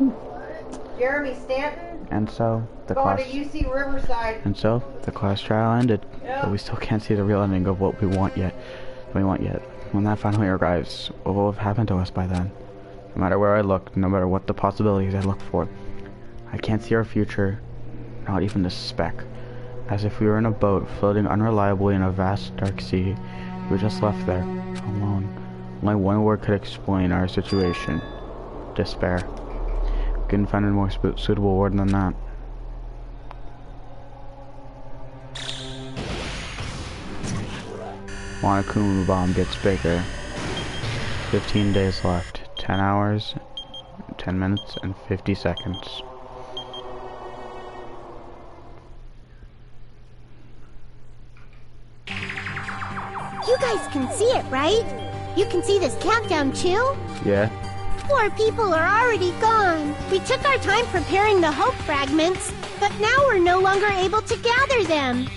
Jeremy Stanton? And so, the going class... to UC Riverside. And so, the class trial ended. Yeah. But we still can't see the real ending of what we want yet. When that finally arrives, what will have happened to us by then? No matter where I look, no matter what the possibilities I look for, I can't see our future, not even the speck. As if we were in a boat, floating unreliably in a vast, dark sea. We were just left there, alone. Only one word could explain our situation. Despair. Couldn't find a more suitable word than that. Monokuma bomb gets bigger. 15 days left. 10 hours, 10 minutes, and 50 seconds. You guys can see it, right? You can see this countdown too? Yeah. 4 people are already gone. We took our time preparing the hope fragments, but now we're no longer able to gather them.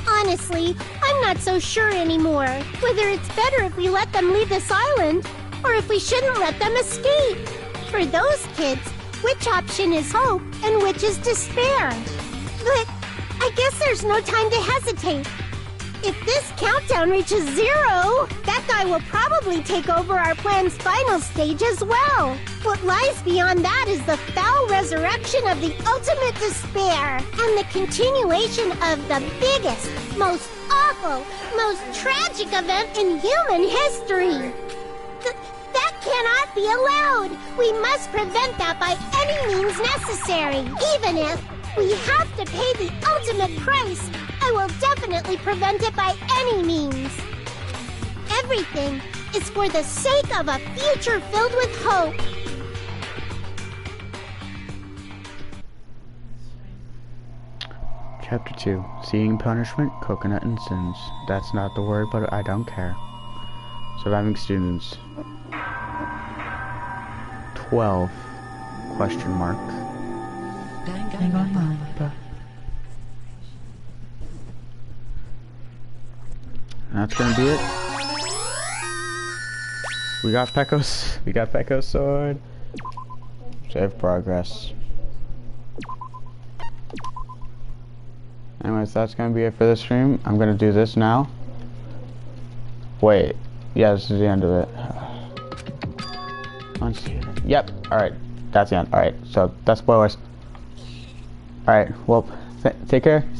Honestly, I'm not so sure anymore whether it's better if we let them leave this island or if we shouldn't let them escape. For those kids, which option is hope and which is despair? But I guess there's no time to hesitate. If this countdown reaches 0, that guy will probably take over our plan's final stage as well. What lies beyond that is the foul resurrection of the ultimate despair and the continuation of the biggest, most awful, most tragic event in human history. That cannot be allowed. We must prevent that by any means necessary. Even if we have to pay the ultimate price, I will definitely prevent it by any means. Everything is for the sake of a future filled with hope. Chapter 2. Seeing punishment, coconut and sins. That's not the word, but I don't care. Surviving students. 12. Question mark. Danganronpa. That's gonna be it. We got Pecco's sword. Save progress. Anyways, that's gonna be it for this stream. I'm gonna do this now. Wait. Yeah, this is the end of it. Yep. Alright. That's the end. Alright. So, that's spoilers. Alright. Well, take care.